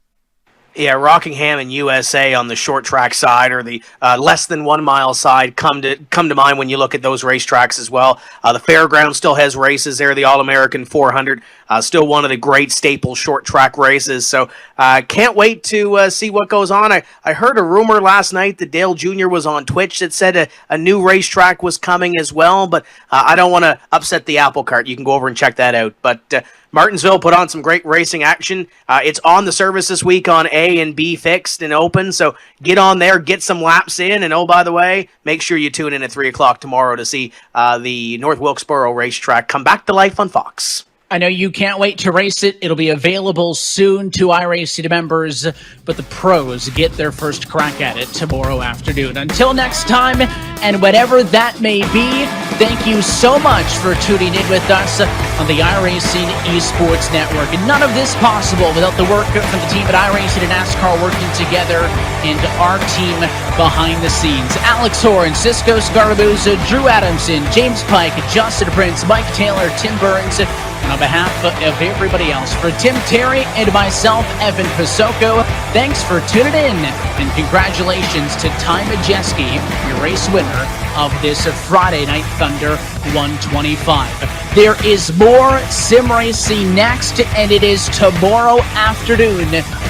Yeah, Rockingham and USA on the short track side, or the less than 1 mile side, come to mind when you look at those racetracks as well. The Fairground still has races there. The All-American 400, still one of the great staple short track races. So can't wait to see what goes on. I heard a rumor last night that Dale Jr. was on Twitch that said a new racetrack was coming as well, but I don't want to upset the apple cart. You can go over and check that out. But Martinsville put on some great racing action. It's on the service this week on A and B fixed and open, so get on there, get some laps in, and oh, by the way, make sure you tune in at 3 o'clock tomorrow to see the North Wilkesboro racetrack come back to life on Fox. I know you can't wait to race it. It'll be available soon to iRacing members, but the pros get their first crack at it tomorrow afternoon. Until next time, and whatever that may be, thank you so much for tuning in with us on the iRacing Esports Network. And none of this possible without the work from the team at iRacing and NASCAR working together, and our team behind the scenes. Alex Horn, Cisco Scaramuza, Drew Adamson, James Pike, Justin Prince, Mike Taylor, Tim Burns. And on behalf of everybody else, for Tim Terry and myself, Evan Pasoko, thanks for tuning in, and congratulations to Ty Majeski, your race winner of this Friday Night Thunder 125. There is more sim racing next, and it is tomorrow afternoon.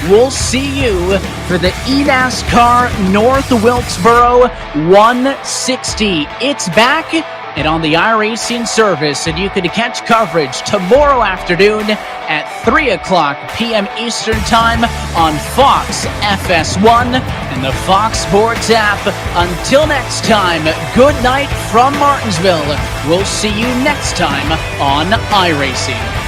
We'll see you for the NASCAR North Wilkesboro 160. It's back and on the iRacing service, and you can catch coverage tomorrow afternoon at 3 o'clock p.m. Eastern Time on Fox FS1 and the Fox Sports app. Until next time, good night from Martinsville. We'll see you next time on iRacing.